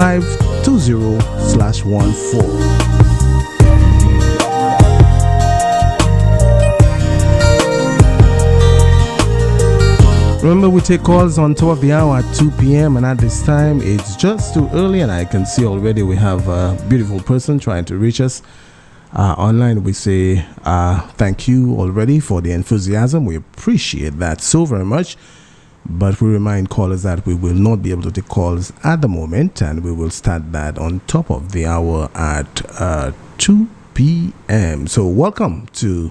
520/14. Remember, we take calls on top of the hour at 2 p.m. and at this time it's just too early, and I can see already we have a beautiful person trying to reach us online. We say thank you already for the enthusiasm. We appreciate that so very much, but we remind callers that we will not be able to take calls at the moment, and we will start that on top of the hour at 2 p.m. So welcome to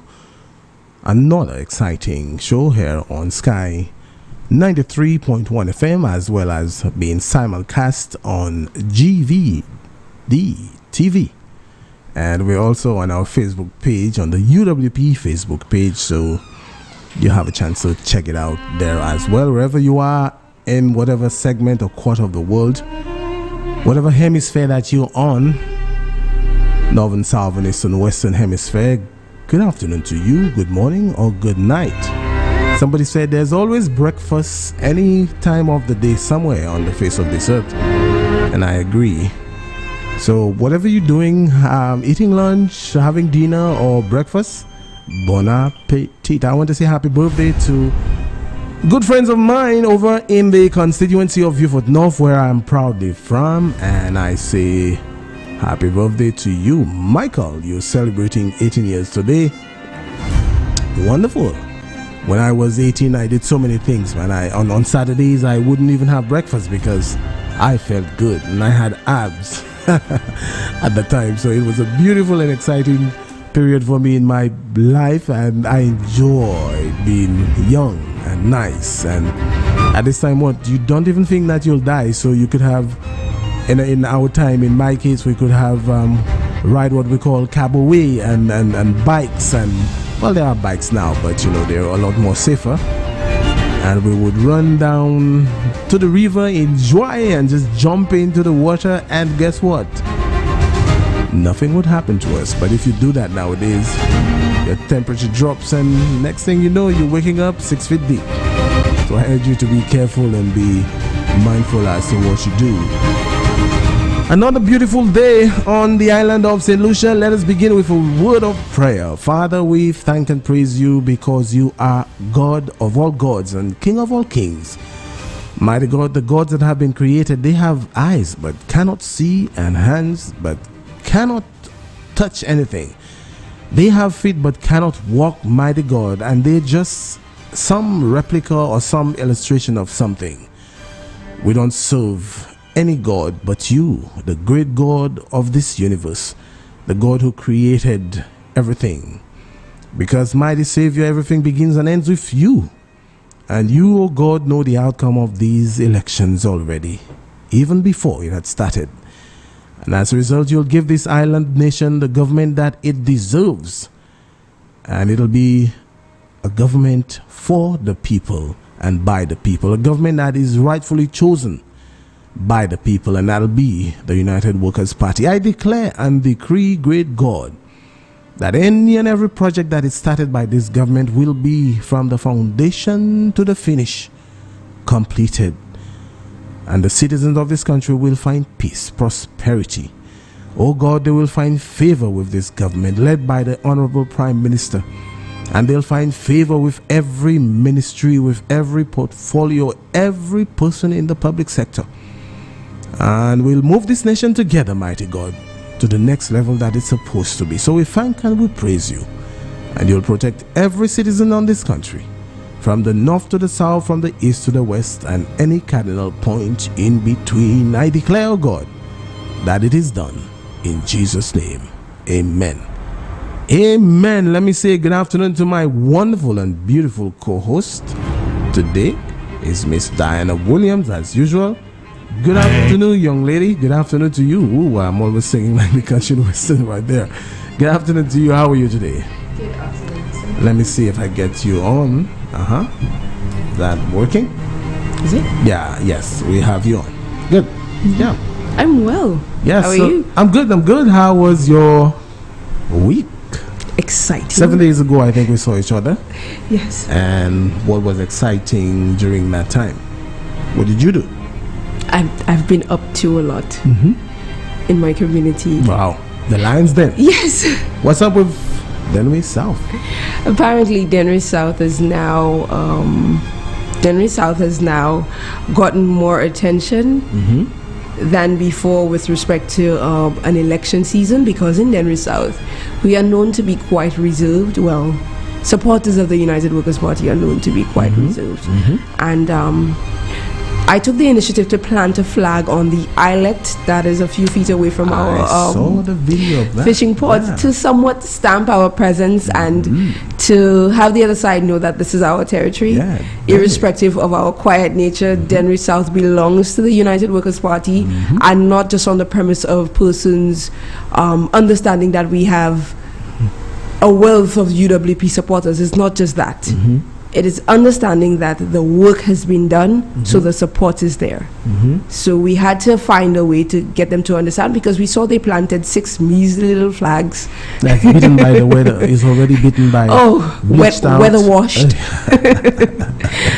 another exciting show here on Sky 93.1 FM, as well as being simulcast on GVD TV. And we're also on our Facebook page, on the UWP Facebook page, so you have a chance to check it out there as well. Wherever you are in whatever segment or quarter of the world, whatever hemisphere that you're on, northern, southern, eastern, western hemisphere, good afternoon to you, good morning, or good night. Somebody said there's always breakfast any time of the day somewhere on the face of this earth, and I agree. So whatever you're doing, eating lunch, having dinner, or breakfast, bon appetit. I want to say happy birthday to good friends of mine over in the constituency of Beaufort North, where I'm proudly from, and I say happy birthday to you, Michael. You're celebrating 18 years today. Wonderful. When I was 18, I did so many things, man. On Saturdays, I wouldn't even have breakfast because I felt good and I had abs at the time. So it was a beautiful and exciting period for me in my life, and I enjoyed being young and nice. And at this time, you don't even think that you'll die. So you could have, in our time, in my case, we could have ride what we call caboaway and bikes, and well, there are bikes now, but they're a lot more safer. And we would run down to the river, enjoy, and just jump into the water, and guess what? Nothing would happen to us. But if you do that nowadays, your temperature drops, and next thing you know, you're waking up 6 feet deep. So I urge you to be careful and be mindful as to what you do. Another beautiful day on the island of St. Lucia. Let us begin with a word of prayer. Father, we thank and praise you because you are God of all gods and King of all kings. Mighty God, the gods that have been created, they have eyes but cannot see, and hands but cannot touch anything. They have feet but cannot walk, mighty God, and they're just some replica or some illustration of something. We don't serve any God but you, the great God of this universe, the God who created everything. Because, mighty Savior, everything begins and ends with you. And you, O God, know the outcome of these elections already, even before it had started. And as a result, you'll give this island nation the government that it deserves. And it'll be a government for the people and by the people, a government that is rightfully chosen by the people, and that'll be the United Workers' Party. I declare and decree, great God, that any and every project that is started by this government will be, from the foundation to the finish, completed. And the citizens of this country will find peace, prosperity. Oh God, they will find favor with this government led by the Honorable Prime Minister. And they'll find favor with every ministry, with every portfolio, every person in the public sector. And we'll move this nation together, mighty God, to the next level that it's supposed to be. So we thank and we praise you. And you'll protect every citizen on this country, from the north to the south, from the east to the west, and any cardinal point in between. I declare, O God, that it is done. In Jesus' name, amen. Amen. Let me say good afternoon to my wonderful and beautiful co-host. Today is Miss Diana Williams, as usual. Good afternoon, young lady. Good afternoon to you. Ooh, I'm always singing like the country western right there. Good afternoon to you. How are you today? Good afternoon. Let me see if I get you on. Is that working? Is it? Yeah, yes, we have you on. Good. Mm-hmm. Yeah. I'm well. Yes. How are you? I'm good. How was your week? Exciting. 7 days ago, I think we saw each other. Yes. And what was exciting during that time? What did you do? I've been up to a lot in my community. Wow. The Lions Den. Yes. What's up with Denry South? Apparently, Denry South has now gotten more attention than before with respect to an election season, because in Denry South, we are known to be quite reserved. Well, supporters of the United Workers' Party are known to be quite reserved. And I took the initiative to plant a flag on the islet that is a few feet away from I saw the video of that. fishing port, to somewhat stamp our presence and to have the other side know that this is our territory. Yeah, irrespective of our quiet nature, Denry South belongs to the United Workers' Party, and not just on the premise of persons understanding that we have a wealth of UWP supporters. It's not just that. It is understanding that the work has been done, so the support is there. So we had to find a way to get them to understand, because we saw they planted 6 measly little flags. That's bitten by the weather. It's already bitten by weather washed.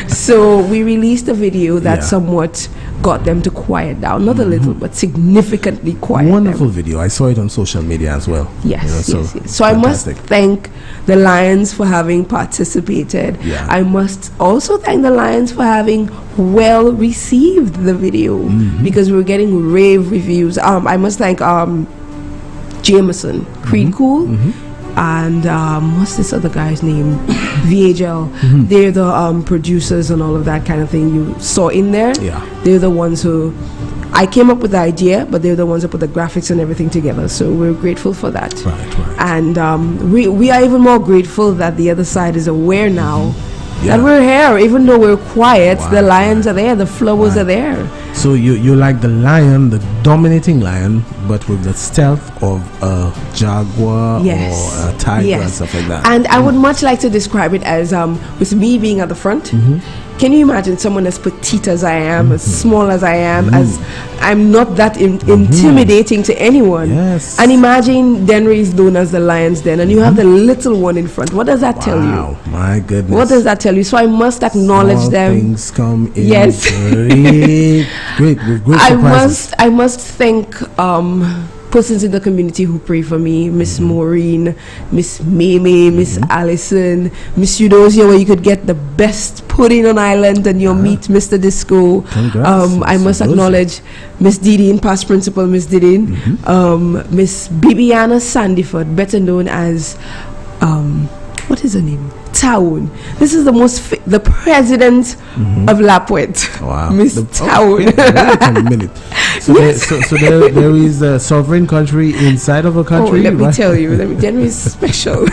So we released a video that somewhat got them to quiet down, not a little, but significantly quiet. Wonderful video. I saw it on social media as well. Yes. So I must thank the Lions for having participated. I must also thank the Lions for having well received the video, because we were getting rave reviews. I must thank Jameson, Creed Cool, and what's this other guy's name? VHL. They're the producers and all of that kind of thing you saw in there. They're the ones who, I came up with the idea, but they're the ones that put the graphics and everything together. So we're grateful for that. And we are even more grateful that the other side is aware now that we're here. Even though we're quiet, the Lions are there, the flowers are there. So you like the lion, the dominating lion, but with the stealth of a jaguar or a tiger and stuff like that. And I would much like to describe it as, with me being at the front, can you imagine someone as petite as I am, as small as I am, as I'm not that intimidating to anyone. And imagine Denry is known as the Lion's Den, and you have the little one in front. What does that tell you? My goodness. What does that tell you? So I must acknowledge them. Things come in great surprises. I must thank persons in the community who pray for me, Miss Maureen, Miss Mimi, Miss Allison, Miss Eudosia, where you could get the best pudding on island, and you'll meet Mr. Disco. I must acknowledge Miss Didi, past principal Miss Didi, Miss Bibiana Sandyford, better known as what is her name? Town. This is the president of Lapwet. Miss Town. Wait a minute. So, there is a sovereign country inside of a country. Let me tell you, Denry is special.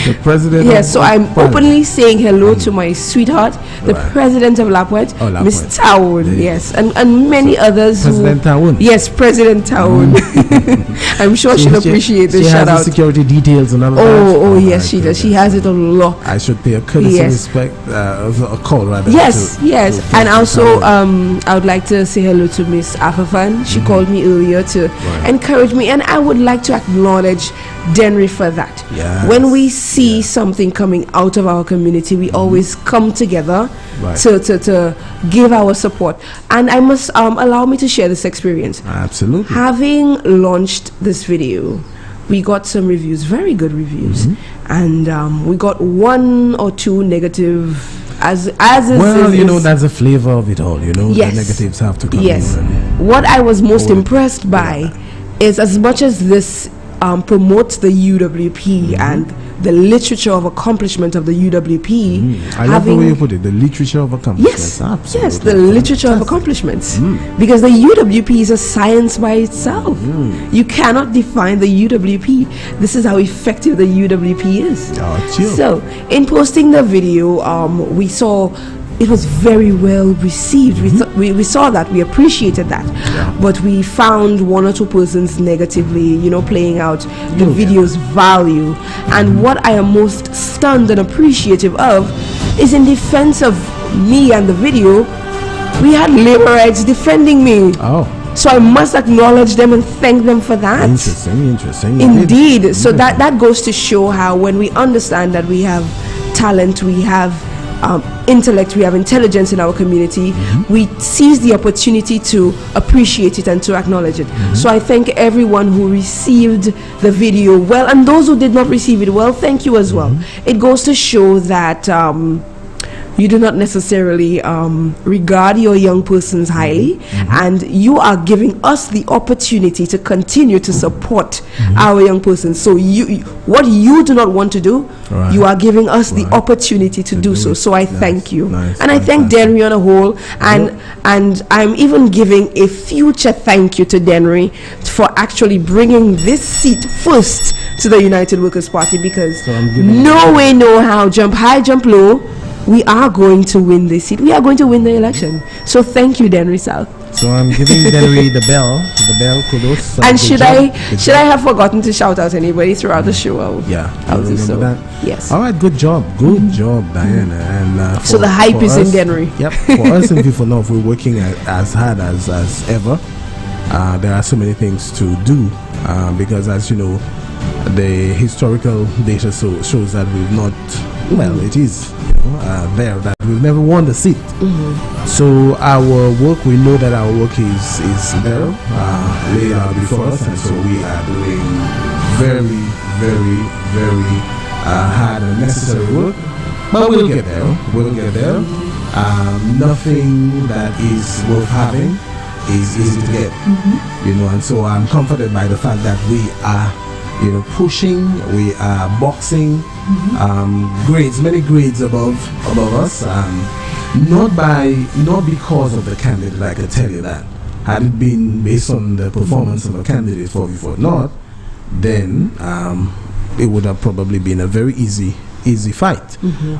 The president. Yes, so I'm openly saying hello to my sweetheart, the president of Lapwet, Miss Town. Yes, and many others. President Town. Yes, President Town. I'm sure she'll appreciate this shout out. She has the security details and all of that. Oh yes, she does. She has it a lot. I should pay a courtesy respect, a call rather. Yes. And also, I would like to say hello to Miss Afafan. She called me earlier to encourage me, and I would like to acknowledge Denry for that. When we see something coming out of our community, we always come together to give our support. And I must allow me to share this experience. Absolutely. Having launched this video, we got some reviews, very good reviews, and we got 1 or 2 negative. As that's the flavor of it all. The negatives have to come in. What I was most impressed by is, as much as this promotes the UWP and the literature of accomplishment of the UWP. I love the way you put it, the literature of accomplishments. Yes, the literature of accomplishments. Because the UWP is a science by itself. You cannot define the UWP. This is how effective the UWP is. So, in posting the video, we saw it was very well received. We saw that, we appreciated that, but we found 1 or 2 persons negatively, playing out the video's value. And what I am most stunned and appreciative of is, in defense of me and the video, we had laborites defending me. So I must acknowledge them and thank them for that. Interesting. Indeed. So that goes to show how, when we understand that we have talent, we have intellect, we have intelligence in our community, we seize the opportunity to appreciate it and to acknowledge it. So I thank everyone who received the video well, and those who did not receive it well, thank you as well. It goes to show that you do not necessarily regard your young persons highly, and you are giving us the opportunity to continue to support our young persons. So what you do not want to do, you are giving us the opportunity to do so. So I thank you, and I thank Denry on a whole, and I'm even giving a future thank you to Denry for actually bringing this seat first to the United Workers' Party, because no way, no how, jump high, jump low, we are going to win this seat. We are going to win the election. So thank you, Denry South. So I'm giving Denry the bell, kudos. And should I have forgotten to shout out anybody throughout the show? I'll do so. That. Yes. All right, good job, Diana. And so the hype is in Denry. Yep. For us in V4 North, we're working as hard as ever. There are so many things to do because, as you know, the historical data shows that we've not. Well, it is there that we've never won the seat. So our work, we know that our work is there, laid out before us, and so we are doing very, very, very hard and necessary work. But we'll get there. We'll get there. Nothing that is worth having is easy to get, and so I'm comforted by the fact that we are, pushing, we are boxing, many grades above us, not because of the candidate. I can tell you that. Had it been based on the performance of a candidate for V4 North, then it would have probably been a very easy fight.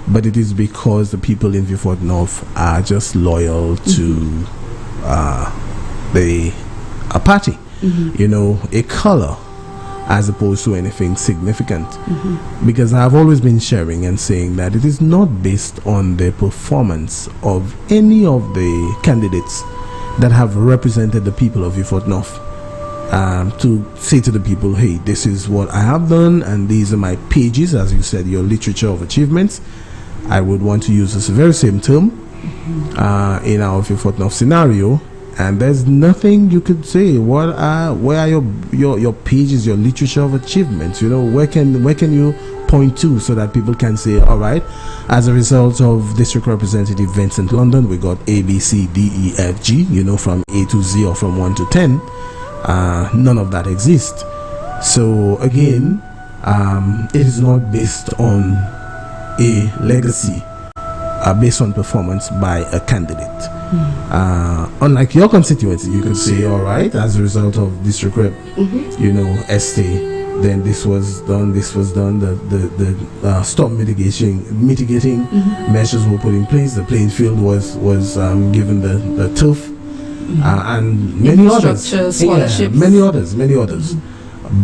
But it is because the people in V4 North are just loyal to a party, a color, as opposed to anything significant. Because I've always been sharing and saying that it is not based on the performance of any of the candidates that have represented the people of V4 North to say to the people, hey, this is what I have done, and these are my pages, as you said, your literature of achievements. I would want to use this very same term in our V4 North scenario. And there's nothing you could say. Where are your pages, your literature of achievements? Where can you point to so that people can say, all right, as a result of District Representative Vincent London, we got A, B, C, D, E, F, G, from A to Z or from 1 to 10. None of that exists. So again, it is not based on a legacy, based on performance by a candidate. Unlike your constituency, you could say, all right, as a result of district rep, Este, then this was done, the storm mitigating measures were put in place, the playing field was given the turf, and many others, many others.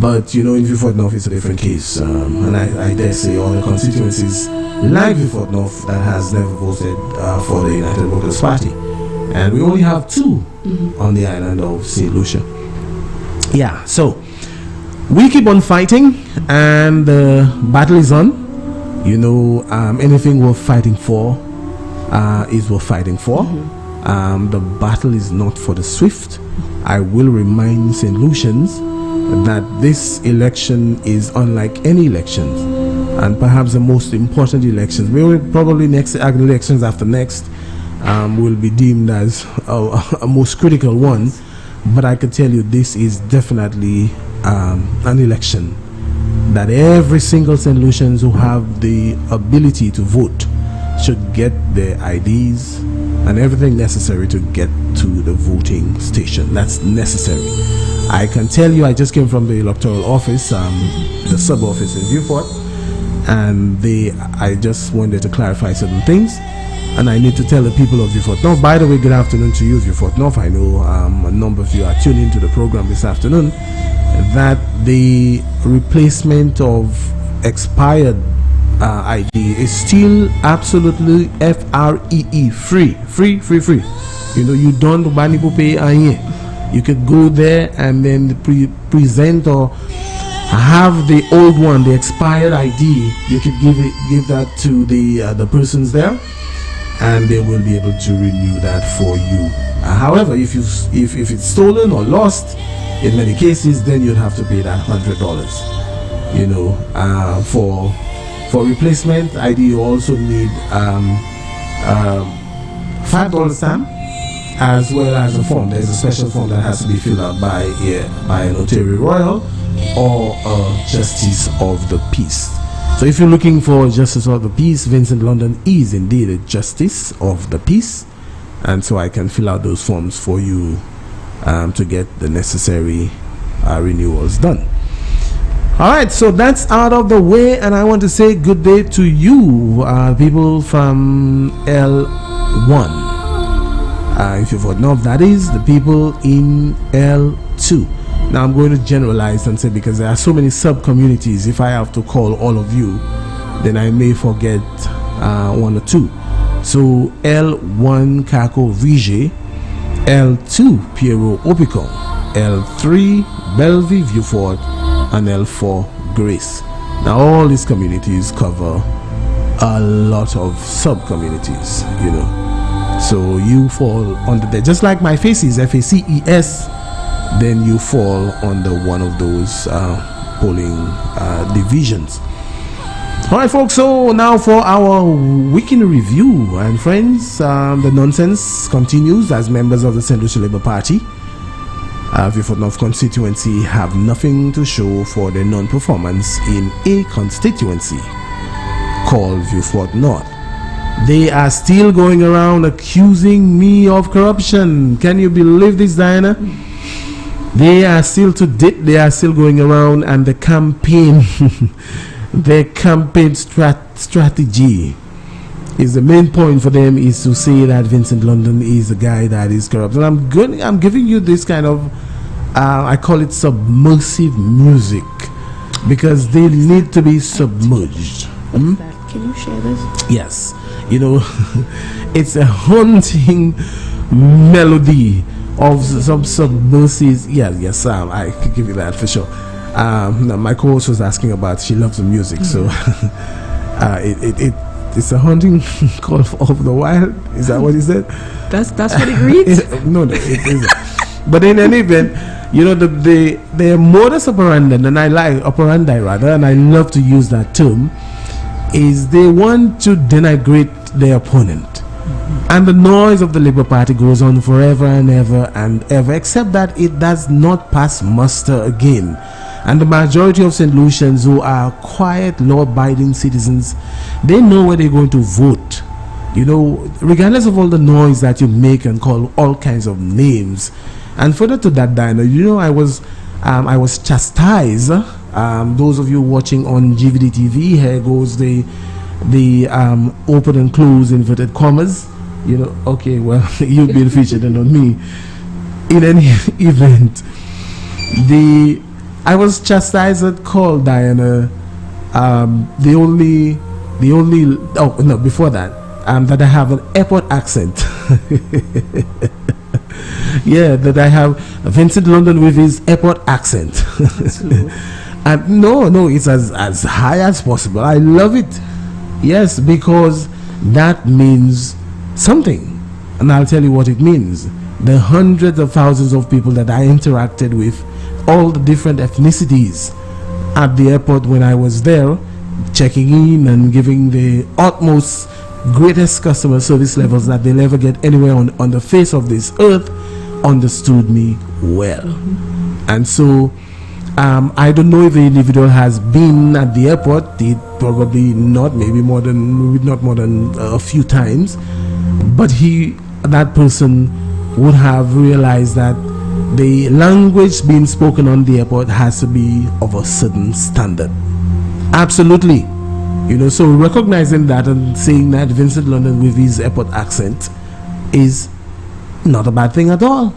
But in V4 North it's a different case, and I dare say all the constituencies like V4 North that has never voted for the United Workers' Party. And we only have 2 on the island of St. Lucia. Yeah, so we keep on fighting, and the battle is on. Anything worth fighting for is worth fighting for. The battle is not for the swift. I will remind St. Lucians that this election is unlike any elections, and perhaps the most important elections. Probably next elections after next will be deemed as a most critical one, but I can tell you this is definitely an election that every single St. Lucians who have the ability to vote should get their IDs and everything necessary to get to the voting station. That's necessary. I can tell you, I just came from the Electoral office, the sub office in Viewport, and I just wanted to clarify certain things. And I need to tell the people of Viewport North, by the way, good afternoon to you, Viewport North. I know a number of you are tuning into the program this afternoon, that the replacement of expired ID is still absolutely free. You don't pay. You could go there and then present or have the old one, the expired ID. You could give that to the persons there, and they will be able to renew that for you. However, if it's stolen or lost, in many cases, then you'd have to pay that $100. For replacement ID, you also need $5 stamp, as well as a form. There's a special form that has to be filled out by a notary royal or a justice of the peace. So if you're looking for justice of the peace, Vincent London is indeed a justice of the peace, and so I can fill out those forms for you to get the necessary renewals done. All right, so that's out of the way, and I want to say good day to you, people from L1. If you vote no, that is the people in L2. Now I'm going to generalize and say, because there are so many sub-communities, if I have to call all of you, then I may forget one or two. So L1 Kako Vige, L2 Piero Opicon, L3 Bellevue Viewfort, and L4 Grace. Now all these communities cover a lot of sub-communities, so you fall under there, just like my faces, FACES, then you fall under one of those polling divisions. All right, folks, so now for our weekend review. And friends, the nonsense continues as members of the St. Lucia Labour Party, Viewfort North constituency, have nothing to show for their non-performance in a constituency called Viewfort North. They are still going around accusing me of corruption. Can you believe this, Diana? They are still going around, and the campaign their campaign strategy is, the main point for them is to say that Vincent London is a guy that is corrupt. And I'm giving you this kind of I call it submersive music, because they need to be submerged. What's that? Can you share this? Yes. It's a haunting melody of some submersive. Yes, I can give you that for sure. My co-host was asking about, she loves the music, so it's a haunting call of the wild. Is that what he said? That's what it reads. No, it isn't. But in any event, the modus operandi, and I like operandi rather, and I love to use that term, is they want to denigrate their opponent. And the noise of the Labour Party goes on forever and ever and ever, except that it does not pass muster again. And the majority of St. Lucians, who are quiet, law-abiding citizens, they know where they're going to vote. Regardless of all the noise that you make and call all kinds of names. And further to that, Diana, I was chastised. Those of you watching on GVD TV, here goes the open and close inverted commas. Okay, well, you've been featured and not me. In any event, I was chastised, called Diana before that, that I have an airport accent. Yeah, that I have Vincent London with his airport accent. And no, it's as high as possible. I love it. Yes, because that means something, and I'll tell you what it means. The hundreds of thousands of people that I interacted with, all the different ethnicities at the airport when I was there, checking in and giving the utmost greatest customer service levels that they'll ever get anywhere on the face of this earth, understood me well. And so I don't know if the individual has been at the airport. It probably not, maybe not more than a few times, but that person would have realized that the language being spoken on the airport has to be of a certain standard. Absolutely. So recognizing that and saying that Vincent London with his airport accent is not a bad thing at all.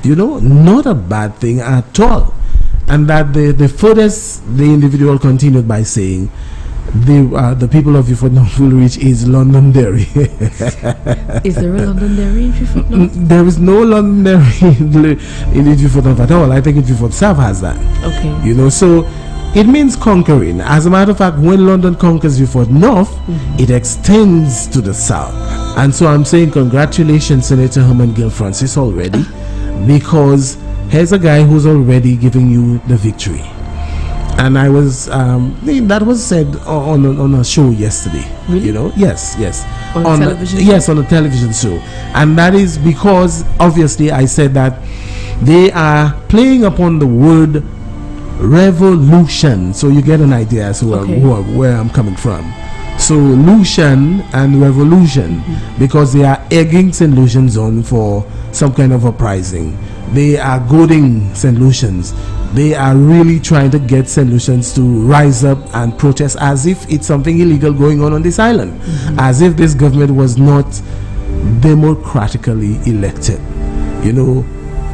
Not a bad thing at all. And that the furthest the individual continued by saying, the people of Viewfort North will reach is Londonderry. Is there a Londonderry in Viewfort North? There is no Londonderry in Viewfort North at all. I think Viewfort South has that. Okay. So it means conquering. As a matter of fact, when London conquers Viewfort North, it extends to the south. And so I'm saying congratulations, Senator Herman Gill Francis, already, because here's a guy who's already giving you the victory. And I was, that was said on a show yesterday. Really? You know, yes. On television? Yes, on a television show. And that is because, obviously, I said that they are playing upon the word revolution. So you get an idea as to where I'm coming from. So Lucian and revolution, because they are egging St. Lucian's on for some kind of uprising. They are goading St. Lucian's. They are really trying to get St. Lucian's to rise up and protest as if it's something illegal going on this island, as if this government was not democratically elected, you know.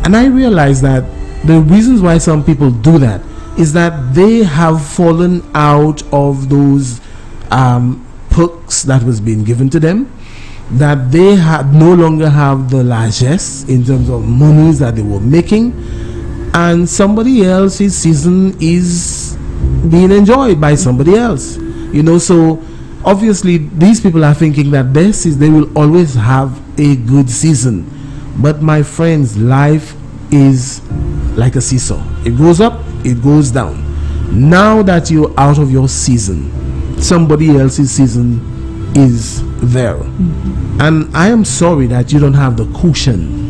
And I realize that the reasons why some people do that is that they have fallen out of those perks that was being given to them, that they no longer have the largesse in terms of monies that they were making, and somebody else's season is being enjoyed by somebody else, you know. So obviously these people are thinking that they will always have a good season. But my friends, life is like a seesaw. It goes up, it goes down. Now that you're out of your season, somebody else's season is there. And I am sorry that you don't have the cushion,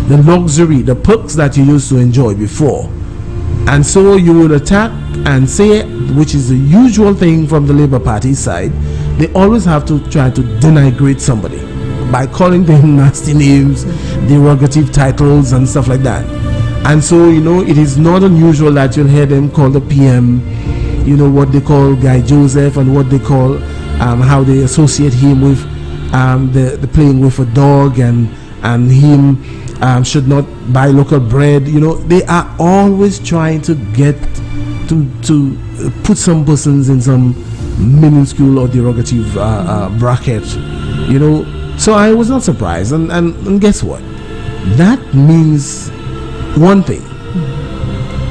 the luxury, the perks that you used to enjoy before. And so you would attack and say, which is the usual thing from the Labour Party side, they always have to try to denigrate somebody by calling them nasty names, derogative titles and stuff like that. And so, you know, it is not unusual that you'll hear them call the PM, you know, what they call Guy Joseph, and what they call how they associate him with the playing with a dog, and him should not buy local bread. You know, they are always trying to get to put some persons in some minuscule or derogative bracket, you know. So I was not surprised, and guess what? That means one thing,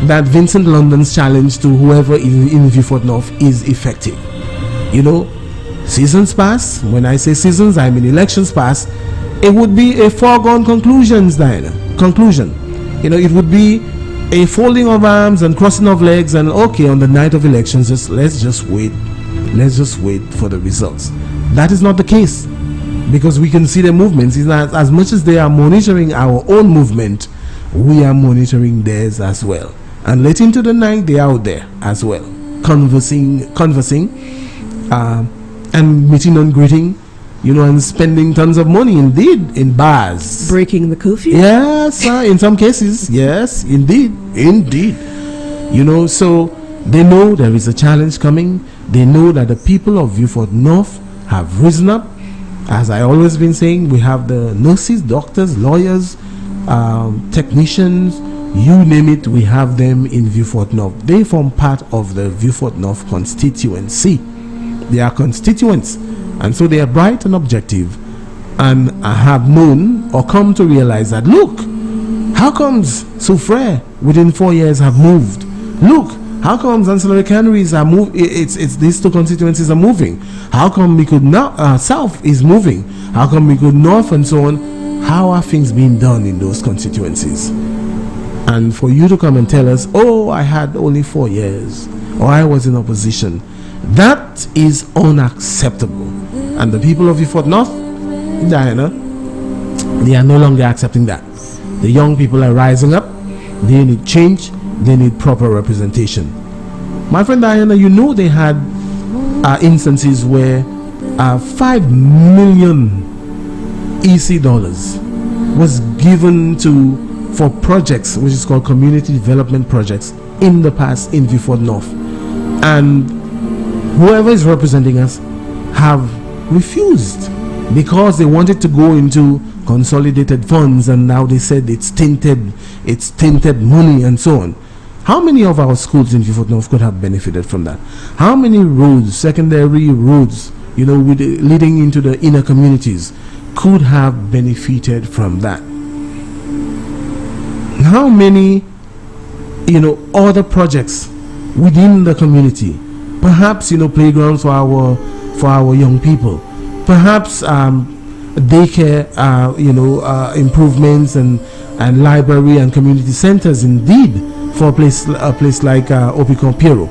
that Vincent London's challenge to whoever is in Viewfort North is effective. You know, seasons pass. When I say seasons, I mean elections pass. It would be a foregone conclusion. You know, it would be a folding of arms and crossing of legs, and okay, on the night of elections, let's just wait for the results. That is not the case, because we can see the movements. Is that as much as they are monitoring our own movement, we are monitoring theirs as well. And late into the night, they are out there as well, conversing, and meeting and greeting, you know, and spending tons of money, indeed, in bars. Breaking the curfew? Yes, in some cases. Yes, indeed. You know, so they know there is a challenge coming. They know that the people of Viewfort North have risen up. As I always been saying, we have the nurses, doctors, lawyers, technicians, you name it, we have them in Viewfort North. They form part of the Viewfort North constituency. They are constituents, and so they are bright and objective, and I have known or come to realize that, look, how comes Soufriere within 4 years have moved? Look, how comes ancillary canneries are moving? It's these two constituencies are moving. How come we could now south is moving? How come we could north, and so on? How are things being done in those constituencies? And for you to come and tell us, oh, I had only 4 years, or I was in opposition, that is unacceptable. And the people of Viewfort North, Diana, they are no longer accepting that. The young people are rising up. They need change. They need proper representation. My friend Diana, you know they had instances where 5 million EC dollars was given for projects, which is called community development projects, in the past in Viewfort North, and whoever is representing us have refused because they wanted to go into consolidated funds, and now they said it's tainted money and so on. How many of our schools in Viewfort North could have benefited from that? How many roads, secondary roads, you know, leading into the inner communities, could have benefited from that? How many, you know, other projects within the community. Perhaps, playgrounds for our young people. Perhaps daycare, improvements and library and community centers indeed for a place like Opicon Piero.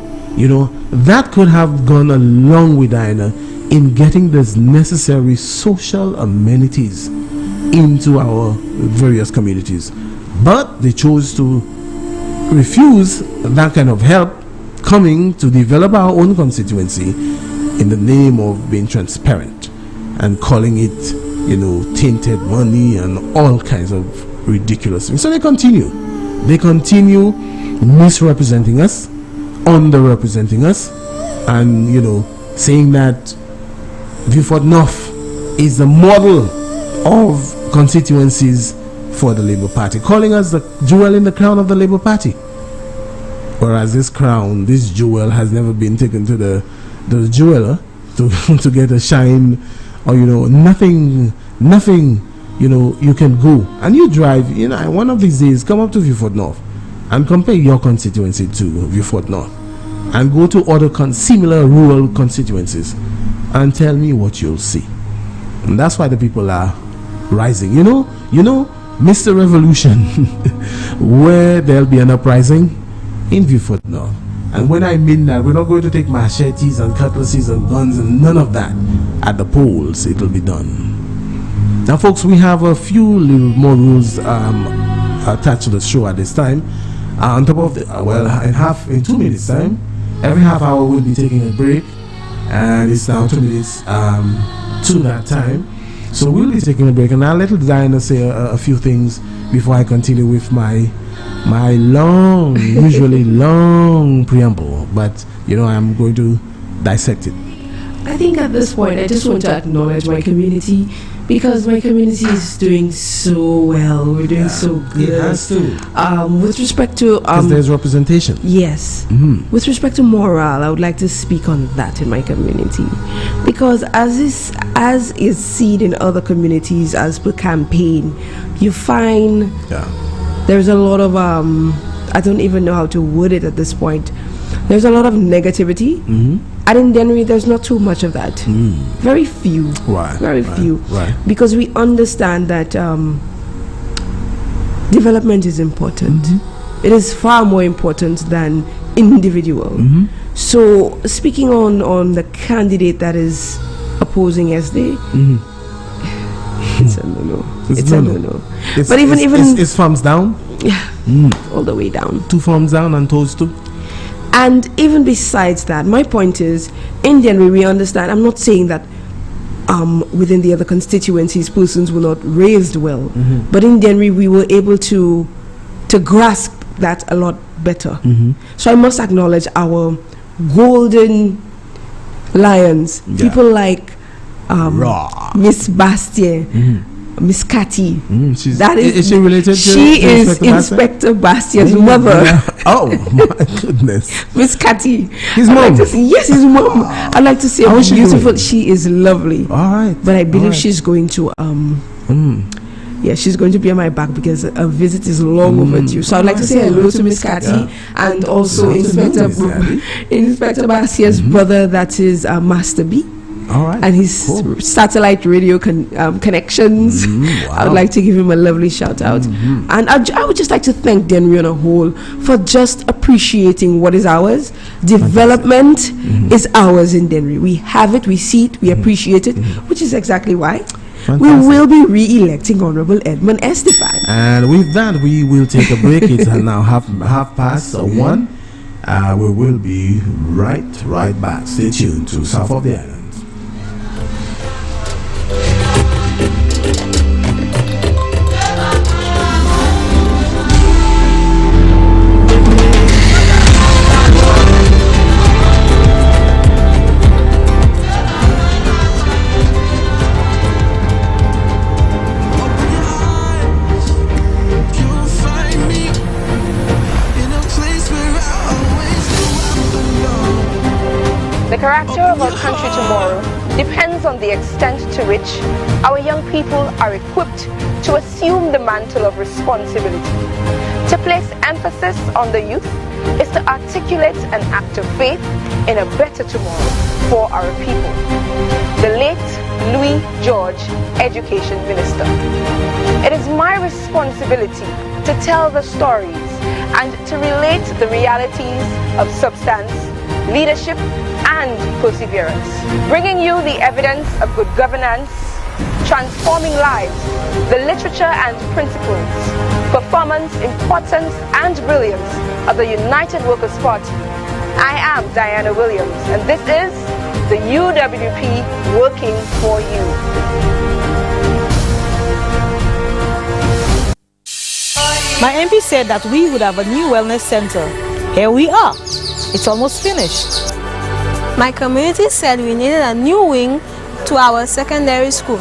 That could have gone a long way, Diana, in getting those necessary social amenities into our various communities. But they chose to refuse that kind of help coming to develop our own constituency in the name of being transparent and calling it, tainted money and all kinds of ridiculous things. So they continue misrepresenting us, underrepresenting us, and saying that Vieux North is the model of constituencies for the Labour Party, calling us the jewel in the crown of the Labour Party. Whereas this jewel has never been taken to the jeweler to get a shine, or nothing you can go and you drive. One of these days, come up to Vieux North and compare your constituency to Vieux North, and go to other similar rural constituencies and tell me what you'll see. And that's why the people are rising. Mr. Revolution, where there'll be an uprising in Vieux North. And when I mean that, we're not going to take machetes and cutlasses and guns and none of that. At the polls, it'll be done. Now, folks, we have a few little more rules attached to the show at this time. On top of in 2 minutes time, every half hour we'll be taking a break, and it's now 2 minutes to that time. So we'll be taking a break, and I'll let Diana say a few things before I continue with my long, usually long preamble. But I'm going to dissect it. I think at this point, I just want to acknowledge my community, because my community is doing so well. We're doing so good. It has to. With respect to there's representation. Yes. Mm-hmm. With respect to morale, I would like to speak on that in my community, because as is seen in other communities as per campaign, you find there's a lot of I don't even know how to word it at this point. There's a lot of negativity. Mm-hmm. And in Denry, there's not too much of that. Very few. Right. Very few. Right. Because we understand that development is important. Mm-hmm. It is far more important than individual. Mm-hmm. So, speaking on the candidate that is opposing SD, it's a no-no. It's a no-no. But even it's thumbs down. Yeah, all the way down. 2 thumbs down and toes too. And even besides that, my point is, in Denry, we understand. I'm not saying that within the other constituencies, persons were not raised well, but in Denry, we were able to grasp that a lot better. So I must acknowledge our golden lions, people like Miss Bastien, Miss Cathy. Is she related to She is Inspector Bastien's mother. Yeah. Oh my goodness. Miss Cathy. His mom. Yes, his mom. I'd like to say how beautiful. She is lovely. All right. But I believe she's going to she's going to be on my back because a visit is long overdue. So I'd like to say hello to Miss Cathy and also Inspector Bastien's brother, that is Master B. All right. And his satellite radio connections. Wow. I would like to give him a lovely shout out. And I would just like to thank Denry on a whole for just appreciating what is ours. Development is ours in Denry. We have it, we see it, we appreciate it, which is exactly why we will be re-electing Honorable Edmund Estefan. And with that, we will take a break. It's now half past 1. We will be right back. Stay tuned to South of the Island. The character of our country tomorrow depends on the extent to which our young people are equipped to assume the mantle of responsibility, to place emphasis on the youth is to articulate an act of faith in a better tomorrow for our people. The late Louis George, Education Minister. It is my responsibility to tell the stories and to relate the realities of substance, leadership, and perseverance, bringing you the evidence of good governance, transforming lives, the literature and principles, performance, importance, and brilliance of the United Workers' Party. I am Diana Williams, and this is the UWP Working for You. My MP said that we would have a new wellness center. Here we are. It's almost finished. My community said we needed a new wing to our secondary school.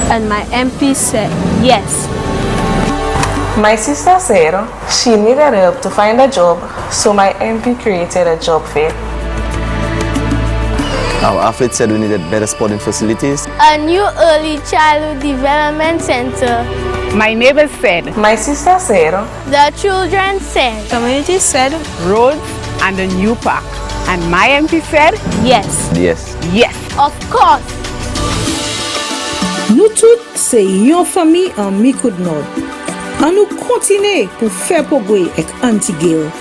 And my MP said yes. My sister said she needed help to find a job, so my MP created a job fair. Our athlete said we needed better sporting facilities. A new early childhood development center. My neighbors said. My sister said. The children said. Community said. Roads and a new park. And my MP said. Yes. Yes. Yes. Of course. Nous tous, c'est yon famille en mi coup de nord. And nous continuons pour faire progrès avec Antigel.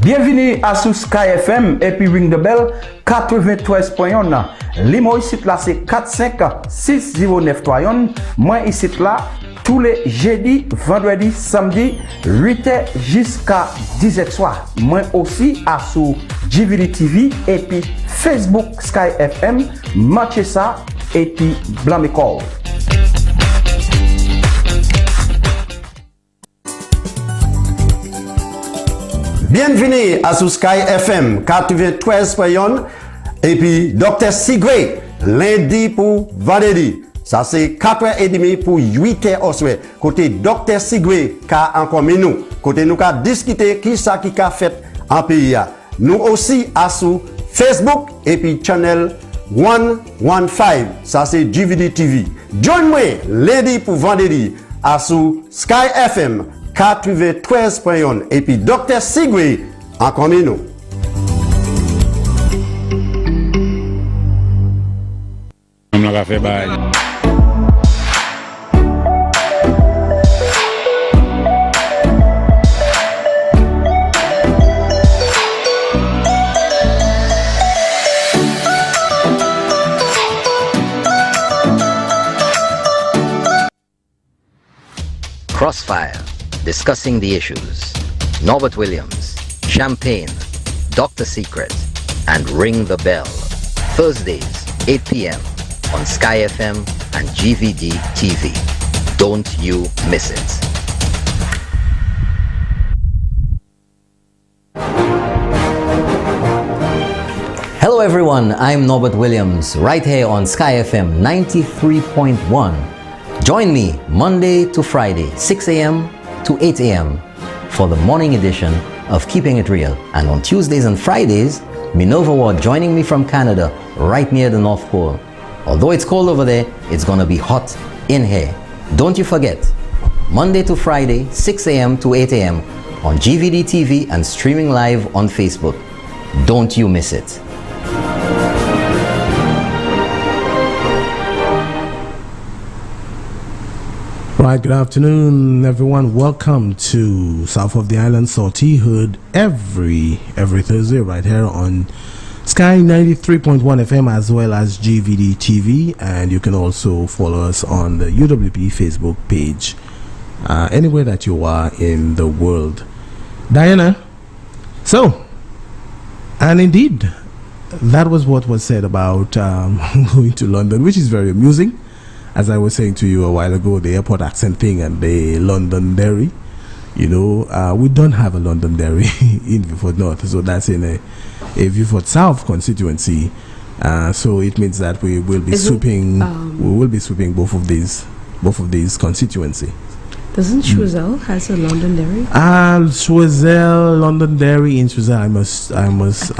Bienvenue à sous Sky FM et puis ring the bell 93.1. Limo ici là c'est 456093. Moi ici là tous les jeudis, vendredis, samedi 8h jusqu'à 10h soir. Moi aussi à sous GVD TV et puis Facebook Sky FM, matchez ça et puis blanc call. Bienvenue à Sky FM 93.1 et puis Dr. Sigwe lundi pour vendredi. Ça c'est 4h30 pour 8h au soir. Côté Dr. Sigwe ka encore nous. Côté nous ka discuter qui ça qui ka fait en pays. Nous aussi à sous Facebook et puis channel 115. Ça c'est GVD TV. Join-moi lundi pour vendredi à sous Sky FM 93.1 et puis Dr. Sigwe encore nous. Crossfire, discussing the issues. Norbert Williams, Champagne, Dr. Secret, and Ring the Bell. Thursdays, 8 p.m. on Sky FM and GVD TV. Don't you miss it. Hello everyone, I'm Norbert Williams, right here on Sky FM 93.1. Join me Monday to Friday, 6 a.m. to 8 a.m. for the morning edition of Keeping It Real. And on Tuesdays and Fridays, Minerva Ward joining me from Canada, right near the North Pole. Although it's cold over there, it's gonna be hot in here. Don't you forget, Monday to Friday, 6 a.m. to 8 a.m. on GVD TV and streaming live on Facebook. Don't you miss it. Right, good afternoon, everyone. Welcome to South of the Island Salty Hood every Thursday right here on Sky 93.1 FM as well as GVD TV, and you can also follow us on the UWP Facebook page anywhere that you are in the world. Diana, so, and indeed, that was what was said about going to London, which is very amusing. As I was saying to you a while ago, the airport accent thing and the Londonderry, you know, we don't have a Londonderry in Viewford North, so that's in a Viewford South constituency. So it means that we will be sweeping both of these constituency. Doesn't Choiseul has a Londonderry? Choiseul, Londonderry in Choiseul. I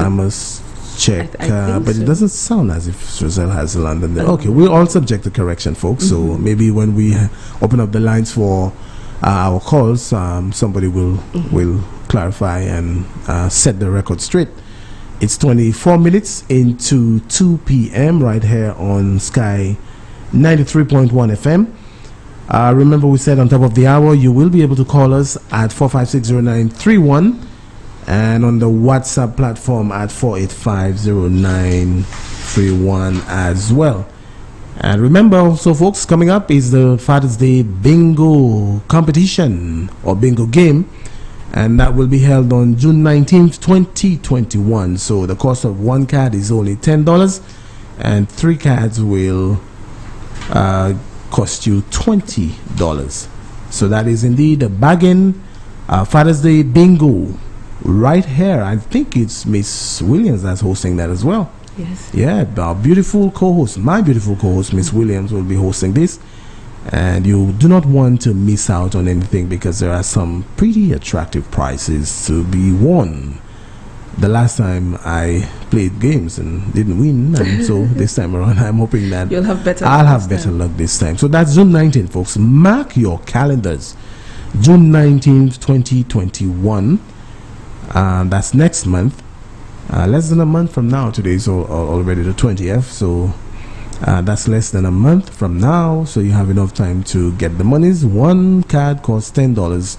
must check, I but so. It doesn't sound as if Roselle has London there. Okay, we're all subject to correction, folks. So maybe when we open up the lines for our calls, somebody will clarify and set the record straight. It's 24 minutes into 2 p.m. right here on Sky 93.1 FM. Remember, we said on top of the hour, you will be able to call us at 4560931 and on the WhatsApp platform at 4850931 as well. And remember also, folks, coming up is the Father's Day bingo competition or bingo game, and that will be held on June 19th, 2021. So the cost of one card is only $10, and 3 cards will cost you $20. So that is indeed a bargain. Father's Day bingo right here. I think it's Miss Williams that's hosting that as well. Yes. Yeah, our beautiful co-host, my beautiful co-host, Miss Williams, will be hosting this. And you do not want to miss out on anything because there are some pretty attractive prizes to be won. The last time I played games and didn't win, and so this time around I'm hoping that I'll have better luck this time. So that's June 19th, folks. Mark your calendars. June 19th, 2021. That's next month. Less than a month from now. Today is already the 20th, so that's less than a month from now. So you have enough time to get the monies. One card costs $10.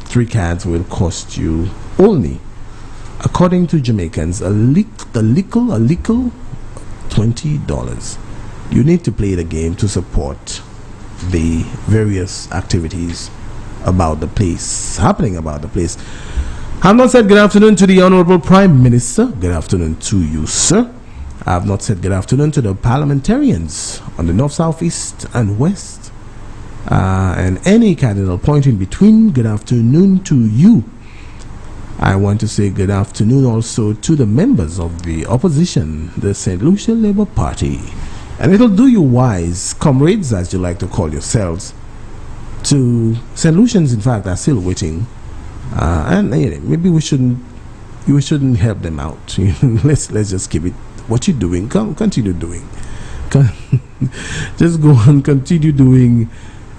3 cards will cost you only, according to Jamaicans, a little $20. You need to play the game to support the various activities about the place, happening about the place. I have not said good afternoon to the Honorable Prime Minister. Good afternoon to you, sir. I have not said good afternoon to the parliamentarians on the north, south, east, and west. And any cardinal point in between, good afternoon to you. I want to say good afternoon also to the members of the opposition, the St. Lucia Labour Party. And it'll do you wise, comrades, as you like to call yourselves, to St. Lucians, in fact, are still waiting. And maybe we shouldn't help them out. Let's just keep it. What you're doing, continue doing. Just go on, continue doing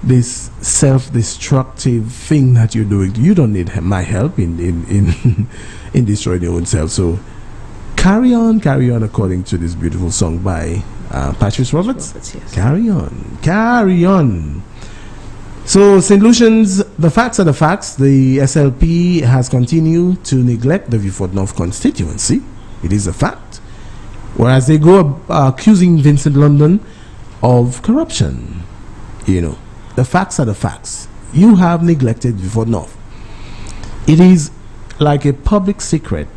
this self-destructive thing that you're doing. You don't need my help in destroying your own self. So carry on according to this beautiful song by Patrice Roberts. Yes. Carry on. So, St. Lucians, the facts are the facts. The SLP has continued to neglect the Vieux Fort North constituency. It is a fact. Whereas they go accusing Vincent London of corruption. The facts are the facts. You have neglected Vieux Fort North. It is like a public secret.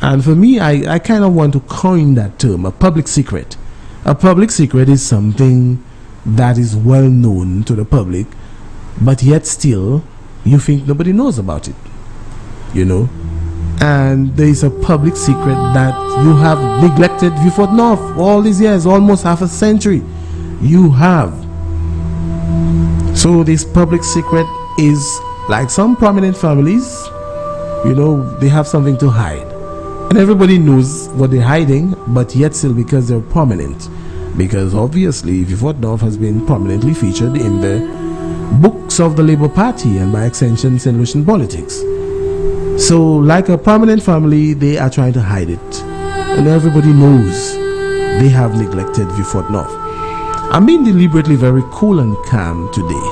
And for me, I kind of want to coin that term, a public secret. A public secret is something that is well known to the public, but yet still you think nobody knows about it, and there is a public secret that you have neglected Vieux Fort North all these years, almost half a century. You have. So this public secret is like some prominent families, they have something to hide, and everybody knows what they're hiding, but yet still, because they're prominent, because obviously Vieux Fort North has been prominently featured in the books of the Labour Party and by extension St. Lucian politics. So like a prominent family, they are trying to hide it, and everybody knows they have neglected Vieux Fort North. I'm being deliberately very cool and calm today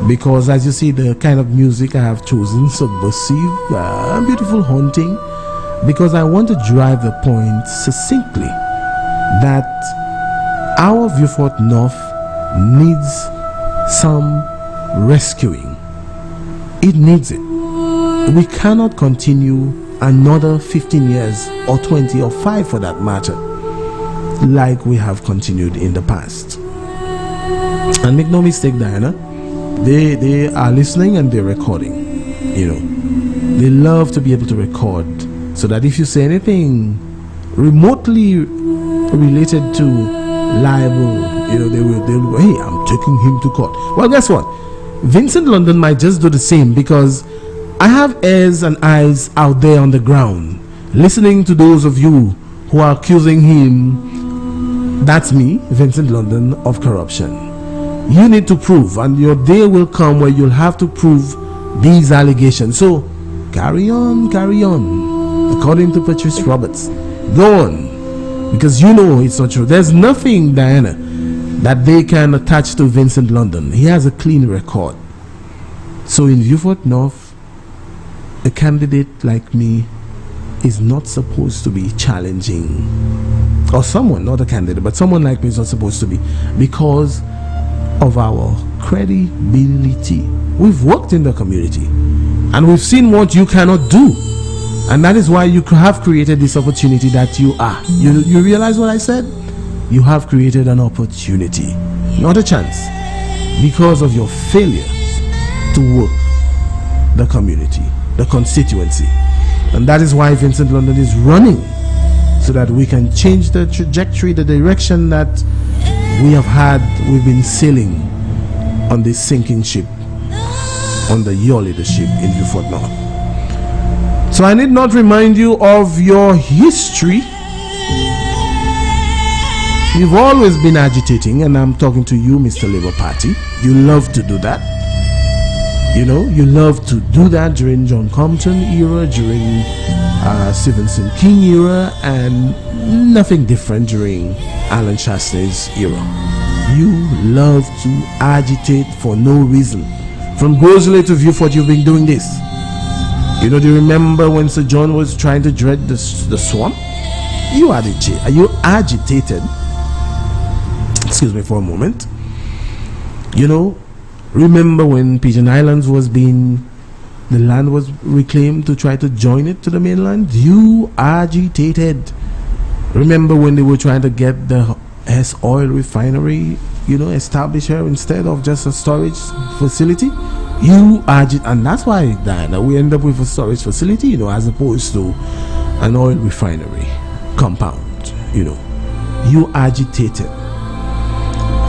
because, as you see, the kind of music I have chosen, subversive, beautiful, haunting, because I want to drive the point succinctly that our Vieux Fort North needs some rescuing. It needs it. We cannot continue another 15 years or 20 or 5 for that matter like we have continued in the past. And make no mistake, Diana, they are listening and they're recording. They love to be able to record, so that if you say anything remotely related to libel, they'll go, hey, I'm taking him to court. Well, guess what? Vincent London might just do the same, because I have ears and eyes out there on the ground, listening to those of you who are accusing him, that's me, Vincent London, of corruption. You need to prove, and your day will come where you'll have to prove these allegations. So carry on, according to Patrice Roberts. Go on, because you know it's not true. There's nothing, Diana, that they can attach to Vincent London. He has a clean record. So in Beaufort North, a candidate like me is not supposed to be challenging, or someone, not a candidate, but someone like me is not supposed to be, because of our credibility. We've worked in the community and we've seen what you cannot do, and that is why you have created this opportunity that you are. You realize what I said? You have created an opportunity, not a chance, because of your failure to work the community, the constituency. And that is why Vincent London is running, so that we can change the trajectory, the direction that we've been sailing on this sinking ship under your leadership in Beaufort North. So I need not remind you of your history. You've always been agitating, and I'm talking to you, Mr. Labour Party. You love to do that. You know, you love to do that during John Compton era, during Stevenson King era, and nothing different during Alan Chastain's era. You love to agitate for no reason. From Grosley to Beaufort, you've been doing this. You know, do you remember when Sir John was trying to dredge the swamp? You agitated. Excuse me for a moment. You know, remember when Pigeon Islands the land was reclaimed to try to join it to the mainland? You agitated. Remember when they were trying to get the Hess oil refinery, established here instead of just a storage facility? You agitated, and that's why, Diana, we end up with a storage facility, as opposed to an oil refinery compound. You agitated.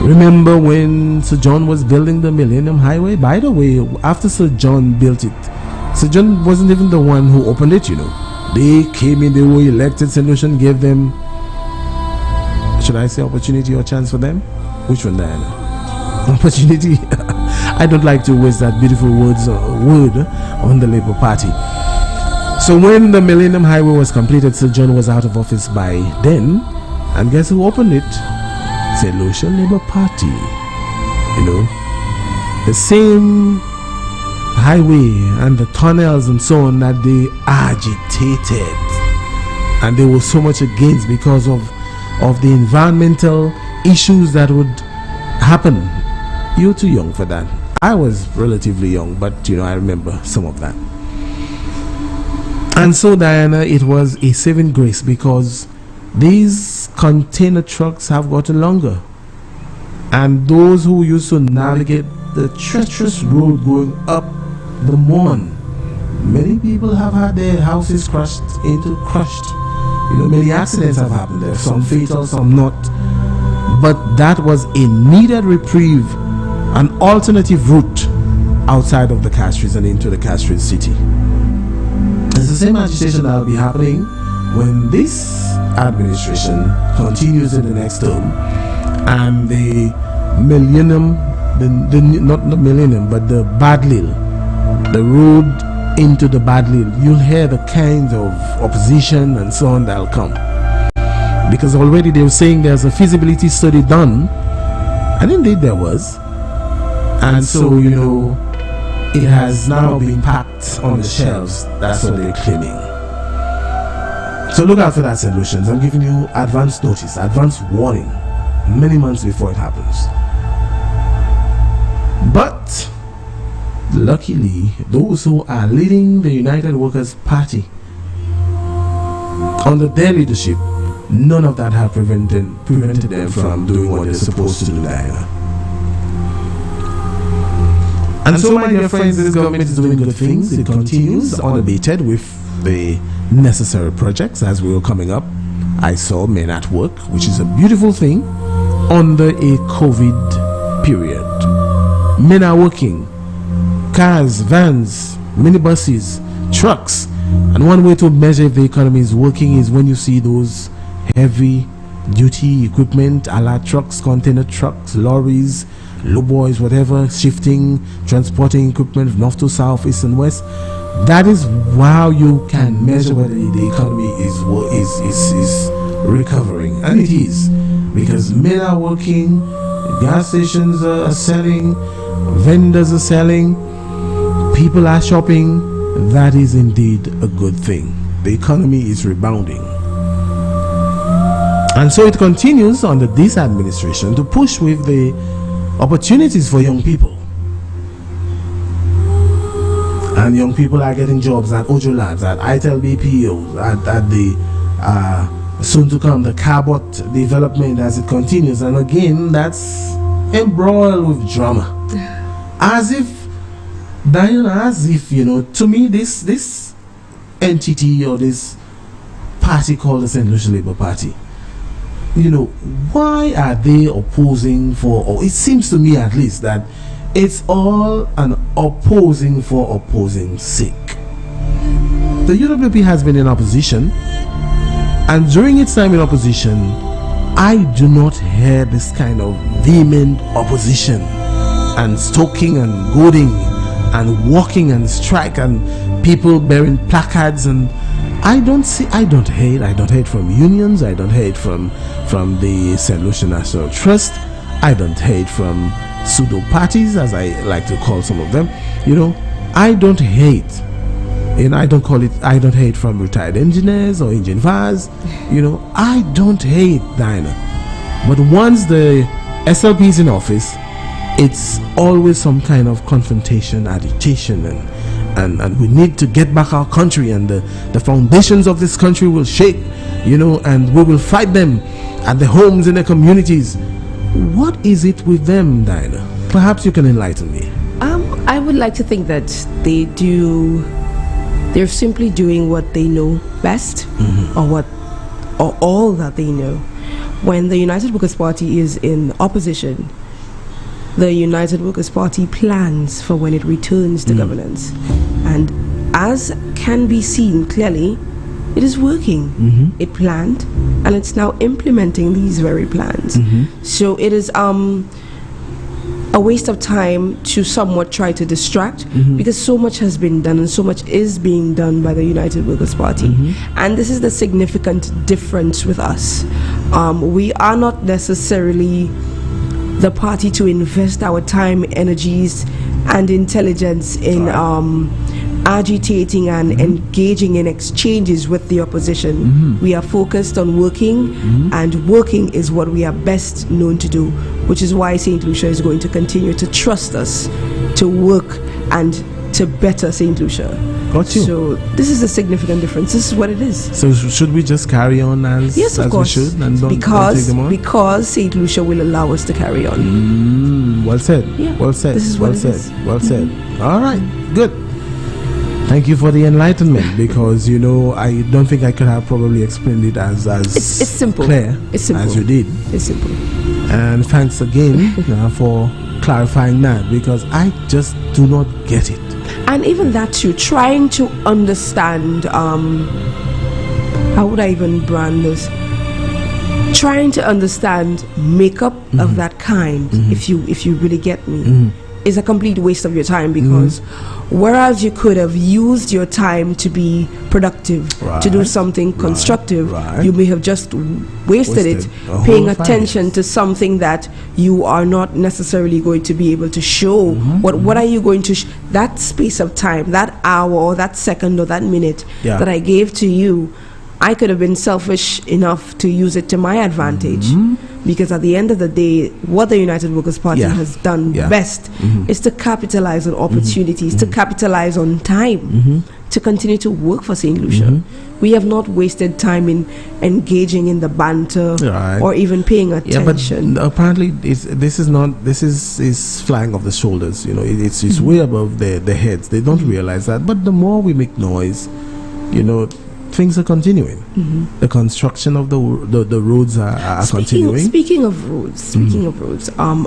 Remember when Sir John was building the Millennium Highway? By the way, after Sir John built it, Sir John wasn't even the one who opened it, They came in, they were elected, St. Lucian gave them, should I say opportunity or chance for them? Which one, Diana? Opportunity? I don't like to waste that beautiful word on the Labour Party. So when the Millennium Highway was completed, Sir John was out of office by then, and guess who opened it? St. Lucian Labour Party. The same highway and the tunnels and so on that they agitated, and they were so much against because of the environmental issues that would happen. You're too young for that. I was relatively young, but I remember some of that. And so, Diana, it was a saving grace, because these container trucks have gotten longer, and those who used to navigate the treacherous road going up the Mon, many people have had their houses crushed. Many accidents have happened there, some fatal, some not. But that was a needed reprieve, an alternative route outside of the Castries and into the Castries city. It's the same agitation that will be happening when this administration continues in the next term, and the Millennium, not the Millennium, but the Badlil, the road into the Badlil, you'll hear the kinds of opposition and so on that'll come, because already they were saying there's a feasibility study done, and indeed there was, and so it has now been packed on the shelves. That's what they're claiming. So look out for that, St. Lucians. I'm giving you advance notice, advance warning, many months before it happens. But luckily, those who are leading the United Workers' Party, under their leadership, none of that have prevented them from doing what they're supposed to do, Diana. And so, my dear friends, this government is doing good things. It continues unabated with the necessary projects as we were coming up. I saw men at work, which is a beautiful thing under a COVID period. Men are working, cars, vans, minibuses, trucks, and one way to measure if the economy is working is when you see those heavy duty equipment, a la trucks, container trucks, lorries, low boys, whatever, shifting, transporting equipment from north to south, east and west. That is how you can measure whether the economy is recovering, and it is, because men are working, gas stations are selling, vendors are selling, people are shopping. That is indeed a good thing. The economy is rebounding. And so it continues under this administration to push with the opportunities for young people. And young people are getting jobs at Ojo Labs, at ITEL BPO, at the soon to come the Carbot development as it continues. And again, that's embroiled with drama. As if, Diana, to me, this entity or this party called the St. Lucia Labour Party, why are they opposing for, or it seems to me at least that it's all an opposing for opposing sake. The UWP has been in opposition, and during its time in opposition, I do not hear this kind of vehement opposition and stoking and goading and walking and strike and people bearing placards, and I don't hate from unions, I don't hate from the St. Lucia National Trust, I don't hate from pseudo parties, as I like to call some of them. I don't hate, I don't hate from retired engineers or engineers. I don't hate, Dinah. But once the SLP is in office, it's always some kind of confrontation, agitation, and we need to get back our country, and the foundations of this country will shake, and we will fight them at the homes in the communities. What is it with them, Diana? Perhaps you can enlighten me. I would like to think that they're simply doing what they know best, or all that they know. When the United Workers' Party is in opposition, the United Workers' Party plans for when it returns to governance. And as can be seen clearly, it is working. It planned, and it's now implementing these very plans. So it is a waste of time to somewhat try to distract, because so much has been done and so much is being done by the United Workers' Party. And this is the significant difference with us. We are not necessarily the party to invest our time, energies, and intelligence in agitating and engaging in exchanges with the opposition. We are focused on working, and working is what we are best known to do, which is why St. Lucia is going to continue to trust us to work and to better St. Lucia. Got you. So this is a significant difference. This is what it is. So should we just carry on as yes, of course, we should, and don't take them on? Because St. Lucia will allow us to carry on. Well said. Yeah. Well said. This is well what said. it is. Well said. All right. Good. Thank you for the enlightenment, because I don't think I could have probably explained it as it's simple, clear it's simple as you did. It's simple. And thanks again for clarifying that, because I just do not get it. And even that too, trying to understand, how would I even brand this? Trying to understand makeup of that kind, if you really get me, is a complete waste of your time, because whereas you could have used your time to be productive, to do something constructive, you may have just wasted it paying attention to something that you are not necessarily going to be able to show. What are you going to that space of time, that hour or that second or that minute that I gave to you, I could have been selfish enough to use it to my advantage. Because at the end of the day, what the United Workers' Party has done best is to capitalize on opportunities, to capitalize on time, to continue to work for St. Lucia. We have not wasted time in engaging in the banter or even paying attention. But apparently this is flying off the shoulders. It's way above their heads. They don't realize that. But the more we make noise, things are continuing. The construction of the roads are continuing. Speaking of roads,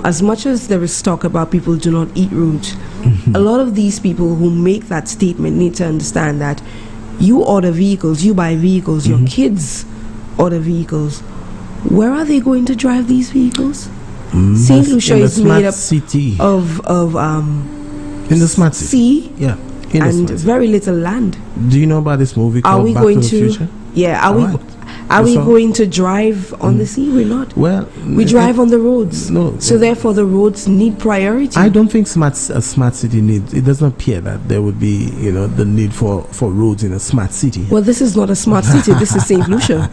as much as there is talk about people do not eat roads, a lot of these people who make that statement need to understand that you order vehicles, you buy vehicles, your kids other vehicles, where are they going to drive these vehicles? St. Lucia is made up city. of in the smart city. sea, yeah, and very little land. Do you know about this movie Are called we Back going to the Future? Yeah, are we going to drive on the sea? We're not. Well, we drive on the roads. No, so therefore the roads need priority. I don't think a smart city needs. It doesn't appear that there would be, the need for roads in a smart city. Well, this is not a smart city. This is St. Lucia,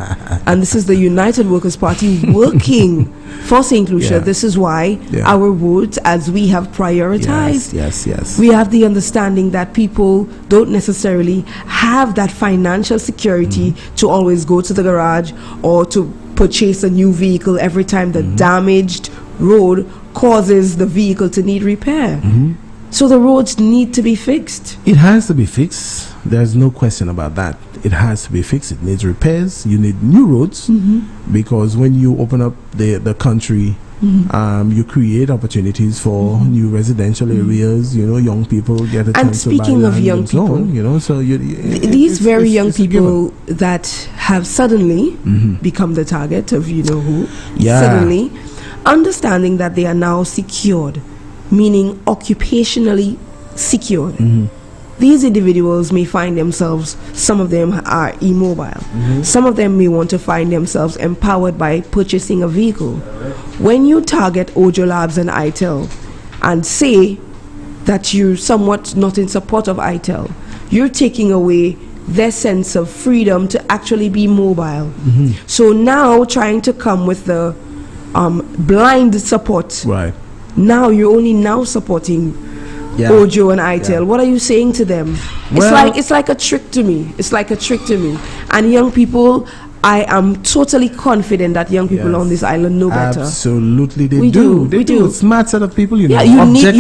and this is the United Workers' Party working for St. Lucia. Yeah. This is why our roads, as we have prioritized, yes, we have the understanding that people don't necessarily have that financial security to always go to the garage or to purchase a new vehicle every time the damaged road causes the vehicle to need repair. So the roads need to be fixed. It has to be fixed. There's no question about that. It has to be fixed. It needs repairs. You need new roads because when you open up the country, you create opportunities for new residential areas. Young people get a chance to buy land. And speaking of young people, so these very young people that have suddenly become the target of who. Suddenly, understanding that they are now secured, meaning occupationally secured. These individuals may find themselves, some of them are immobile. Some of them may want to find themselves empowered by purchasing a vehicle. When you target Ojo Labs and ITEL and say that you're somewhat not in support of ITEL, you're taking away their sense of freedom to actually be mobile. So now trying to come with the blind support. Right. Now you're only now supporting Ojo and ITEL. What are you saying to them? Well, it's like a trick to me. It's like a trick to me. And young people, I am totally confident that young people on this island know better. Absolutely, they we do. We do. Smart set of people, you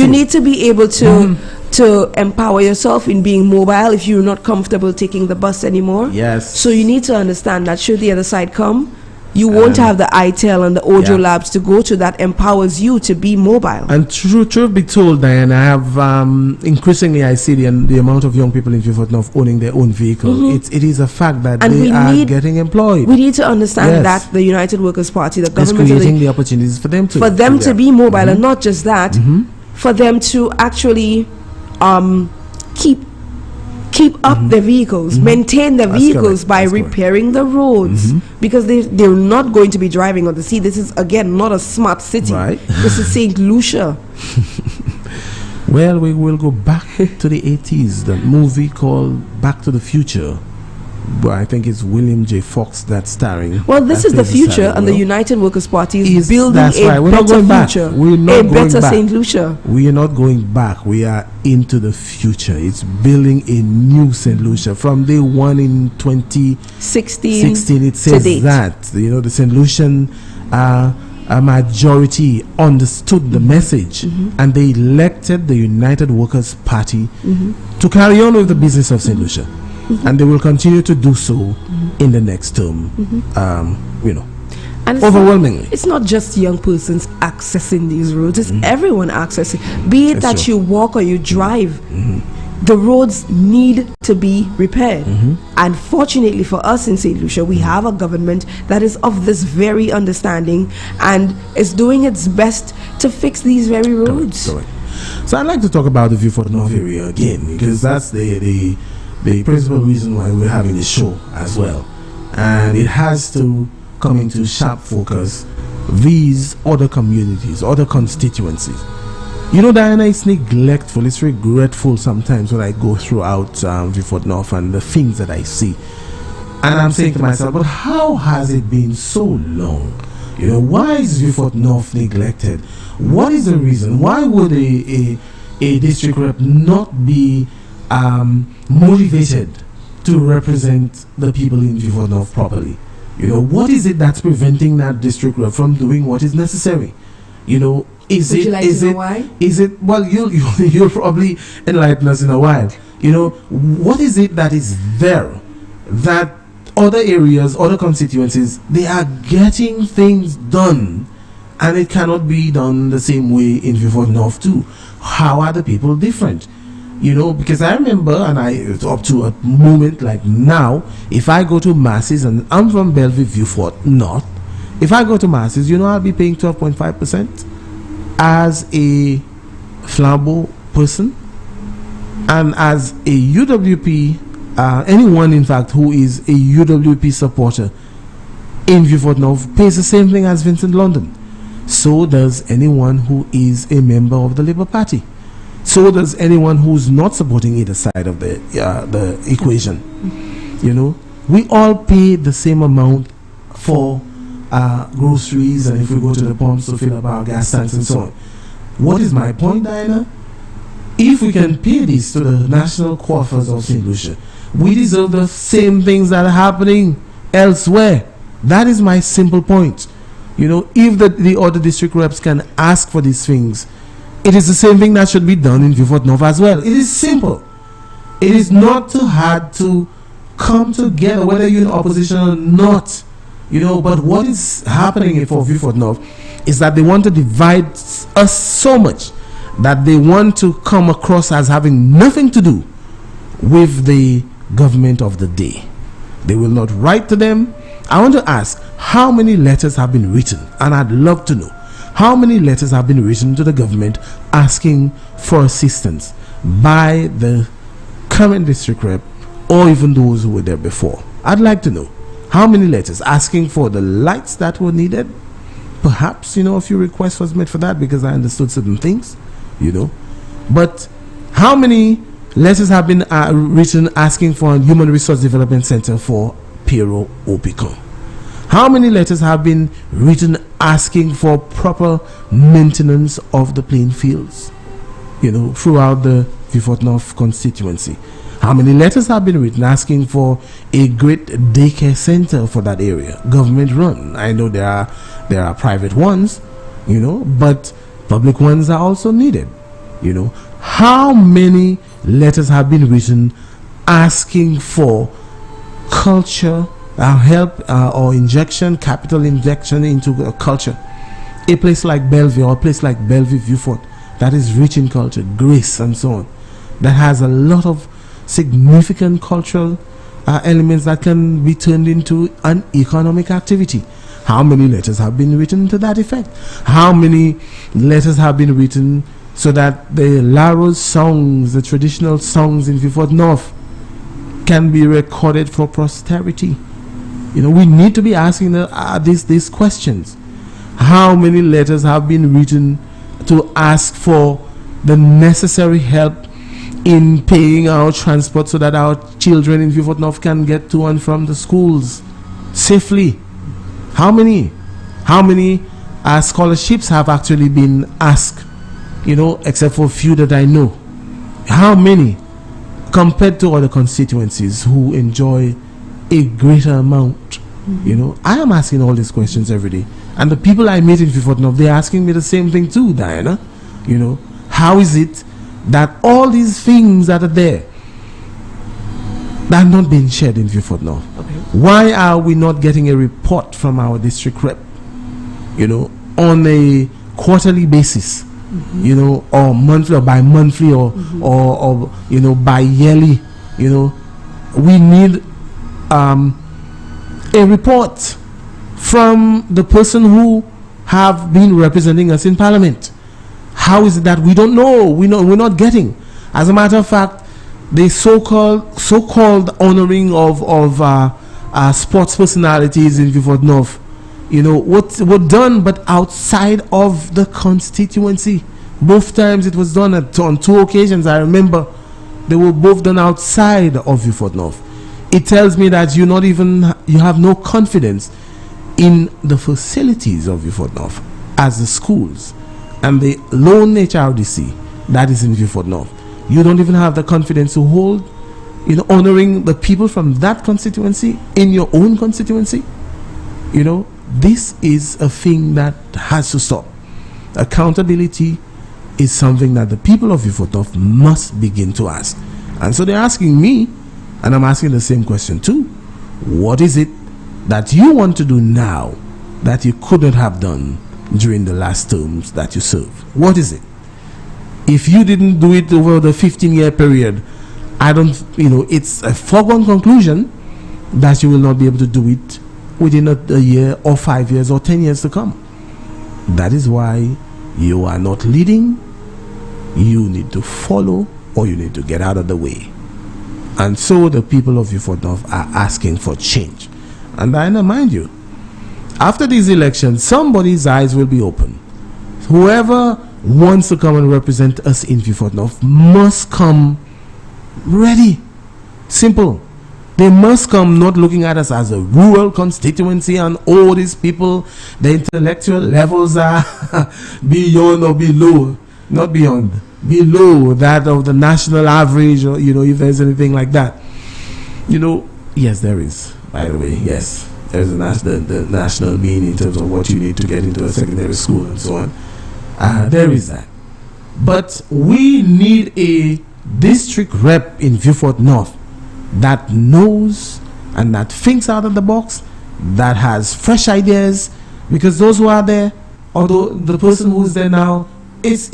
need to be able to empower yourself in being mobile if you're not comfortable taking the bus anymore. Yes. So you need to understand that should the other side come, you won't have the ITEL and the Ojo Labs to go to that empowers you to be mobile. And truth be told, Diane, I have increasingly I see the amount of young people in Vieux North owning their own vehicle. It is a fact that and they are getting employed. We need to understand that the United Workers' Party, the government, is creating the opportunities for them to be mobile, and not just that, for them to actually keep up their vehicles, maintain their vehicles by repairing the roads, because they're not going to be driving on the sea. This is, again, not a smart city. Right. This is St. Lucia. Well, we will go back to the 80s, the movie called Back to the Future. Well, I think it's William J. Fox that's starring. Well, this is the future, and the United Workers' Party is building a better future. We're not a going better back. St. Lucia. We are not going back. We are into the future. It's building a new St. Lucia. From day one in 2016, it says that the St. Lucian a majority understood the message, and they elected the United Workers' Party to carry on with the business of St. Lucia. And they will continue to do so in the next term, and overwhelmingly. It's not just young persons accessing these roads, it's everyone accessing. Be it that you walk or you drive, the roads need to be repaired. And fortunately for us in St. Lucia, we have a government that is of this very understanding and is doing its best to fix these very roads. Correct. So I'd like to talk about the Vieux North area again, because that's the principal reason why we're having this show as well. And it has to come into sharp focus these other communities, other constituencies. Diana, it's neglectful, it's regretful sometimes when I go throughout Vieux North and the things that I see. And I'm saying to myself, but how has it been so long? Why is Vieux North neglected? What is the reason? Why would a district rep not be motivated to represent the people in Vieux North properly? What is it that's preventing that district rep from doing what is necessary? Why? Well, you'll probably enlighten us in a while. What is it that is there that other areas, other constituencies, they are getting things done, and it cannot be done the same way in Vieux North too? How are the people different? You know, because I remember, and up to a moment like now, if I go to masses, and I'm from Bellevue, Vieux-Fort North, if I go to masses, you know, I'll be paying 12.5% as a Flambeau person, and as a UWP, anyone in fact who is a UWP supporter in Vieux-Fort North pays the same thing as Vincent London. So does anyone who is a member of the Labour Party. So does anyone who's not supporting either side of the equation. You know, we all pay the same amount for groceries, and if we go to the pumps to fill up our gas tanks and so on. What is my point, Diana? If we can pay this to the national coffers of St. Lucia, we deserve the same things that are happening elsewhere. That is my simple point. You know, if the other district reps can ask for these things, it is the same thing that should be done in Vieux-Fort North as well. It is simple. It is not too hard to come together, whether you're in opposition or not. You know, but what is happening for Vieux-Fort North is that they want to divide us so much that they want to come across as having nothing to do with the government of the day. They will not write to them. I want to ask, how many letters have been written? And I'd love to know how many letters have been written to the government asking for assistance by the current district rep or even those who were there before. I'd like to know how many letters asking for the lights that were needed. Perhaps, you know, a few requests was made for that because I understood certain things, you know. But how many letters have been written asking for a Human Resource Development Center for Pero Opicon? How many letters have been written asking for proper maintenance of the playing fields, you know, throughout the Vieux-Fort North constituency? How many letters have been written asking for a great daycare center for that area, government run? I know there are private ones, you know, but public ones are also needed, you know. How many letters have been written asking for culture, help or capital injection into culture? A place like Bellevue or a place like Bellevue Vieux-Fort that is rich in culture, grace and so on, that has a lot of significant cultural elements that can be turned into an economic activity. How many letters have been written to that effect? How many letters have been written so that the Laros songs, the traditional songs in Vieux-Fort North, can be recorded for posterity? You know, we need to be asking these questions. How many letters have been written to ask for the necessary help in paying our transport so that our children in Vieux-Fort North can get to and from the schools safely? How many scholarships have actually been asked, you know, except for a few that I know? How many compared to other constituencies who enjoy a greater amount? You know, I am asking all these questions every day, and the people I meet in Vieux-Fort North, they're asking me the same thing too, Diana. You know, how is it that all these things that are there that are not being shared in Vieux-Fort North? Okay. Why are we not getting a report from our district rep, you know, on a quarterly basis, you know, or monthly or bi-monthly or you know, bi-yearly? You know, we need a report from the person who have been representing us in Parliament. How is it that we don't know? We're not getting. As a matter of fact, the so-called honoring of sports personalities in Vieux-Fort North, you know, what were done but outside of the constituency. Both times it was done on two occasions. I remember they were both done outside of Vieux-Fort North. It tells me that you have no confidence in the facilities of Vieux-Fort North, as the schools and the lone HRDC that is in Vieux-Fort North. You don't even have the confidence to hold, you know, honoring the people from that constituency in your own constituency. You know, this is a thing that has to stop. Accountability is something that the people of Vieux-Fort North must begin to ask. And so they're asking me, and I'm asking the same question too. What is it that you want to do now that you couldn't have done during the last terms that you served? What is it? If you didn't do it over the 15-year period, it's a foregone conclusion that you will not be able to do it within a year or 5 years or 10 years to come. That is why you are not leading. You need to follow, or you need to get out of the way. And so the people of Beaufort North are asking for change. And I remind you, after these elections, somebody's eyes will be open. Whoever wants to come and represent us in Beaufort North must come ready. Simple. They must come not looking at us as a rural constituency and all these people, the intellectual levels are beyond or below, not beyond, below that of the national average, or if there's anything like that. Yes, there is, by the way, yes. There's the national mean in terms of what you need to get into a secondary school and so on. There is that. But we need a district rep in Beaufort North that knows and that thinks out of the box, that has fresh ideas, because those who are there, although the person who's there now, it's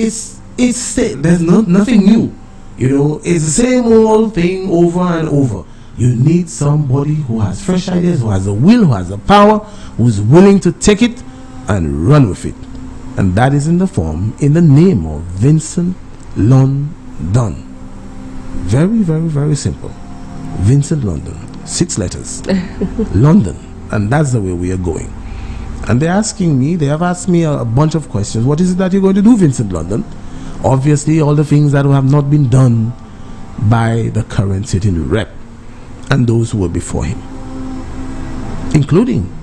there's nothing new. It's the same old thing over and over. You need somebody who has fresh ideas, who has a will, who has a power, who's willing to take it and run with it. And that is in the name of Vincent London. Very, very, very simple. Vincent London, 6 letters. London. And that's the way we are going. And they have asked me a bunch of questions. What is it that you're going to do, Vincent London? Obviously, all the things that have not been done by the current sitting rep and those who were before him, including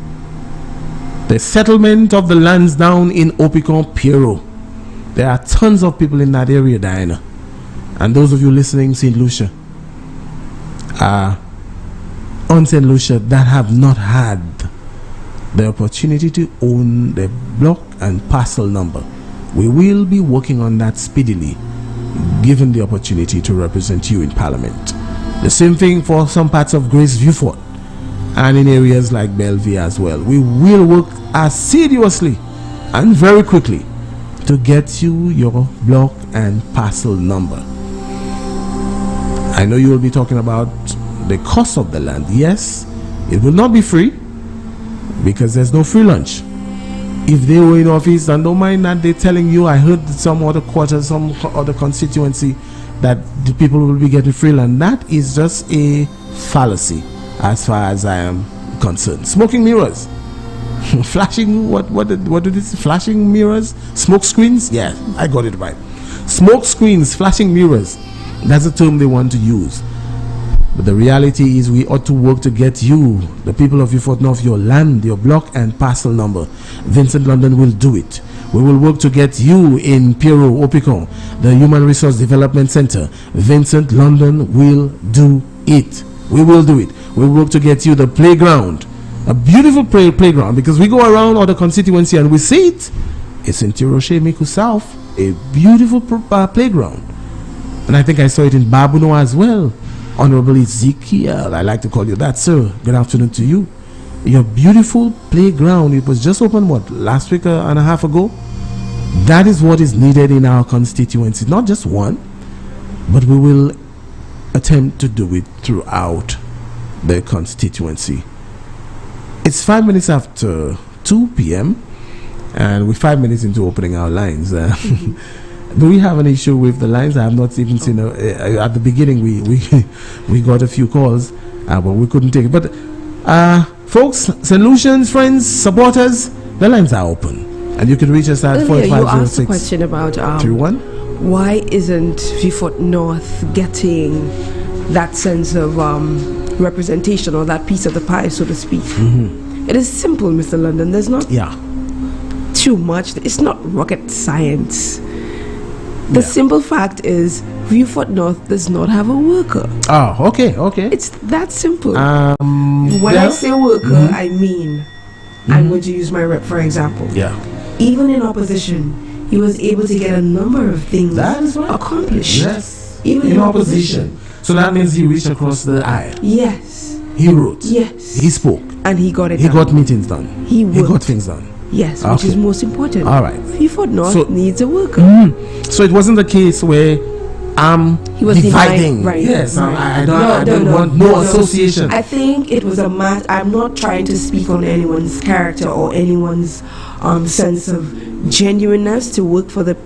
the settlement of the lands down in Opicon, Piero. There are tons of people in that area, Diana. And those of you listening, St. Lucia, on St. Lucia, that have not had the opportunity to own the block and parcel number. We will be working on that speedily, given the opportunity to represent you in Parliament. The same thing for some parts of Grace Beaufort and in areas like Bellevue as well. We will work assiduously and very quickly to get you your block and parcel number. I know you will be talking about the cost of the land. Yes, it will not be free, because there's no free lunch. If they were in office, and don't mind that they're telling you, I heard some other quarter, some other constituency, that the people will be getting free land. That is just a fallacy as far as I am concerned. Smoking mirrors. Flashing, what did it say? Flashing mirrors? Smoke screens? Yeah, I got it right. Smoke screens, flashing mirrors. That's the term they want to use. But the reality is we ought to work to get you, the people of Beaufort North, your land, your block and parcel number. Vincent London will do it. We will work to get you in Piero, Opicon, the Human Resource Development Center. Vincent London will do it. We will do it. We'll work to get you the playground, a beautiful playground, because we go around all the constituency and we see it. It's in Tiroche, Miku South, a beautiful playground. And I think I saw it in Babuno as well. Honorable Ezekiel, I like to call you that, sir. Good afternoon to you. Your beautiful playground, it was just opened, last week and a half ago? That is what is needed in our constituency. Not just one, but we will attempt to do it throughout the constituency. It's 5 minutes after 2 p.m. and we're 5 minutes into opening our lines. Do we have an issue with the lines? I have not even seen at the beginning we got a few calls, but we couldn't take it. But folks, solutions, friends, supporters, the lines are open, and you can reach us at 4506. You asked a question about 31. Why isn't Beaufort North getting that sense of representation, or that piece of the pie, so to speak? Mm-hmm. It is simple, Mr. London. There's not too much. It's not rocket science. The simple fact is, Beaufort North does not have a worker. Oh, okay. It's that simple. When I say worker, I mean, I'm going to use my rep for example. Yeah. Even in opposition, he was able to get a number of things accomplished. Yes. Even in opposition. So that means he reached across the aisle. Yes. He wrote. Yes. He spoke. And he got it He done. got meetings done. He got things done. Yes, which is most important. All right. Freeford North needs a worker. So it wasn't the case where he was dividing. Right. Yes. I don't want no association. I think it was a matter. I'm not trying to speak on anyone's character or anyone's sense of genuineness to work for the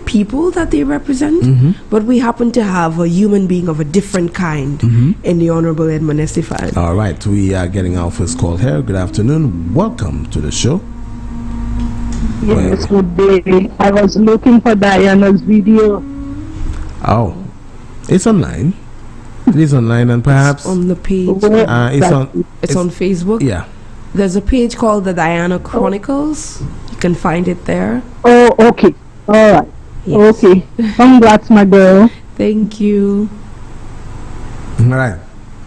people that they represent, but we happen to have a human being of a different kind in the Honorable Edmund Estefan. All right, we are getting our first call here. Good afternoon. Welcome to the show. Yes, good day. I was looking for Diana's video. Oh, it's online. It is online, and perhaps it's on the page. It's on Facebook. Yeah. There's a page called the Diana Chronicles. You can find it there. Oh, okay. All right. Yes. Okay. Congrats, my girl. Thank you. All right.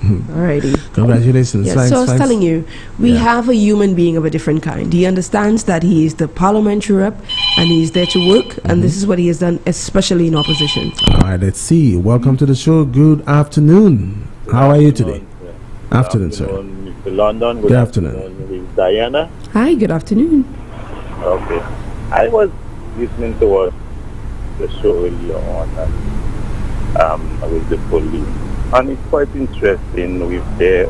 Alrighty. Congratulations. Yes, so I was telling you, we have a human being of a different kind. He understands that he is the parliamentary rep and he's there to work, and this is what he has done, especially in opposition. All right, let's see. Welcome to the show. Good afternoon. How are you today? Afternoon, sir. Mr. London. Good afternoon. With Diana. Hi, good afternoon. Okay. I was listening to what the show earlier on with the police. And it's quite interesting with their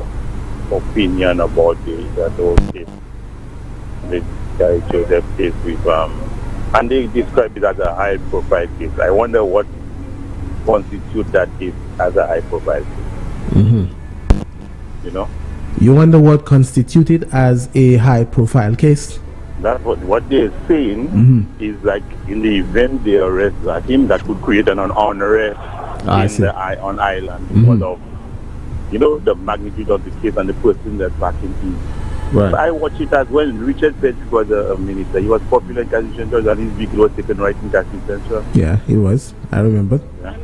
opinion about that whole case. The guy Joseph case with and they describe it as a high profile case. I wonder what constitutes that case as a high profile case. You know? You wonder what constituted as a high profile case? That's what they're saying is like in the event they arrest him, that could create an unrest on island because of the magnitude of the case and the person that's backing him. Right. I watched it as when Richard Petty was a minister. He was popular in Cassie Central and his vehicle was taken right in Cassie Central. Yeah, he was. I remember. Yeah.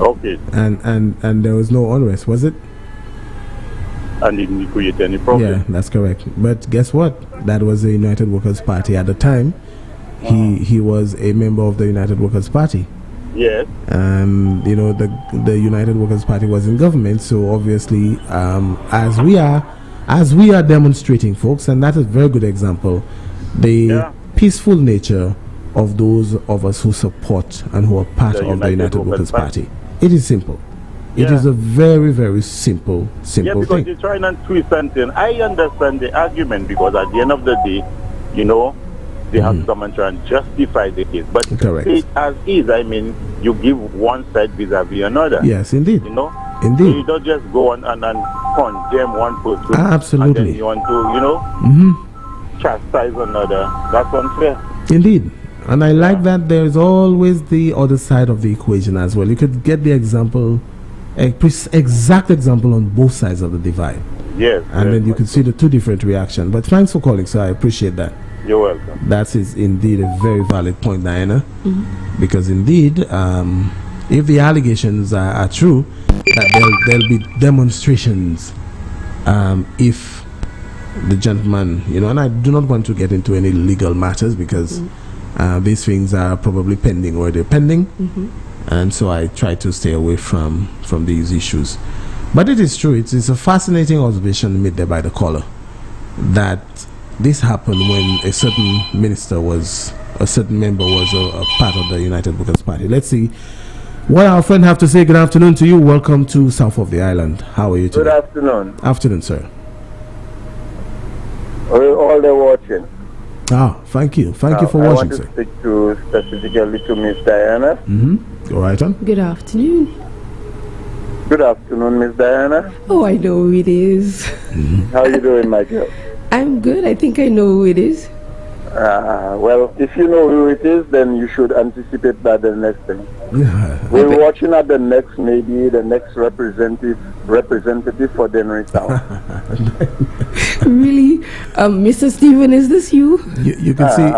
Okay. And there was no unrest, was it? And didn't create any problem. Yeah, that's correct. But guess what? That was the United Workers' Party at the time. He was a member of the United Workers' Party. Yes. And the United Workers' Party was in government, so obviously as we are demonstrating, folks, and that is a very good example, the peaceful nature of those of us who support and who are part of the United Workers' Party. It is simple. It is a very, very simple thing. Yeah, because you're trying to twist something. I understand the argument because at the end of the day, they have to come and try and justify the case. But it as is, I mean, you give one side vis-a-vis another. Yes, indeed. Indeed. So you don't just go on and condemn one person. Absolutely. And then you want to, chastise another. That's unfair. Indeed. And I like that there's always the other side of the equation as well. You could get the example, exact example on both sides of the divide. Yes. And then you could see the two different reactions. But thanks for calling, sir. I appreciate that. You're welcome. That is indeed a very valid point, Diana. Because indeed, if the allegations are true, that there'll be demonstrations if the gentleman, and I do not want to get into any legal matters because these things are probably pending or they're pending. And so I try to stay away from these issues. But it is true, it's a fascinating observation made there by the caller that this happened when a certain member was a part of the United Workers' Party. Let's see what our friend have to say. Good afternoon to you. Welcome to South of the Island. How are you today? Good afternoon. Afternoon, sir. We're all there watching. Thank you. Thank you for watching, sir. I want to speak specifically to Miss Diana. Go right on. Good afternoon. Good afternoon, Miss Diana. Oh, I know who it is. How are you doing, my girl? I'm good. I think I know who it is. Well, if you know who it is, then you should anticipate that the next thing. We're watching at the next representative for Dennery South. Really? Mr. Stephen, is this you? You can see.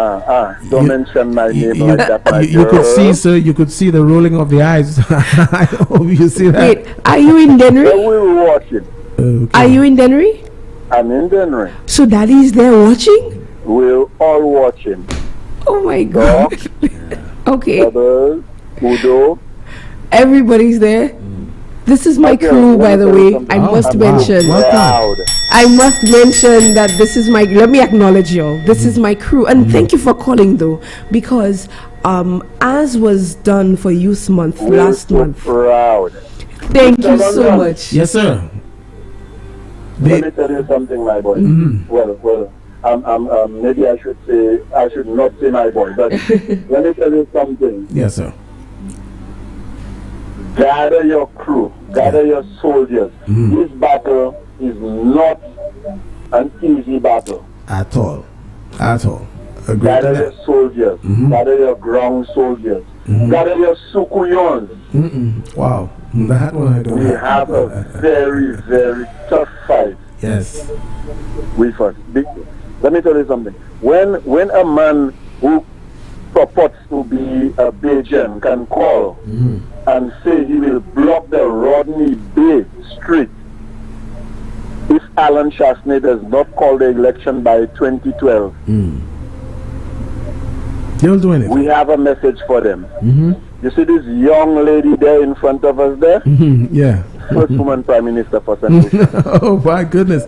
Don't mention my name like that, my you girl. could see, sir, you could see the rolling of the eyes. I hope you see that. Wait, are you in Dennery? We were watching. Okay. Are you in Dennery? I'm in Dennery. So Daddy's there watching? We're all watching. Oh my God. Okay. Brothers, Udo. Everybody's there. This is my crew, by the way. I must mention. Welcome. I must mention that this is my, let me acknowledge y'all. This is my crew. And thank you for calling though, because as was done for Youth Month last month. Proud. Thank you so much. Yes, sir. Let me tell you something, my boy. Well, maybe I should not say my boy, but let me tell you something. Yes, sir. Gather your crew, gather your soldiers. This battle is not an easy battle. At all. Agreed. Gather your soldiers, gather your ground soldiers, gather your sukuyons. Wow. That one I don't We have a very, very tough fight. Yes. With us. Let me tell you something. When a man who purports to be a Bajan can call and say he will block the Rodney Bay Street if Alan Shasney does not call the election by 2012, they'll do anything. We have a message for them. You see this young lady there in front of us there? Yeah. First woman Prime Minister for St. Lucia. Oh my goodness.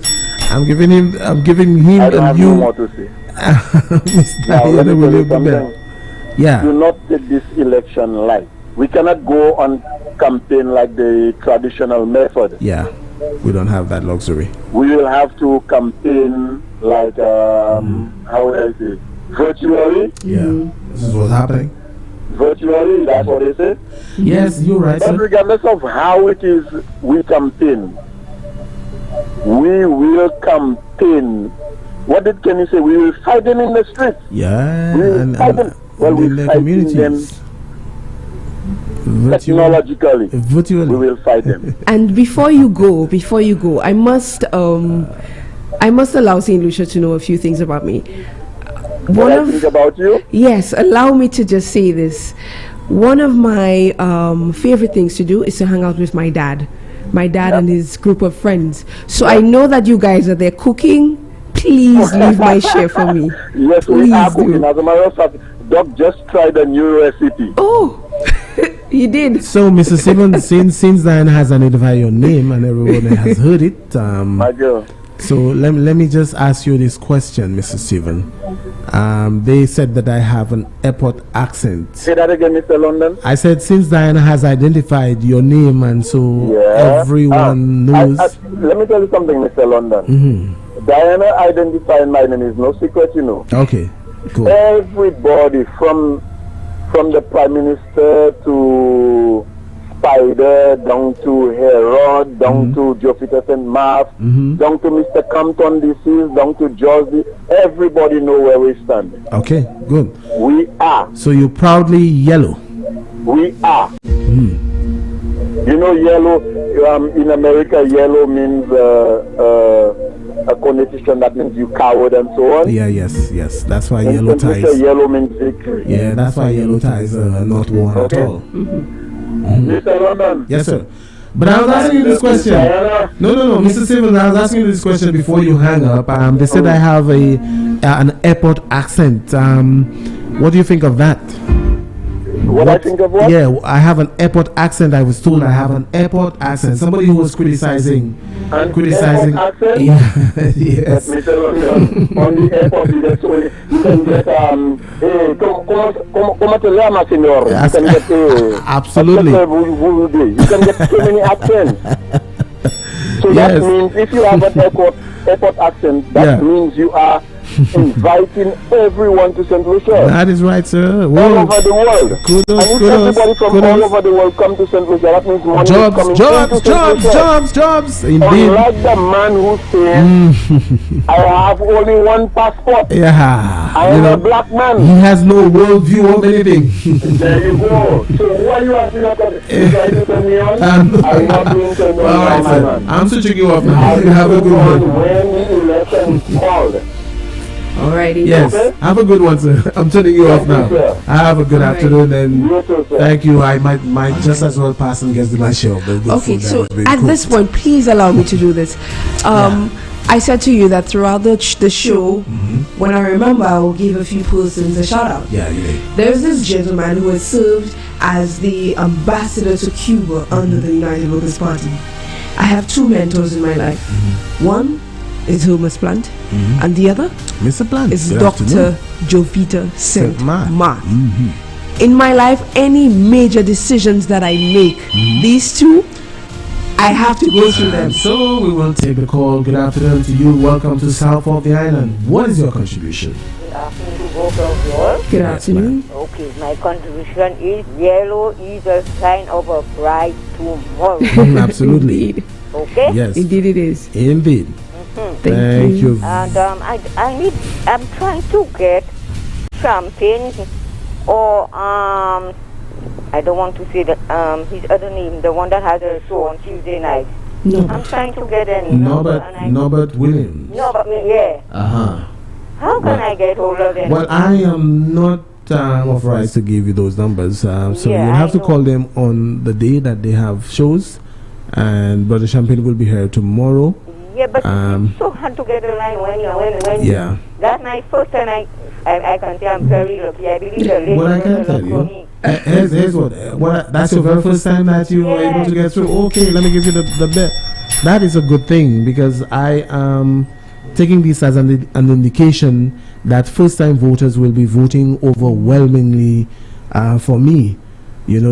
I'm giving him I don't and have you no more to say. Now, let me tell you something. Yeah. Do not take this election light. We cannot go on campaign like the traditional method. Yeah. We don't have that luxury. We will have to campaign like, how would I say, virtually. Yeah. This is what's happening. Virtually, that's what they say. Yes, you're right. But regardless of how it is we campaign, we will campaign. What did Kenny say? We will fight them in the streets. Yeah. We will fight them. Well, we in the fight communities. them technologically. Virtually. We will fight them. And before you go, I must allow St. Lucia to know a few things about me. Think about you? Yes, allow me to just say this. One of my favorite things to do is to hang out with my dad and his group of friends. So I know that you guys are there cooking. Please leave my share for me. Yes, please we are cooking. As a matter of fact, Doc just tried a new recipe. Oh, you did. So, Mr. Stevens, since Diana has identified your name and everyone has heard it, my girl. So let me just ask you this question, Mr. Steven. They said that I have an airport accent. Say that again, Mr. London. I said since Diana has identified your name and so everyone knows. Let me tell you something, Mr. London. Diana identifying my name is no secret, you know. Okay, cool. Everybody from the Prime Minister to Spider, down to Herod, down to Jupiter St. Mark, down to Mr. Compton deceased, down to George, everybody know where we stand. Okay, good. We are. So you proudly yellow. We are. You know, yellow, in America, yellow means a connotation that means you coward and so on. Yeah, yes. That's why yellow ties. Yellow means victory. Yeah, that's why yellow ties are not worn at all. Mr. London. Yes, sir. But I was asking you this question. No, Mr. Stevens, I was asking you this question before you hang up. They said I have an airport accent. What do you think of that? What I think of what? Yeah, I have an airport accent. I was told I have an airport accent. Somebody who was criticizing. Airport accent? Yeah. Yes. Mr. London, on the airport, you can get, ¿cómo te llamas, señor? You can get, absolutely. You can get so many accents. So that means if you have an airport accent, that means you are inviting everyone to St. Lucia. That is right, sir. All over the world. Kudos, and if everybody from all over the world come to St. Lucia, that means money is coming jobs. Indeed. Unlike the man who says, I have only one passport. Yeah. I am a black man. He has no worldview of anything. There you go. So why you asking us to turn me on? I'm not doing turn me on. All right, sir. I'm switching you off now. Have a good one. When the election is called. Alrighty. Yes. Okay. Have a good one, sir. I'm turning you off now. Have a good afternoon and thank you. I might just as well pass and get to my show. Okay, so at this point, please allow me to do this. I said to you that throughout the show, when I remember, I will give a few persons a shout out. Yeah, you did. There's this gentleman who has served as the ambassador to Cuba under the United Workers' Party. I have two mentors in my life. One is Thomas Plant, and the other, Mr. Plant, is Dr. Jovita St. Mark. In my life, any major decisions that I make, these two, I have to go through them. So we will take the call. Good afternoon to you. Welcome to South of the Island. What is your contribution? Good afternoon to both of you all. Good afternoon. Okay, my contribution is yellow is a sign of a bright tomorrow. Absolutely. Indeed. Okay? Yes. Indeed it is. Indeed. Thank you. And I'm trying to get champagne or I don't want to say that his other name, the one that has a show on Tuesday night. No. I'm trying to get a Norbert Williams. Yeah. How can I get hold of them? Well, I am not authorized to give you those numbers, so you have to call them on the day that they have shows, and Brother Champagne will be here tomorrow. Yeah, but it's so hard to get a line when yeah. That's my first time I can say I'm very lucky. I believe the lady What I can tell you, here's what that's your very first time that you were able to get through. Okay, let me give you the bet. That is a good thing, because I am taking this as an indication that first-time voters will be voting overwhelmingly for me.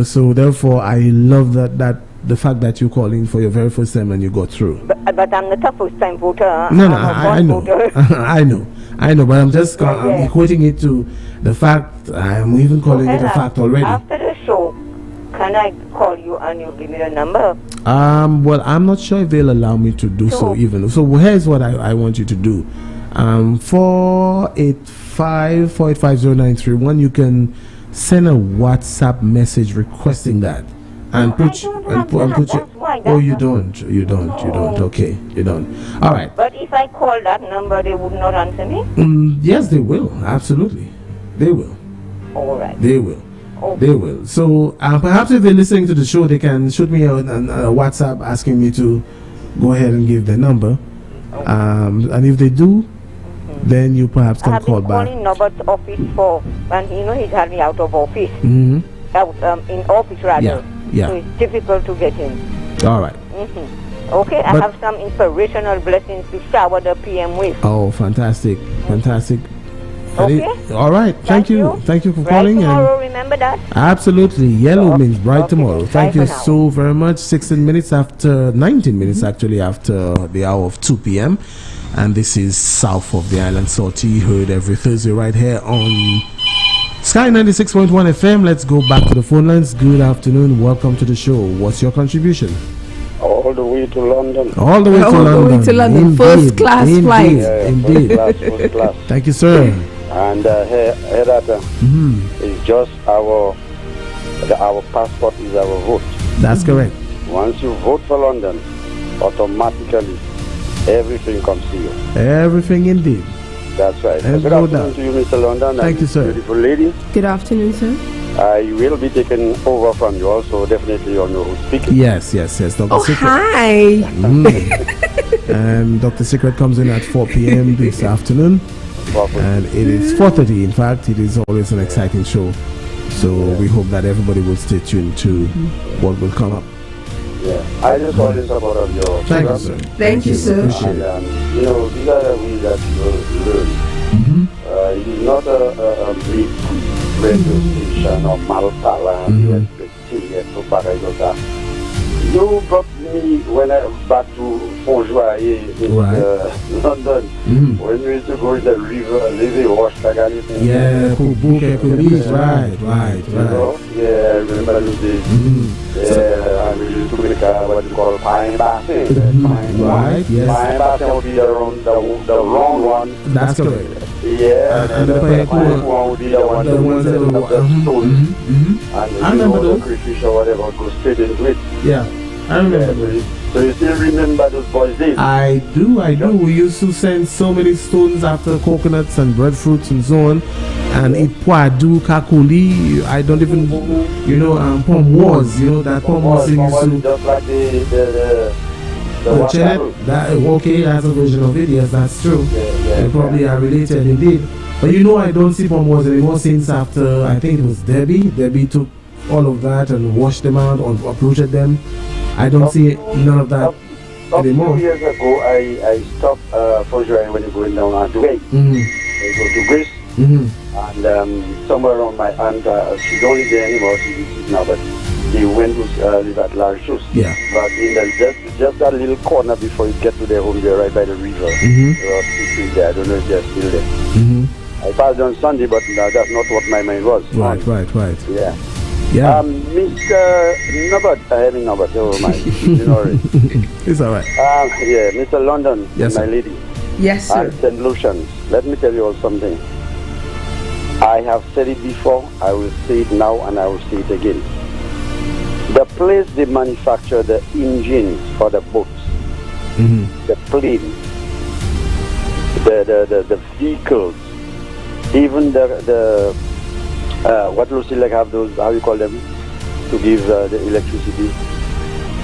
So therefore I love that the fact that you're calling for your very first time and you got through. But I'm not a first-time voter. No, I know. I know, but I'm just I'm equating it to the fact. I'm even calling it a fact already. After the show, can I call you and you give me the number? Well, I'm not sure if they'll allow me to do so even. So here's what I want you to do. 485-485-0931. You can send a WhatsApp message requesting that. And put you. Oh, you don't. Okay, you don't. All right. But if I call that number, they would not answer me. Yes, they will. Absolutely, they will. All right. They will. Okay. They will. So perhaps if they're listening to the show, they can shoot me a WhatsApp asking me to go ahead and give their number. And if they do, then you perhaps can call back. I have been calling Norbert's office and he's had me out of office. In office rather. Yeah. So it's difficult to get in. All right. Okay, I have some inspirational blessings to shower the PM with. Oh, fantastic. Okay. All right. Thank you for calling. Tomorrow, remember that? Absolutely. Yellow means bright tomorrow. Thank you so very much. 19 minutes after the hour of 2 p.m. And this is South of the Island Salty, heard every Thursday right here on Sky 96.1 FM. Let's go back to the phone lines. Good afternoon. Welcome to the show. What's your contribution? All the way to London. All the way to London. Indeed, first class flight. Indeed. First class. Thank you, sir. And it's just our passport is our vote. That's correct. Once you vote for London, automatically everything comes to you. Everything indeed. That's right. Good afternoon to you, Mr. London. Thank you, sir. Beautiful lady. Good afternoon, sir. I will be taking over from you also, definitely on your speaking. Yes, Dr. Secret. Hi. And Dr. Secret comes in at 4 p.m. this afternoon. And it is 4:30. In fact, it is always an exciting show. So we hope that everybody will stay tuned to what will come up. Yeah, I just want to support of your Thank you, sir. Thank you, sir. Appreciate it. These are the ways that you learn. It is not a big radio station of Maltala and you brought me when I was back to Fonjoie in London. When we used to go in the river, leave wash like anything. Yeah, Beach, right. Yeah, I remember those days. And we used to make what you call pine bathing. Right, yes. Pine bathing would be around the round one. That's correct. Yeah, and then the pine one would be the one that was the stone. And I remember those. The crayfish or whatever goes straight into it. Yeah, I remember those. So you still remember those boys' days? I do. We used to send so many stones after coconuts and breadfruits and so on. And it poadu, kakoli, I don't even, pom wars, that pom wars thing used to. Just like the okay, that's a version of it, yes, that's true. They probably are related indeed. But I don't see pom wars anymore since after, I think it was Debbie. Debbie took all of that and washed them out or uprooted them. I don't see none of that. A few years ago, I stopped Fonjoy when you're going down on the way. I go to Greece. And somewhere around my aunt, she's only there anymore, she's now, but they went to live at Larchus. Yeah. But in just that little corner before you get to their home, they're right by the river. There are people there. I don't know if they're still there. I passed on Sunday, but that's not what my mind was. Right. Yeah. Yeah. Mr. Norbert, I mean Norbert, oh my, you know it. It's all right. Yeah, Mr. London, yes, my sir. lady. Yes, sir. And St. Lucians. Let me tell you all something. I have said it before, I will say it now, and I will say it again. The place they manufacture the engines for the boats, the planes, the vehicles, even the what Lucy like have those, how you call them, to give the electricity,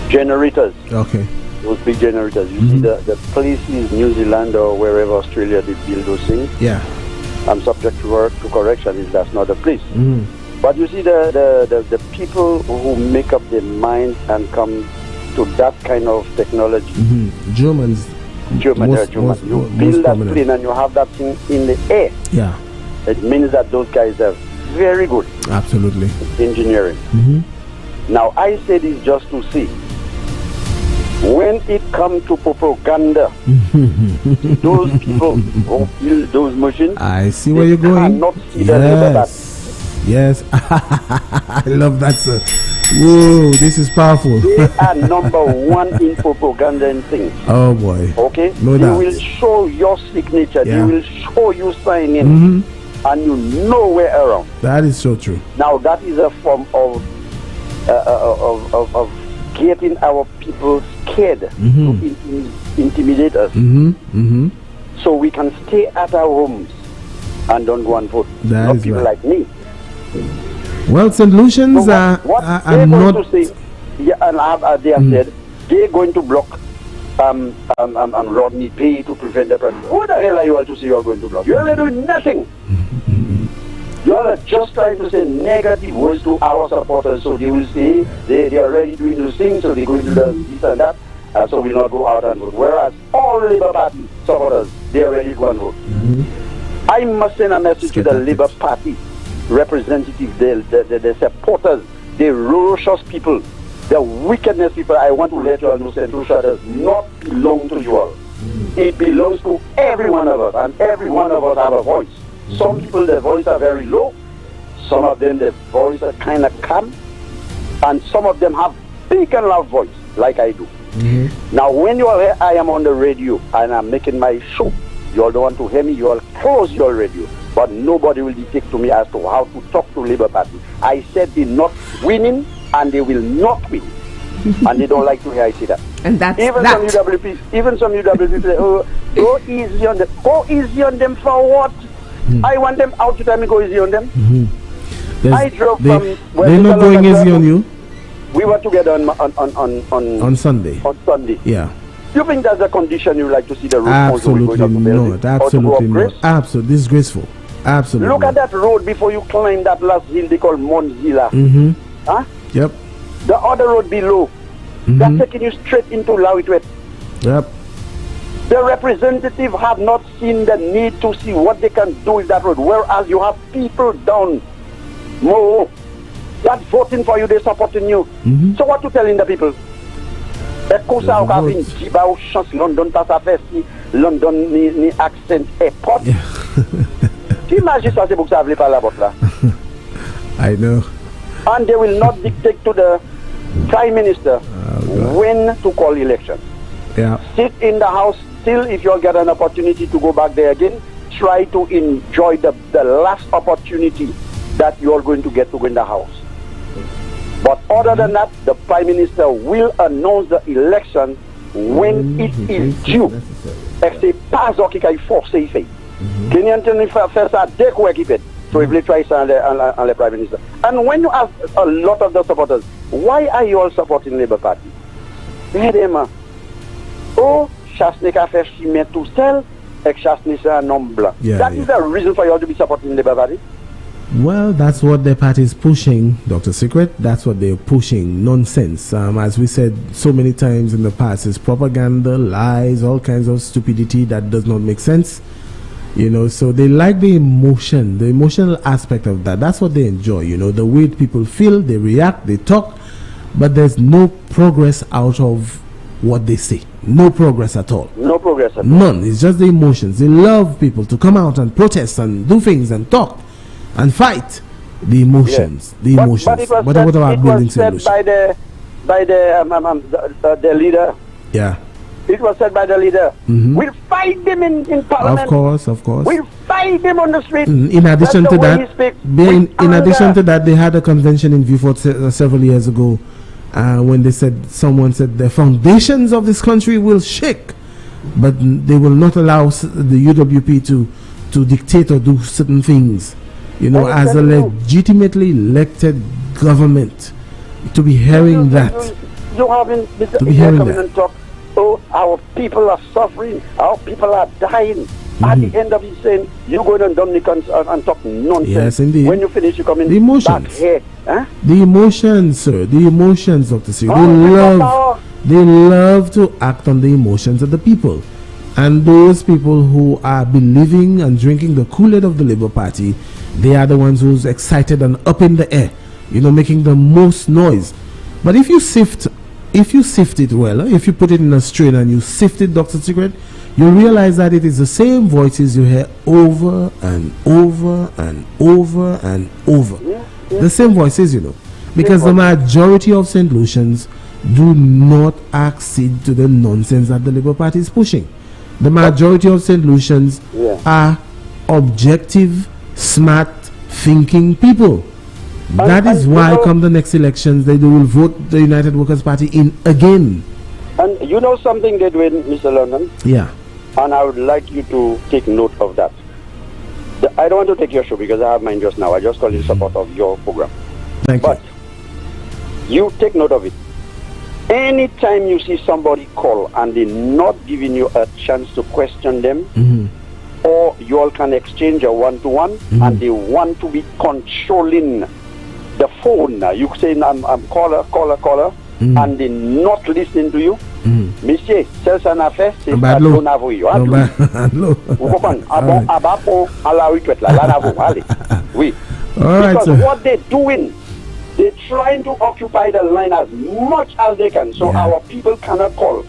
generators. Okay. Those big generators. You see the places, New Zealand or wherever, Australia, they build those things. Yeah. I'm subject to correction if that's not the place. But you see the people who make up their minds and come to that kind of technology. Germans. You build that plane and you have that thing in the air. Yeah. It means that those guys are very good. Absolutely. Engineering. Now I say this just to see. When it comes to propaganda, those people who build those machines, I see where you're going. Yes. I love that, sir. Whoa, this is powerful. They are number one in propaganda and things. Oh boy. Okay? No doubt. They will show your signature. Yeah. They will show you sign in. And you know where around. That is so true. Now that is a form of getting our people scared to intimidate us. So we can stay at our homes and don't go and vote. That not is people right. like me. Well, St. Lucians are not. To say, yeah, and they have said they're going to block Rodney Pay to prevent the president. Who the hell are you all to say you're going to block? You're doing nothing. You're just trying to say negative words to our supporters, so they will say they are already doing those things, so they're going to do this and that, so we'll not go out and vote. Whereas all Labour Party supporters, they are ready to go and vote. I must send a message to the Labour Party representatives, the supporters, the ferocious people, the wickedness people. I want to let you all know St. Lucia does not belong to you all. It belongs to every one of us, and every one of us have a voice. Some people, their voice are very low. Some of them, their voice are kind of calm. And some of them have big and loud voice, like I do. Now, when you all hear I am on the radio and I'm making my show, you all don't want to hear me, you all close your radio. But nobody will dictate to me as to how to talk to Labour Party. I said they're not winning and they will not win. And they don't like to hear I say that. And that's even that. some UWP say, oh, go easy on them. Go easy on them for what? I want them out to tell me go easy on them. I drove from... They're not going easy on you? We were together on Sunday. On Sunday. Yeah. You think that's a condition you like to see the road? Absolutely not. Absolutely not. Absolutely disgraceful. Absolutely. Look at that road before you climb that last hill they call Monzilla. Huh? Yep. The other road below. That's taking you straight into Lawitwet. Yep. The representatives have not seen the need to see what they can do with that road. Whereas you have people down more that's voting for you, they're supporting you. So what you telling the people? Ekosa ou ka vin jiba ou chance London pas a fait si London ni accent airport. Tu imagines ça c'est pour ça vle pas la botte là. I know. And they will not dictate to the Prime Minister when to call election. Yeah. Sit in the house still if you get an opportunity to go back there again. Try to enjoy the last opportunity that you are going to get to go in the house. But other than that, the Prime Minister will announce the election when it is due. Et c'est pas ça qui a forcé il fait. Kenyan fait ça dès qu'on équipe. So if they try ça on the Prime Minister. And when you ask a lot of the supporters, why are you all supporting Labour Party? Regardez-moi. Oh, Chasnek a fait chimé tout seul, et Chasnek c'est un homme blanc. That is the reason for you all to be supporting Labour Party. Well, that's what their party is pushing, Dr. Secret. That's what they're pushing. Nonsense. As we said so many times in the past, it's propaganda, lies, all kinds of stupidity that does not make sense. You know, so they like the emotion, the emotional aspect of that. That's what they enjoy, you know, the way people feel, they react, they talk, but there's no progress out of what they say. No progress at all. No progress at all. None. It's just the emotions. They love people to come out and protest and do things and talk and fight. The emotions. Yeah. The emotions. But what about building solutions? By the leader. Yeah. It was said by the leader. We'll fight them in Parliament. Of course. We'll fight them on the street. In addition to that, they had a convention in Beaufort several years ago when someone said the foundations of this country will shake, but they will not allow the UWP to dictate or do certain things. You know, as a legitimately elected government, to be hearing that. You haven't to be hearing that. And talk. Oh, our people are suffering, our people are dying. At the end of it, saying, you go to Dominicans and talk nonsense. Yes, indeed. When you finish, you come in the emotions. back here. Huh? The emotions, sir. The emotions, Dr. C. They love to act on the emotions of the people. And those people who are believing and drinking the Kool-Aid of the Labour Party, they are the ones who's excited and up in the air, you know, making the most noise. But if you sift it well, if you put it in a strain and you sift it, Dr. Secret, you realize that it is the same voices you hear over and over and over and over. The same voices, you know. Because the majority of St. Lucians do not accede to the nonsense that the Labour Party is pushing. The majority of St. Lucians are objective, smart, thinking people. That is why come the next elections, they will vote the United Workers' Party in again. And you know something they're doing, Mr. London? Yeah. And I would like you to take note of that. I don't want to take your show because I have mine just now. I just call in support of your program. Thank you. But you take note of it. Anytime you see somebody call and they're not giving you a chance to question them, or you all can exchange a one-to-one, and they want to be controlling the phone. You saying I'm caller, and they're not listening to you. Monsieur, c'est un affaire, c'est pas de l'avouer. Vous comprenez? Pour la retraite là, allez. Oui. Because what they're doing, they're trying to occupy the line as much as they can, so our people cannot call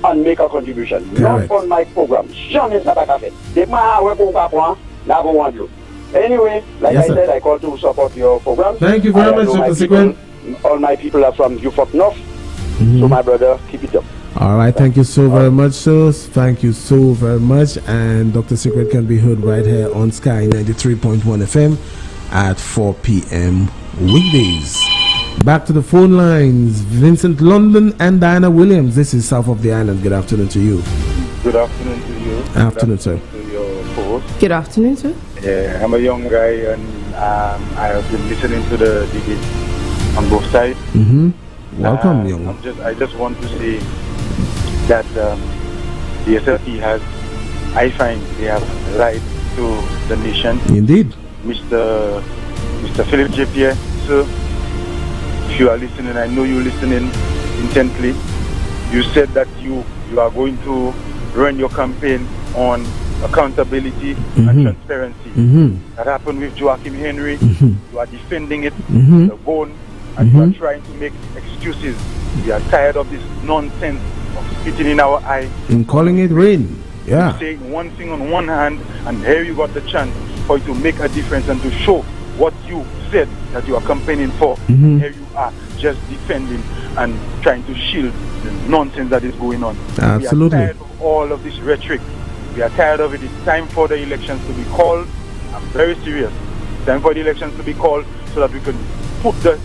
and make a contribution. Not on my program. Jamais ça va faire. They might work on pas never want you. Anyway, like I said, I call to support your program. Thank you very much, Dr. Secret. All my people are from Beaufort North. So my brother, keep it up. All right, thank you so very much, sir. Thank you so very much. And Dr. Secret can be heard right here on Sky 93.1 FM at 4 p.m. weekdays. Back to the phone lines. Vincent London and Diana Williams. This is South of the Island. Good afternoon to you. Good afternoon to you. Afternoon, sir. To your host. Good afternoon, sir. Yeah, I'm a young guy and I have been listening to the debate on both sides. Welcome, young. I just want to say that the SLT has, I find they have lied to the nation. Indeed. Mr. Philip J. Pierre, sir, if you are listening, I know you're listening intently. You said that you are going to run your campaign on accountability and transparency. That happened with Joachim Henry. You are defending it, the bone, and you are trying to make excuses. We are tired of this nonsense of spitting in our eye. In calling it rain. Yeah. You say one thing on one hand, and here you got the chance for you to make a difference and to show what you said that you are campaigning for. Here you are just defending and trying to shield the nonsense that is going on. Absolutely. We are tired of all of this rhetoric. We are tired of it. It's time for the elections to be called. I'm very serious. It's time for the elections to be called so that we can put the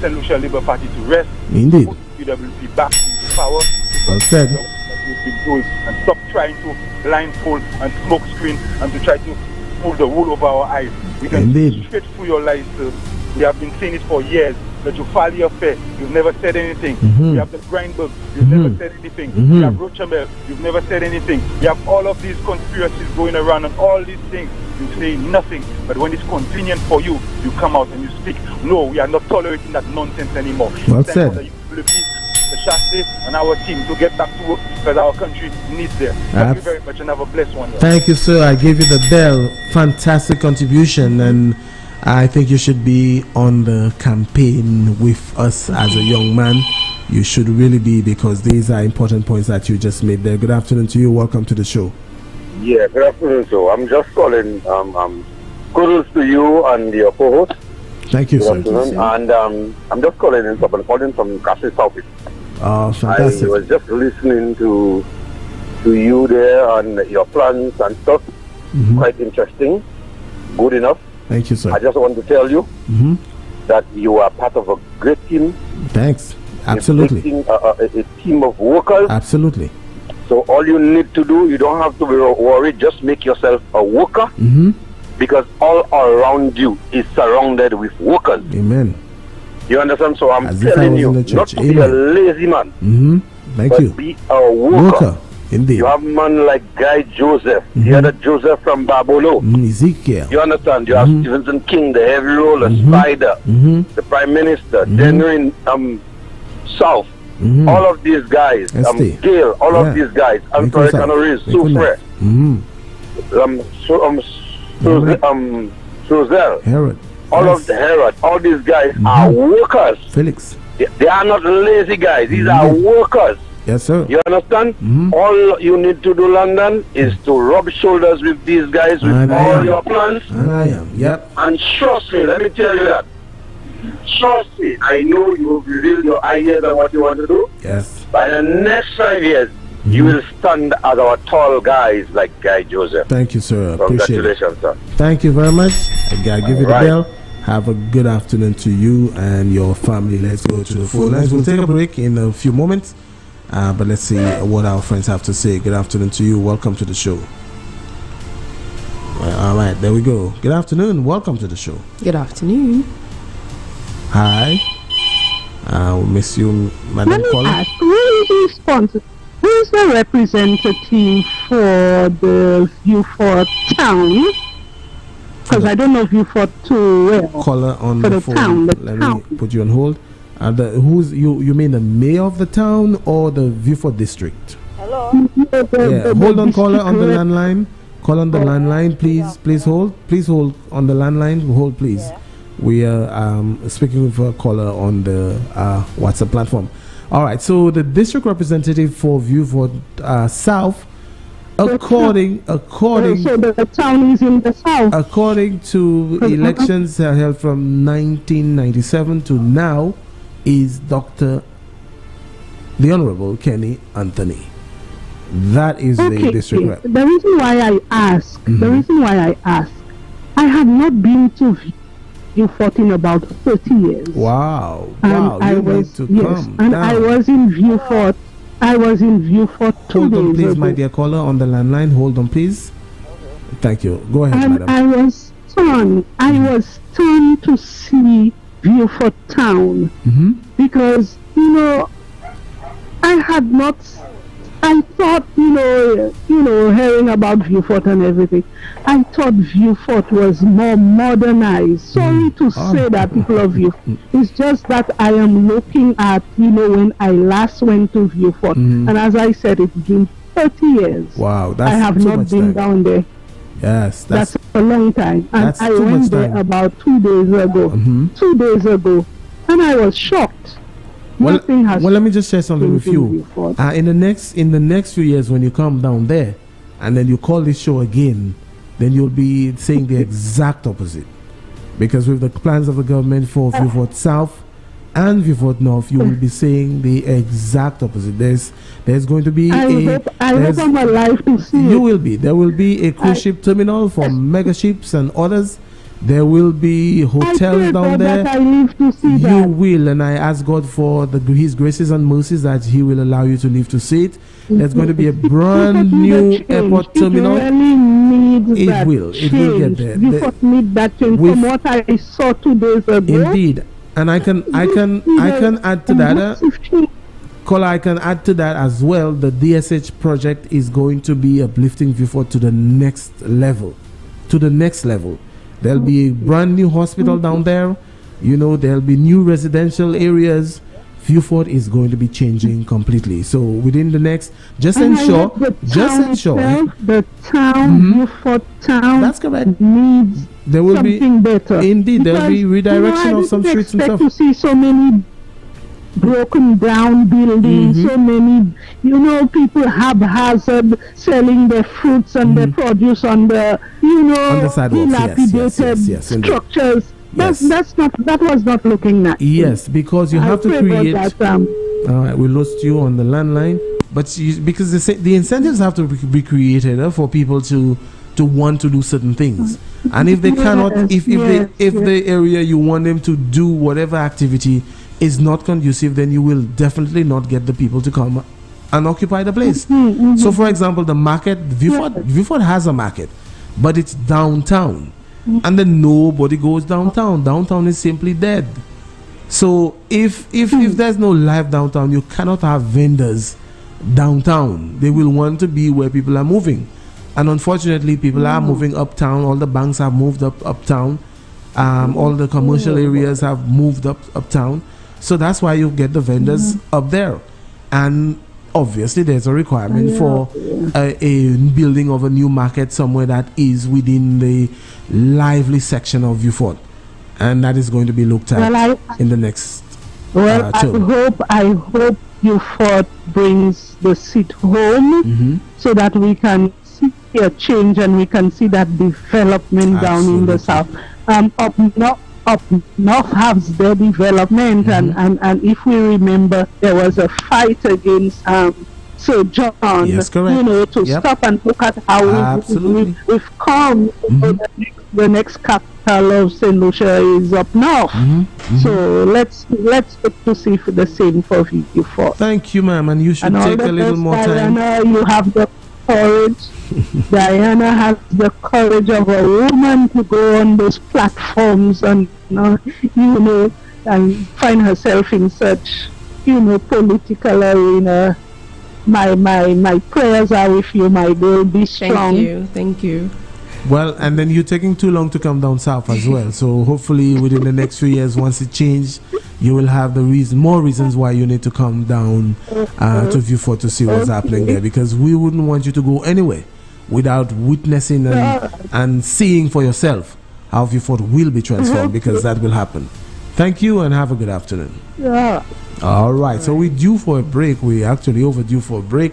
St. Lucia Labour Party to rest. Indeed. Put UWP back into power. Well said. That we've been doing, and stop trying to blindfold and smoke screen and to try to pull the wool over our eyes. We can see straight through your lies, sir. We have been saying it for years. that you file your fare, you've never said anything. You have the Grindberg, you've never said anything. You have Rochamel, you've never said anything. You have all of these conspiracies going around and all these things, you say nothing. But when it's convenient for you, you come out and you speak. No, we are not tolerating that nonsense anymore. Well said. The Shasta and our team to get back to work because our country needs them. Thank you very much and have a blessed one. Thank you, sir. I gave you the bell. Fantastic contribution, and I think you should be on the campaign with us as a young man. You should really be, because these are important points that you just made there. Good afternoon to you. Welcome to the show. Yeah, good afternoon, sir. I'm just calling. Kudos to you and your co-host. Thank you, sir. And I'm just calling in from Castle Southeast. Oh, fantastic. I was just listening to you there and your plans and stuff. Quite interesting. Good enough. Thank you, sir. I just want to tell you that you are part of a great team. Thanks. Absolutely. A team of workers. Absolutely. So all you need to do, you don't have to be worried. Just make yourself a worker. Because all around you is surrounded with workers. Amen. You understand? So I'm telling you, not to be a lazy man. Thank you. Be a worker. Indeed. You have a man like Guy Joseph, the other Joseph from Babolo. Ezekiel. You understand? You have Stevenson King, the heavy roller, Spider, the Prime Minister, Denry South. All of these guys, Gale, all of these guys, Anthony Canoris, Soufre, Suzel, Herod. All of the Herod, all these guys are workers. Felix. They are not lazy guys. These are workers. Yes, sir. You understand? All you need to do, London, is to rub shoulders with these guys with all your plans. And I am. Yep. And trust me, let me tell you that. Trust me, I know you have revealed your ideas and what you want to do. Yes. By the next 5 years, you will stand as our tall guys like Guy Joseph. Thank you, sir. Appreciate it. Congratulations, sir. Thank you very much. I give you the bell. Have a good afternoon to you and your family. Let's go to the phone lines. We'll take a break in a few moments, but let's see what our friends have to say. Good afternoon to you. Welcome to the show. Well, all right, there we go. Good afternoon. Welcome to the show. Good afternoon. Hi. We miss you, Madam Caller. Who is responsible? Who is the representative for the Viewfort town? Because I don't know Viewfort too well. Caller on the phone. Let me put you on hold. Who's you mean the mayor of the town or the Viewfort district? Hello. Hold on, caller on the landline. Call on the landline, please. Please hold. Please hold on the landline. Hold, please. Yeah. We are speaking with a caller on the WhatsApp platform. All right. So the district representative for Viewfort South, according so the town is in the south. According to elections held from 1997 to now, is the Honorable Kenny Anthony. That is the district rep. The reason why I ask, I have not been to Viewfort in about 30 years. Wow. And I was in Viewfort. I was in Viewfort 2 Hold on, days please, ago. my dear caller, on the landline. Hold on, please. Thank you. Go ahead, And madam. I was stunned to see Viewfort town because I thought hearing about Viewfort and everything, I thought Viewfort was more modernized. Sorry to say that, people of Viewfort. It's just that I am looking at when I last went to Viewfort, and as I said, it's been 30 years. Wow, I have not been down there. Yes, that's a long time. And I went there about 2 days ago. 2 days ago, and I was shocked. Well, let me just share something with you. In the next few years, when you come down there, and then you call this show again, then you'll be saying the exact opposite. Because with the plans of the government for Viewfort South and Viewfort North, you will be saying the exact opposite. There's going to be I hope I'm alive to see you will be. There will be a cruise ship terminal for mega ships and others. There will be hotels down there. I live to see you will, and I ask God for His graces and mercies that He will allow you to live to see it. There's going to be a brand new airport terminal. It will get there. You need that change from what I saw 2 days ago. Indeed. And I can add to that. Kola, I can add to that as well. The DSH project is going to be uplifting Vieux Fort to the next level. There'll be a brand new hospital down there. There'll be new residential areas. Vieux Fort is going to be changing completely. So within the next, just ensure. The town, Vieux Fort town. That's correct. Needs there will something better. Indeed, there'll be redirection of some streets and stuff. To see so many broken down buildings, so many, people haphazard selling their fruits and their produce on the, on the sidewalks, dilapidated structures. That was not looking nice. Yes, because you have to create. All right, we lost you on the landline, but because the incentives have to be created for people to want to do certain things, and if they cannot, if the area you want them to do whatever activity is not conducive, then you will definitely not get the people to come and occupy the place. So, for example, the market, Vieux Fort has a market, but it's downtown. And then nobody goes downtown. Downtown is simply dead. So if there's no life downtown, you cannot have vendors downtown. They will want to be where people are moving. And unfortunately, people are moving uptown. All the banks have moved uptown. All the commercial areas have moved uptown. So that's why you get the vendors up there. And obviously, there's a requirement for a building of a new market somewhere that is within the lively section of Vieux Fort. And that is going to be looked at in the next term. I hope Vieux Fort brings the seat home so that we can see a change and we can see that development down in the south. Up north has their development, and if we remember, there was a fight against Sir John, to stop and look at how we've come. The next capital of St. Lucia is up north. So let's look to see if the same for Vieux Fort. Thank you, ma'am, and you should take a little more time. Diana, you have the courage. Diana has the courage of a woman to go on those platforms and and find herself in such political arena. My prayers are with you, my girl. Be strong. Thank you. Well, and then you're taking too long to come down south as well. So hopefully within the next few years, once it changes, you will have more reasons why you need to come down to Vieux Fort to see what's happening there, because we wouldn't want you to go anywhere without witnessing and seeing for yourself how Vieux Fort will be transformed, because that will happen. Thank you and have a good afternoon. All right, so we're due for a break. We're actually overdue for a break.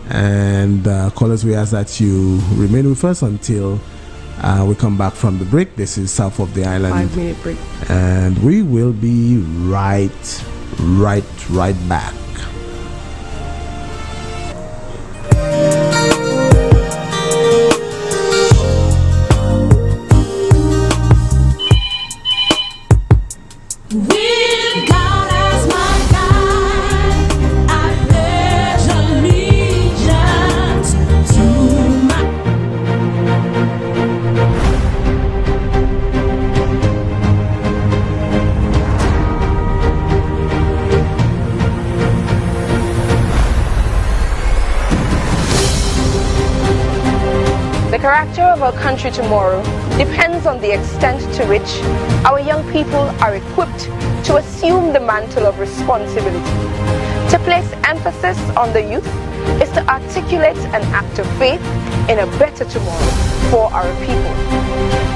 And callers, we ask that you remain with us until we come back from the break. This is South of the Island. 5-minute break. And we will be right back. The character of our country tomorrow depends on the extent to which our young people are equipped to assume the mantle of responsibility. To place emphasis on the youth is to articulate an act of faith in a better tomorrow for our people.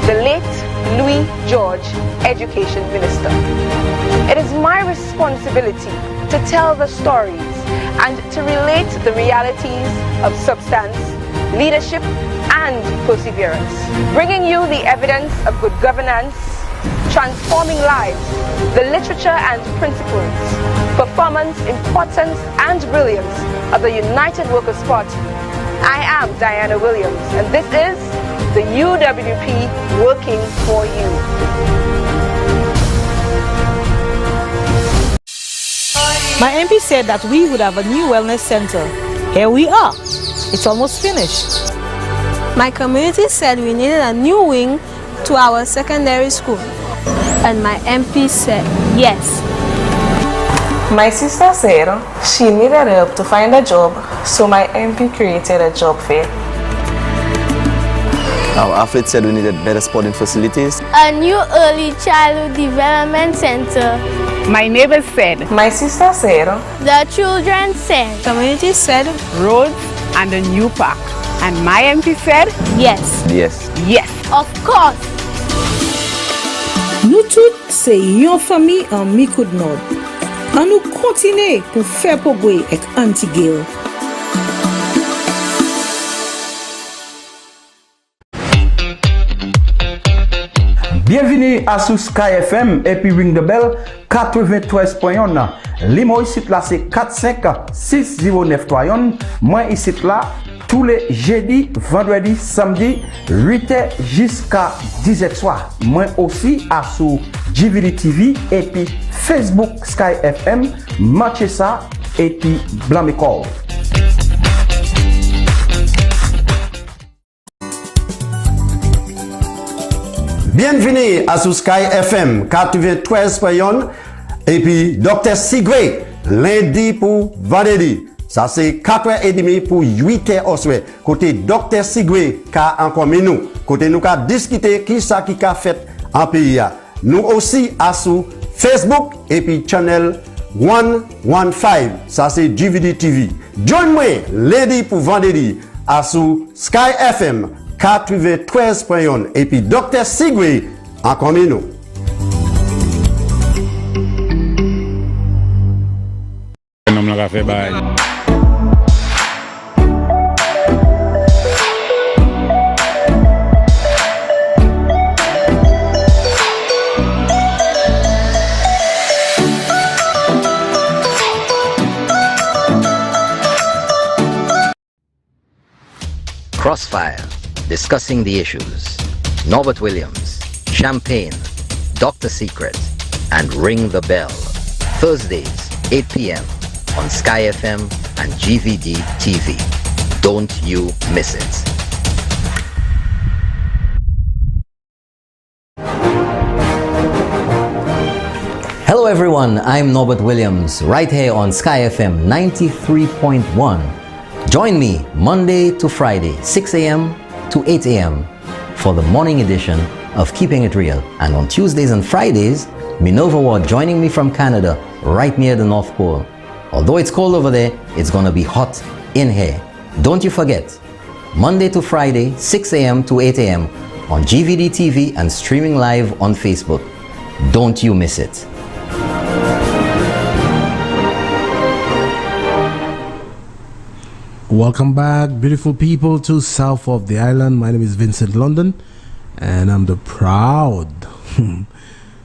The late Louis George, Education Minister. It is my responsibility to tell the stories and to relate the realities of substance, leadership, and perseverance, bringing you the evidence of good governance, transforming lives, the literature and principles, performance, importance, and brilliance of the United Workers' Party. I am Diana Williams, and this is the UWP Working for You. My MP said that we would have a new wellness center. Here we are. It's almost finished. My community said we needed a new wing to our secondary school. And my MP said yes. My sister said she needed help to find a job, so my MP created a job fair. Our athlete said we needed better sporting facilities. A new early childhood development center. My neighbors said. My sister said. The children said. Community said. Roads and a new park. And my MP said. Yes. Yes. Yes. Of course. Nous toutes, c'est yon famille en mi coup de nord. Et nous continuons pour faire progrès avec Antigale. Bienvenue à sous Sky FM et puis ring the bell 93.1. Limo ici là c'est 456093. Moi ici là tous les jeudis, vendredis, samedi 8h jusqu'à 10h soir. Moi aussi à sous GVD TV et puis Facebook Sky FM, matchez ça et puis Blamicol. Bienvenue à sous Sky FM 93.1 et puis Dr. Sigray lundi pour vendredi. Ça c'est 4h30 pour 8h au soir. Côté Dr. Sigray ka encore nous. Côté nous ka discuter qui ça qui ka fait en pays. Nous aussi à sous Facebook et puis channel 115. Ça c'est GVD TV. Join-moi lundi pour vendredi à sous Sky FM 93.1 et puis Dr. Sigray encore nous. Crossfire, discussing the issues. Norbert Williams, Champagne, Dr. Secret, and Ring the Bell. Thursdays, 8 p.m. on Sky FM and GVD TV. Don't you miss it. Hello everyone, I'm Norbert Williams, right here on Sky FM 93.1. Join me Monday to Friday, 6 a.m. to 8 a.m. for the morning edition of Keeping It Real. And on Tuesdays and Fridays, Minerva Ward joining me from Canada, right near the North Pole. Although it's cold over there, it's gonna be hot in here. Don't you forget, Monday to Friday, 6 a.m. to 8 a.m. on GVD TV and streaming live on Facebook. Don't you miss it. Welcome back, beautiful people, to south of the island. My name is Vincent London, and I'm the proud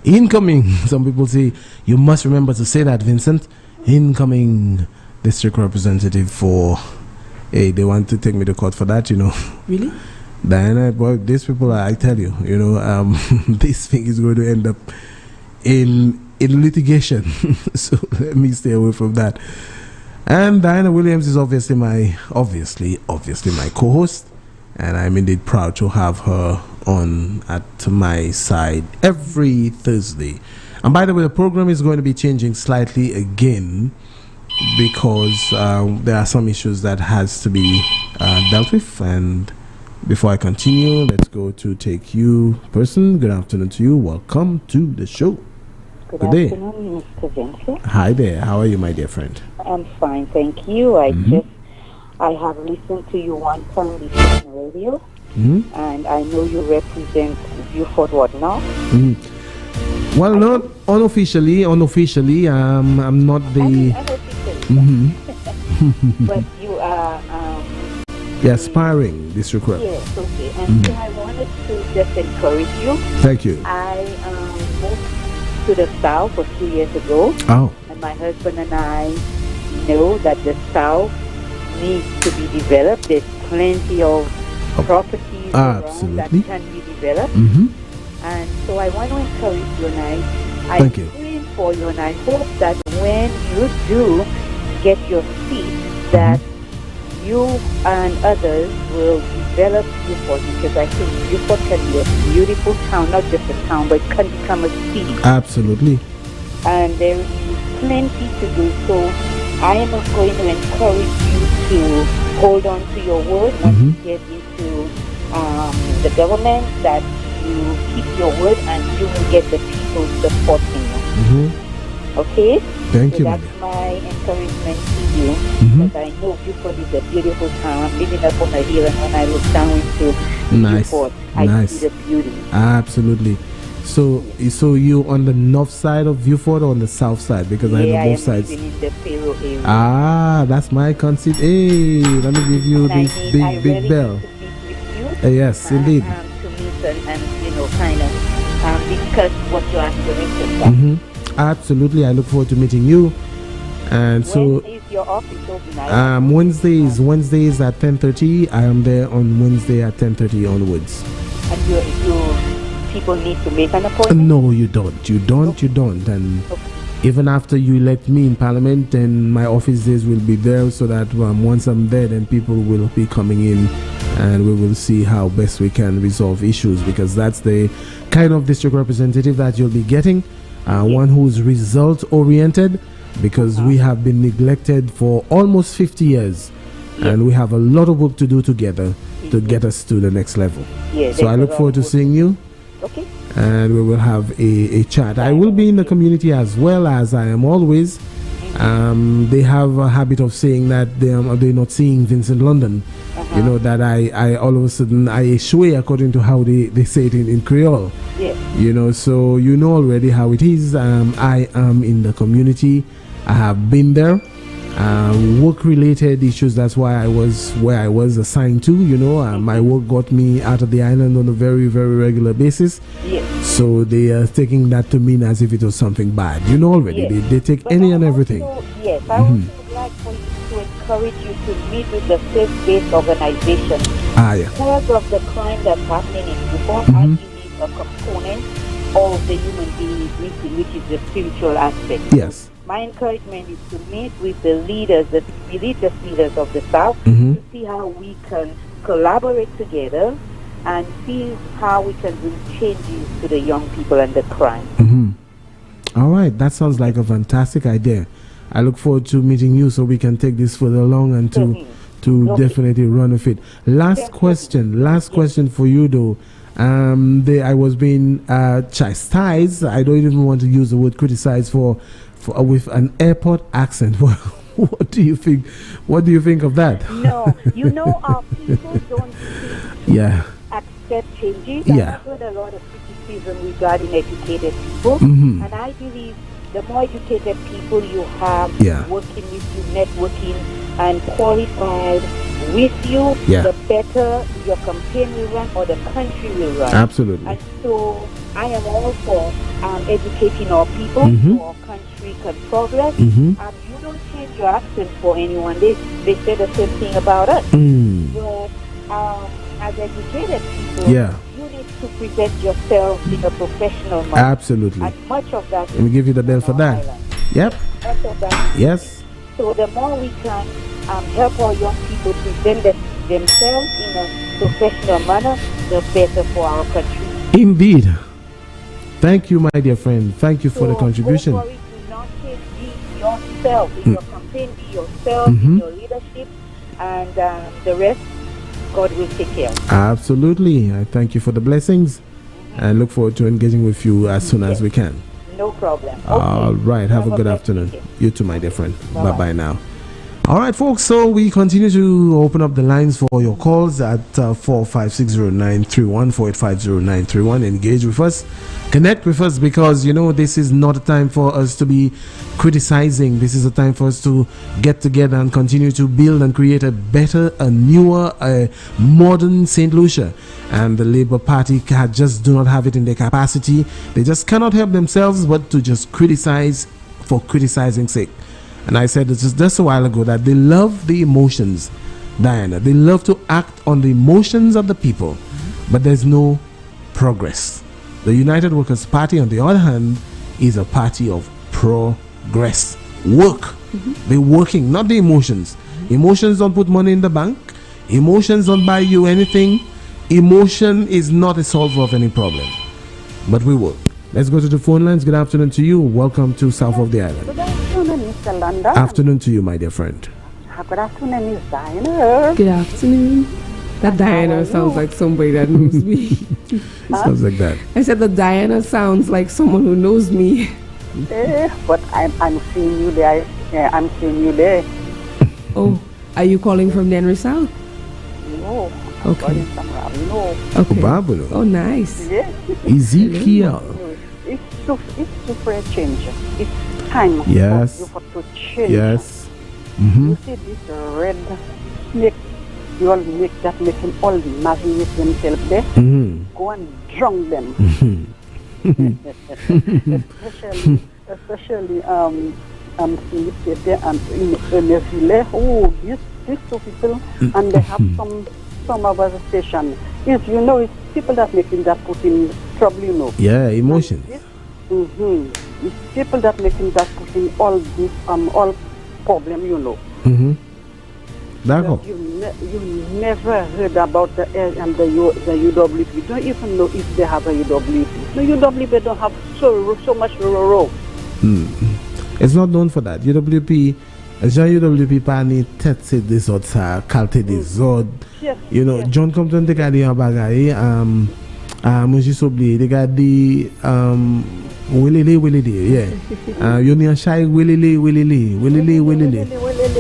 incoming. Some people say you must remember to say that, Vincent. Incoming district representative for. Hey, they want to take me to court for that, you know. Really? Diana, boy, these people, I tell you, you know, this thing is going to end up in litigation. So let me stay away from that. And Diana Williams is obviously my co-host, and I'm indeed proud to have her on at my side every Thursday. And by the way, the program is going to be changing slightly again because there are some issues that has to be dealt with. And before I continue, let's go to Take You person. Good afternoon to you. Welcome to the show. Good day. afternoon, Mr. Vincent. Hi there. How are you, my dear friend? I'm fine, thank you. I have listened to you one time before on the radio, and I know you represent Beaufort Ward now. Well, not unofficially. Unofficially, I'm not the. But you are. The aspiring district rep. Yes, okay. And so I wanted to just encourage you. Thank you. I moved to the South a few years ago. Oh. And my husband and I know that the South needs to be developed. There's plenty of properties around that can be developed. And so I want to encourage you, and I'm praying for you, and I hope that when you do get your seat, that you and others will develop Beaufort, because I think Beaufort can be a beautiful town, not just a town, but it can become a city. Absolutely. And there is plenty to do. So I am going to encourage you to hold on to your word once you get into the government, that you keep your word and you will get the people supporting you. Okay? Thank so you. That's my encouragement to you, because I know Beaufort is a beautiful town. I'm living up on a hill, and when I look down into Beaufort, I see the beauty. Absolutely. So you on the north side of Beaufort or on the south side? Because I know both sides. Living in the Pharaoh area. Ah, that's my conceit. Hey, let me give you this big bell. Yes, indeed. To meet and kind of discuss what your aspirations are. Absolutely, I look forward to meeting you. And when is your office open? Wednesdays at 10:30. I am there on Wednesday at 10:30 onwards. And you people need to make an appointment? No, you don't. You don't. And even after you elect me in Parliament, then my office days will be there, so that once I'm there, then people will be coming in, and we will see how best we can resolve issues, because that's the kind of district representative that you'll be getting. One who's result oriented, because we have been neglected for almost 50 years, and we have a lot of work to do together to get us to the next level. So I look forward to seeing you. Okay. And we will have a chat. I will be in the community as well, as I am always. They have a habit of saying that they're not seeing Vincent London. You know, that I all of a sudden I eschew, according to how they say it in Creole. You know, so you know already how it is. I am in the community. I have been there. Work-related issues, that's why I was where I was assigned to. You know, my work got me out of the island on a very, very regular basis. So they are taking that to mean as if it was something bad. You know already, they take any and everything. I also would like for you to encourage you to meet with the faith-based organization. Because of the crime that's happening in Beaufort, I believe a component of the human being is missing, which is the spiritual aspect. Yes. My encouragement is to meet with the leaders, the religious leaders of the South, to see how we can collaborate together and see how we can bring changes to the young people and the crime. All right, that sounds like a fantastic idea. I look forward to meeting you, so we can take this further along and to definitely run with it. Last question for you though. I was being chastised. I don't even want to use the word criticize for with an airport accent. What do you think? What do you think of that? No, you know, our people don't accept changes. I've heard a lot of criticism regarding educated people, and I believe the more educated people you have working with you, networking, and qualified with you, the better your campaign will run, or the country will run. Absolutely. And so I am all for educating our people so our country can progress. You don't change your accent for anyone. They say the same thing about us. But as educated people, you need to present yourself in a professional manner. Absolutely. And much of that. Let me give you the bell for that. Yep. Much of that. Yes. So the more we can help our young people present themselves in a professional manner, the better for our country. Indeed. Thank you, my dear friend. Thank you for the contribution. Go for it. Do not change. Be yourself. In your campaign, be yourself, in your leadership, and the rest, God will take care of. Absolutely. I thank you for the blessings and look forward to engaging with you as soon as we can. No problem. All right. Have a good afternoon. You too, my dear friend. Bye-bye now. All right, folks, so we continue to open up the lines for your calls at 4560931, 4850931. Engage with us, connect with us, because, you know, this is not a time for us to be criticizing. This is a time for us to get together and continue to build and create a better, a newer, a modern St. Lucia. And the Labour Party just do not have it in their capacity. They just cannot help themselves but to just criticize for criticizing's sake. And I said this just a while ago that they love the emotions, Diana. They love to act on the emotions of the people, but there's no progress. The United Workers' Party, on the other hand, is a party of progress. Work. They're working, not the emotions. Emotions don't put money in the bank. Emotions don't buy you anything. Emotion is not a solver of any problem. But we will. Let's go to the phone lines. Good afternoon to you. Welcome to South of the Island. Good afternoon, Mr. London. Afternoon to you, my dear friend. Good afternoon, Miss Diana. Good afternoon. That Diana sounds like somebody that knows me. Sounds like that. I said that Diana sounds like someone who knows me. But I'm seeing you there. I'm seeing you there. Oh, are you calling from Denver South? No. Okay. No. Okay. Babylon. Oh, nice. Yeah. Ezekiel. It's for a change. It's time Yes. for you to change. Yes. You see this red snake, you all make that making all marinate themselves there. Go and drown them. especially Philippe and Neville. Oh, these two people, and they have some other station. It's people that making that put in trouble, Yeah, emotions. It's people that making that put in all this all problem, D'accord. You never heard about the UWP. You don't even know if they have a UWP. No, UWP don't have so much role. It's not known for that. UWP, Jean UWP pas ni tête c'est des autres ça, qualité des autres. John Compton te gade un bagay moi j'ai oublié te gade welele yeah. Yo ni un chay welele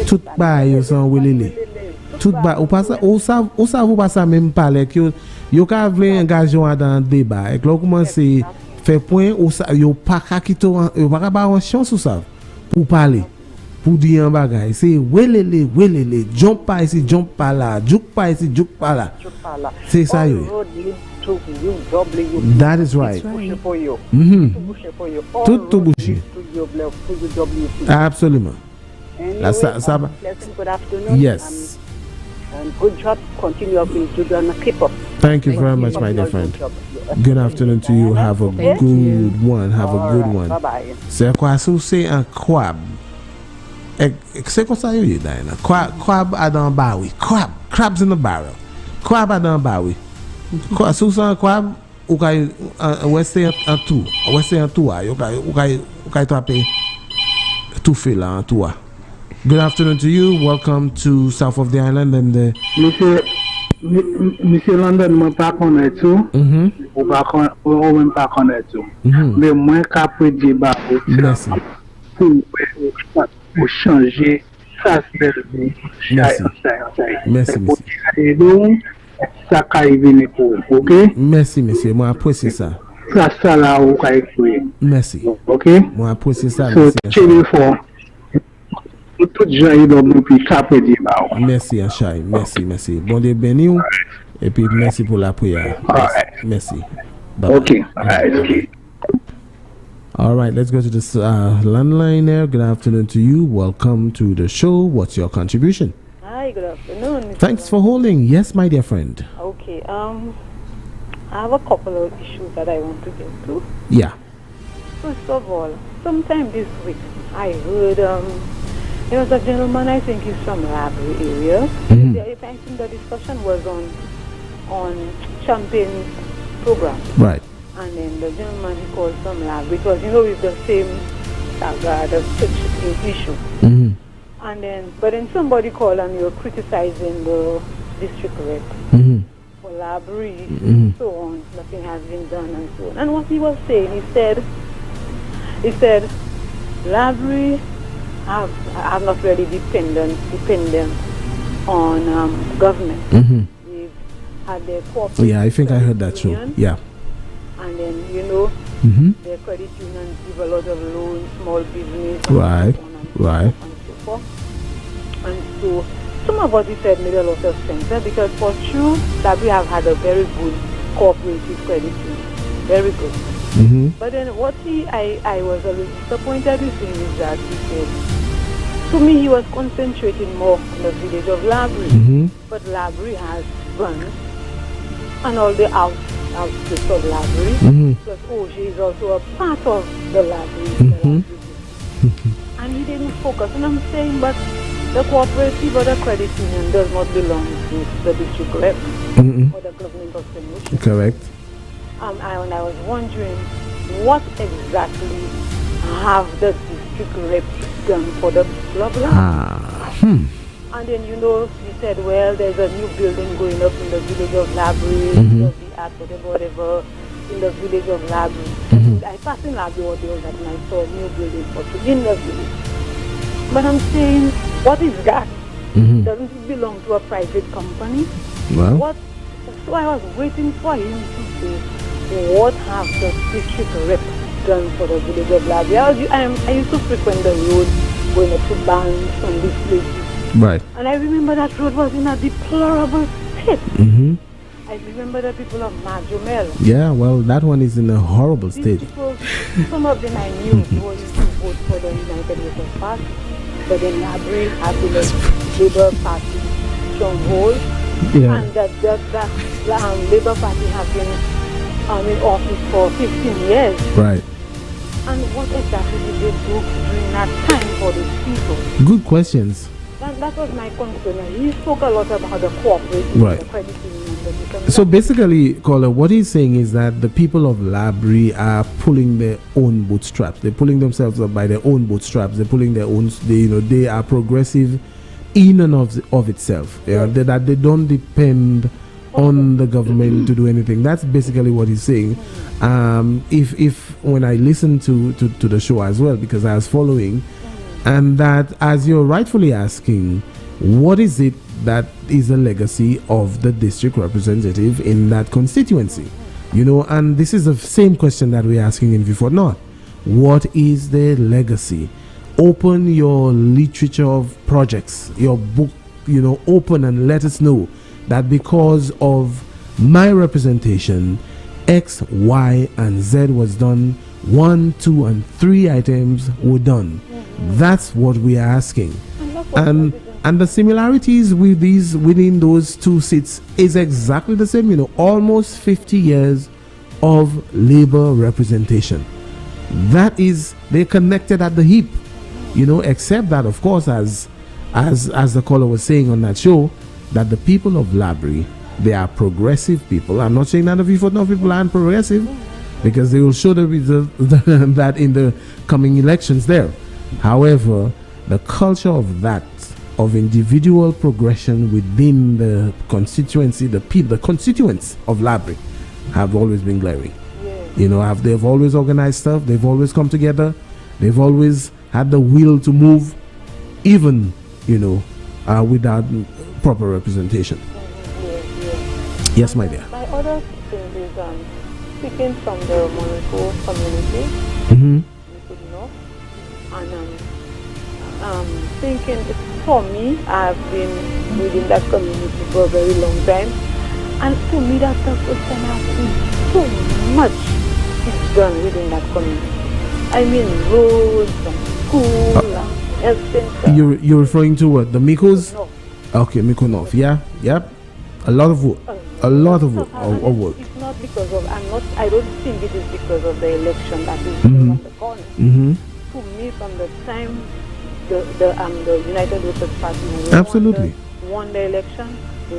tout ba yo son welele tout ba ou pas ça ou ça vous pas ça même parler que yo ka vle engagement dans débat et là commencer fait point ou ça yo pas ka kito yo pas ba une chance ou ça pour parler pour dire un bagay c'est welele jump pas ici jump pas là juk pas ici juk pas là c'est ça yo. That is right. Tout bouché. Absolument. Anyway, good afternoon. Yes. And good job. Continue up in Jordan. Keep up. Thank you very much, my dear friend. Good afternoon to you. Have a good one. Have a good one. Bye-bye. C'est quoi ça c'est un crab? C'est quoi ça you Diana? Crab à dans baoui. Crabs in the barrel. Crab à dans baoui. Quoi sous un crab ou kay wester un tout. Wester un tout ou kay taper tout fait là un tout. Good afternoon to you. Welcome to South of the Island and the Monsieur London, moi pas connaître tout. Ou même pas connaître tout. Mais moi qu'après débat pour changer ça c'est Merci. Ça arrive pour OK. Merci monsieur, moi apprécie ça. Ça là ou merci. OK. Moi apprécie ça. Tout gens IWP capé débat. Merci Achai, merci. Bon Dieu béni et puis merci pour la prière. Merci. Bye. Okay. Okay. All right, let's go to this landline there. Good afternoon to you. Welcome to the show. What's your contribution? Hi, good afternoon. Thanks for holding. Yes, my dear friend. Okay. I have a couple of issues that I want to get to. Yeah. First of all, sometime this week, I heard there was a gentleman, I think he's from Library area. I think the discussion was on Champagne's program. Right. And then the gentleman he called from Library because with the same the issue. And then, but then somebody called and you're criticizing the district rep for library and so on. Nothing has been done and so on. And what he was saying, he said, library have not really dependent on government. They've had their corporate. Yeah, I think I heard that too. Yeah. And then their credit unions give a lot of loans, small business. Right. And so some of what he said made a lot of sense because for sure that we have had a very good cooperative credit union. Very good. But then what I was a little disappointed with him is that he said, to me he was concentrating more on the village of Library. But Library has guns and all the outskirts of Library. Plus OJ is also a part of the Library. And he didn't focus. And I'm saying, but the cooperative or the credit union does not belong to the district rep or the government of St. Lucia. Correct. And I was wondering, what exactly have the district rep done for the blah blah? And then, you said, well, there's a new building going up in the village of Labrie, whatever, in the village of Labrie. I passed in Labrie all day that and I saw a new building in the village. But I'm saying, what is that? Doesn't it belong to a private company? Well. So I was waiting for him to say, what have the district rep done for the village of Labrie? I used to frequent the road going up to Banks from this place. Right. And I remember that road was in a deplorable state. I remember the people of Majumel. Yeah, well, that one is in a horrible state. People, some of them I knew who used to vote for the United Labour Party. But then Labrie had been a Labour Party stronghold. Yeah. And that Labour Party has been in office for 15 years. Right. And what exactly did they do during that time for these people? Good questions. That was my concern. He spoke a lot about the cooperative, right. The credit union. So basically, caller, what he's saying is that the people of Labrie are pulling their own bootstraps. They're pulling themselves up by their own bootstraps. They're pulling their own. They are progressive in and of itself. Yeah, that they don't depend on the government to do anything. That's basically what he's saying. If when I listened to the show as well, because I was following. And that, as you're rightfully asking, what is it that is the legacy of the district representative in that constituency? And this is the same question that we're asking in Vieux-Fort North. What is the legacy? Open your literature of projects, your book, open and let us know that because of my representation, X, Y, and Z was done. 1, 2, and 3 items were done. That's what we are asking. And the similarities within those two seats is exactly the same, almost 50 years of labor representation. That is, they're connected at the hip, except that, of course, as the caller was saying on that show, that the people of Labrie, they are progressive people. I'm not saying that the Vieux-Fort North people aren't progressive, because they will show the result that in the coming elections there. However, the culture of individual progression within the constituency, the constituents of Labrie have always been glaring. They've always organized stuff, they've always come together, they've always had the will to move, even, without proper representation. Yes, my dear. My other thing is speaking from the Monaco community. And thinking, for me, I've been within that community for a very long time, and to me that's the first time I've seen so much is done within that community. I mean, roads and school and everything. You're referring to what? The Mikos? No. Okay, Miko North. Yeah, yep. A lot of work. A lot of work. It's not because of. I don't think it is because of the election that is on the corner. To me, from the time the United Workers Party won the election,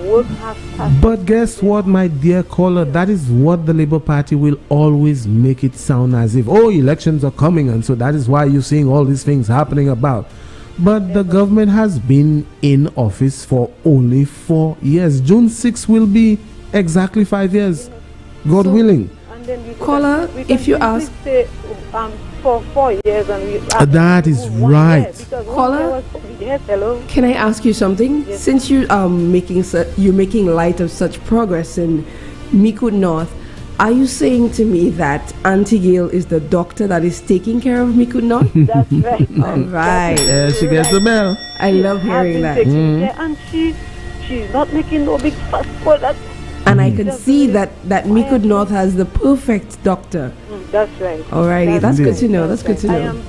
work has started. But guess what, my dear caller? That is what the Labour Party will always make it sound as if, elections are coming, and so that is why you're seeing all these things happening about. But the government has been in office for only 4 years. June 6th will be exactly 5 years, God willing. Caller, if you ask... for 4 years and we... that is right. Caller, yes, hello. Can I ask you something? Yes. Since you're making light of such progress in Micoud North, are you saying to me that Auntie Gail is the doctor that is taking care of Micoud North? That's right. All right. Yeah, she gets the bell. I love hearing that. And she's not making no big fuss for that. And I can see that Micoud North has the perfect doctor. That's right. Alrighty, that's good to know. That's good to know.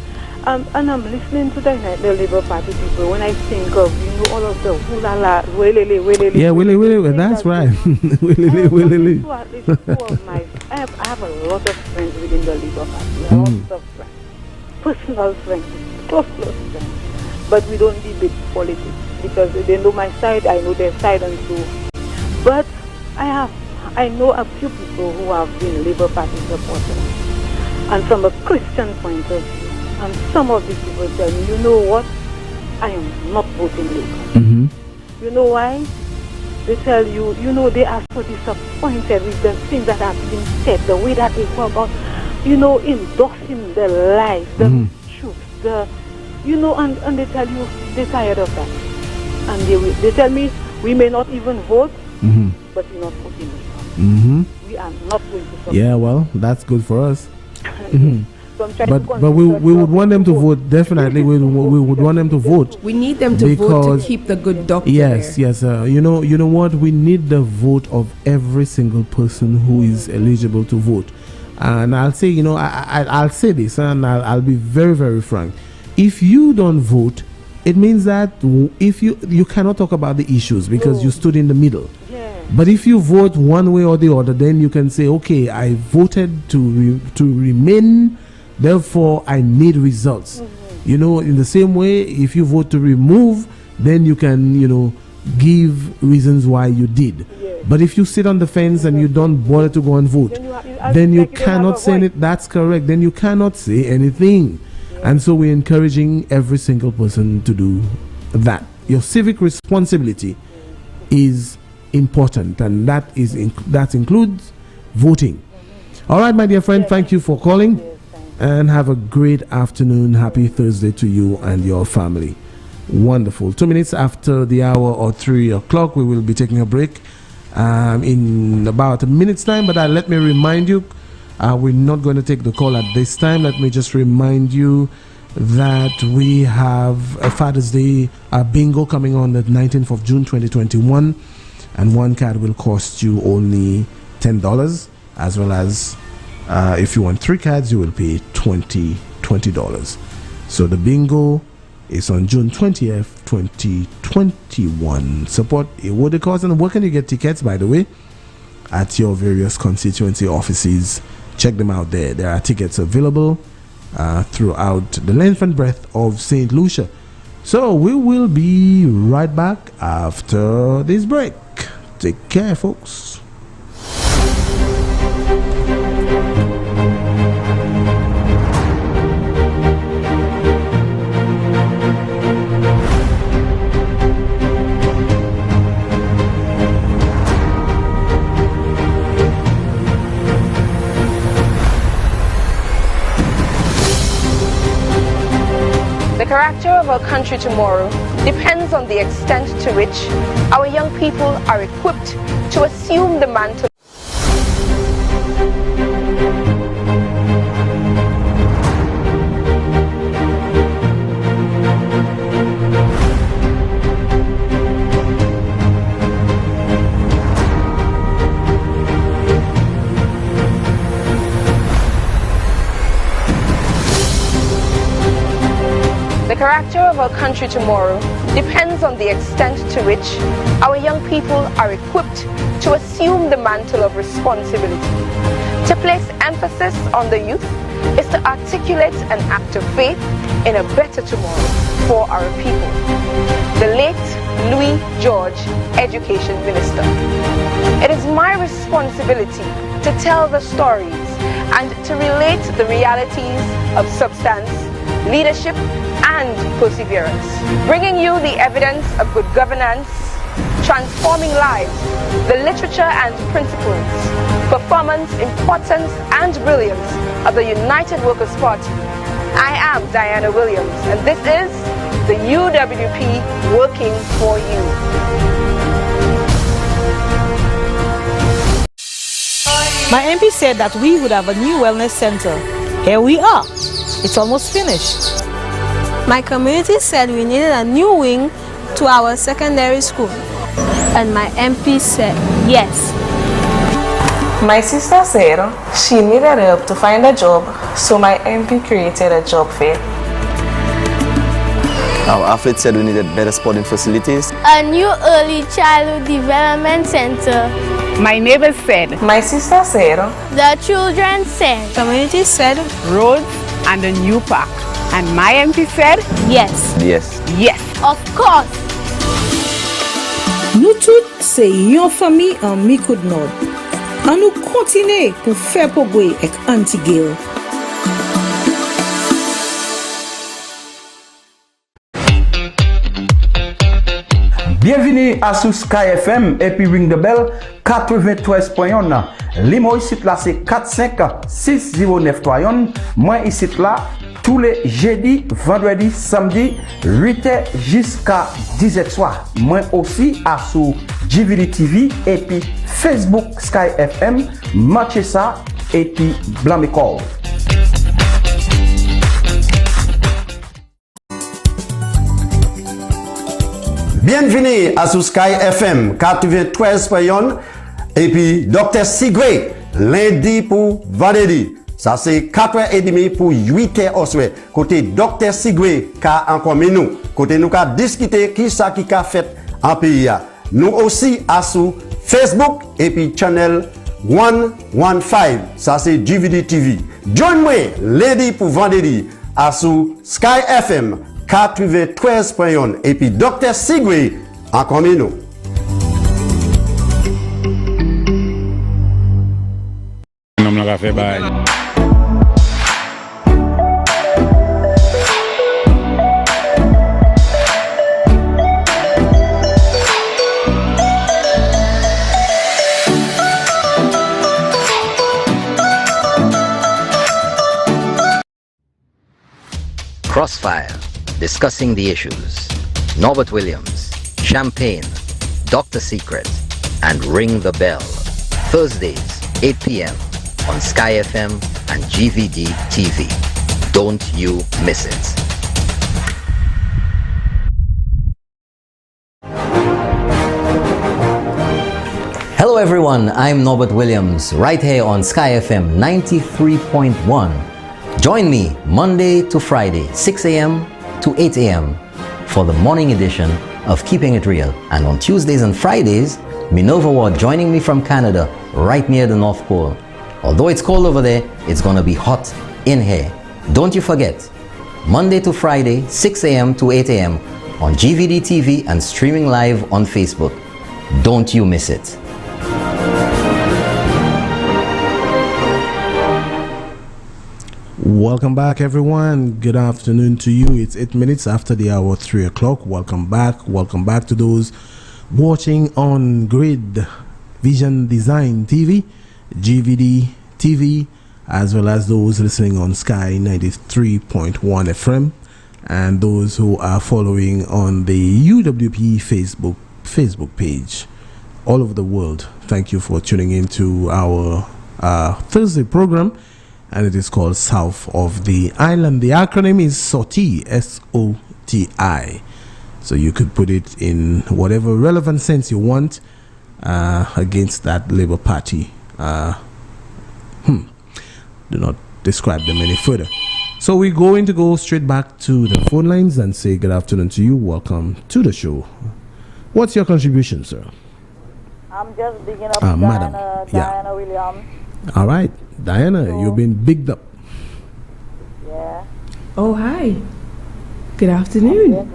And I'm listening to the Labour Party people when I think of, all of the hula-la, willy-ly. Yeah, willy-ly, that's right. Willy-ly. I have a lot of friends within the Labour Party. Lots of friends. Personal friends. Close friends. but we don't debate politics because they know my side, I know their side, and so. But I know a few people who have been Labour Party supporters, and from a Christian point of view, and some of these people tell me, you know what, I am not voting Labour. You know why? They tell you, you know, they are so disappointed with the things that have been said, the way that they go about, you know, endorsing the lies, the truth, and they tell you they're tired of that. And they tell me, we may not even vote, but we're not voting Labour. We are not going to support. Yeah, well, that's good for us. But we would want them to vote. Definitely, we would want them to vote. We need them to vote to keep the good doctor. Yes. You know what? We need the vote of every single person who is eligible to vote. And I'll say, I'll say this, and I'll be very, very frank. If you don't vote, it means that if you cannot talk about the issues because you stood in the middle. But if you vote one way or the other, then you can say, okay, I voted to remain, therefore I need results. In the same way, if you vote to remove, then you can, give reasons why you did. But if you sit on the fence and you don't bother to go and vote, then you cannot say it. That's correct. Then you cannot say anything. And so we're encouraging every single person to do that. Your civic responsibility is important, and that includes voting. All right, my dear friend, thank you for calling, and have a great afternoon. Happy Thursday to you and your family. Wonderful. 2 minutes after the hour or 3 o'clock, we will be taking a break in about a minute's time, but let me remind you, we're not going to take the call at this time. Let me just remind you that we have a Father's Day bingo coming on the 19th of June 2021, and one card will cost you only $10, as well as if you want 3 cards, you will pay $20. So the bingo is on June 20th, 2021. Support a worthy cause. And where can you get tickets, by the way? At your various constituency offices. Check them out there. There are tickets available throughout the length and breadth of St. Lucia. So we will be right back after this break. Take care, folks. The character of our country tomorrow depends on the extent to which our young people are equipped to assume the mantle. The character of our country tomorrow depends on the extent to which our young people are equipped to assume the mantle of responsibility. To place emphasis on the youth is to articulate an act of faith in a better tomorrow for our people. The late Louis George, Education Minister. It is my responsibility to tell the stories and to relate the realities of substance, leadership, and perseverance, bringing you the evidence of good governance, transforming lives, the literature and principles, performance, importance, and brilliance of the United Workers' Party. I am Diana Williams, and this is the UWP Working for You. My MP said that we would have a new wellness center. Here we are. It's almost finished. My community said we needed a new wing to our secondary school, and my MP said yes. My sister said she needed help to find a job, so my MP created a job fair. Our athlete said we needed better sporting facilities. A new early childhood development center. My neighbors said. My sister said. The children said. Community said. Roads and a new park. And my MP said, yes. Yes. Yes. Of course. Nous toutes, c'est yon famille en mi coup de nord. En nous continuer pour faire progrès avec anti-guerre. Bienvenue à sous Sky FM et puis ring the bell 93.1. Limo ici là c'est 45-6093. Moi ici là tous les jeudis, vendredis, samedi 8h jusqu'à 10h soir. Moi aussi à sous GVD TV et puis Facebook Sky FM, matchez ça et puis blanc call. Bienvenue à sous Sky FM 93.1 et puis Dr. Sigwe lundi pour vendredi. Ça c'est 4h30 pour 8h au soir. Côté Dr. Sigwe ka encore nous. Côté nous ka discuter qui ça qui a fait en pays. Nous aussi à sous Facebook et puis channel 115. Ça c'est GVD TV. Join-moi lundi pour vendredi à sous Sky FM 93.1 et puis Dr. Sigwe encore nous. Crossfire, discussing the issues. Norbert Williams, Champagne, Dr. Secret, and Ring the Bell. Thursdays, 8 p.m. on Sky FM and GVD TV. Don't you miss it. Hello everyone, I'm Norbert Williams, right here on Sky FM 93.1. Join me Monday to Friday, 6 a.m. to 8 a.m. for the morning edition of Keeping It Real. And on Tuesdays and Fridays, Minerva Ward joining me from Canada, right near the North Pole. Although it's cold over there, it's gonna be hot in here. Don't you forget, Monday to Friday, 6 a.m. to 8 a.m. on GVD TV and streaming live on Facebook. Don't you miss it. Welcome back, everyone. Good afternoon to you. It's 8 minutes after the hour 3 o'clock. Welcome back. Welcome back to those watching on Grid Vision Design TV, GVD TV, as well as those listening on Sky 93.1 FM, and those who are following on the UWP Facebook page all over the world. Thank you for tuning in to our Thursday program. And it is called South of the Island. The acronym is SOTI, S-O-T-I. So you could put it in whatever relevant sense you want against that Labour Party. Do not describe them any further. So we're going to go straight back to the phone lines and say good afternoon to you. Welcome to the show. What's your contribution, sir? I'm just digging up Madam. Diana Williams. All right. Diana, you've been bigged up. Yeah. Oh, hi. Good afternoon.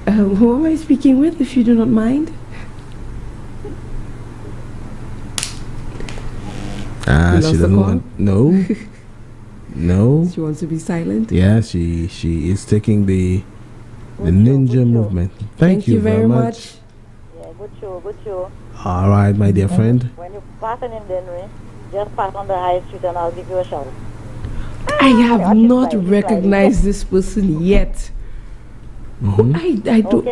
Who am I speaking with, if you do not mind? She doesn't want. No. No. She wants to be silent. Yeah, she is taking the ninja movement. Thank you very much. Yeah, good show. All right, my dear friend. When you pass in Denver, just pass on the high street and I'll give you a shout. I have not recognized this person yet. Mm-hmm. I don't.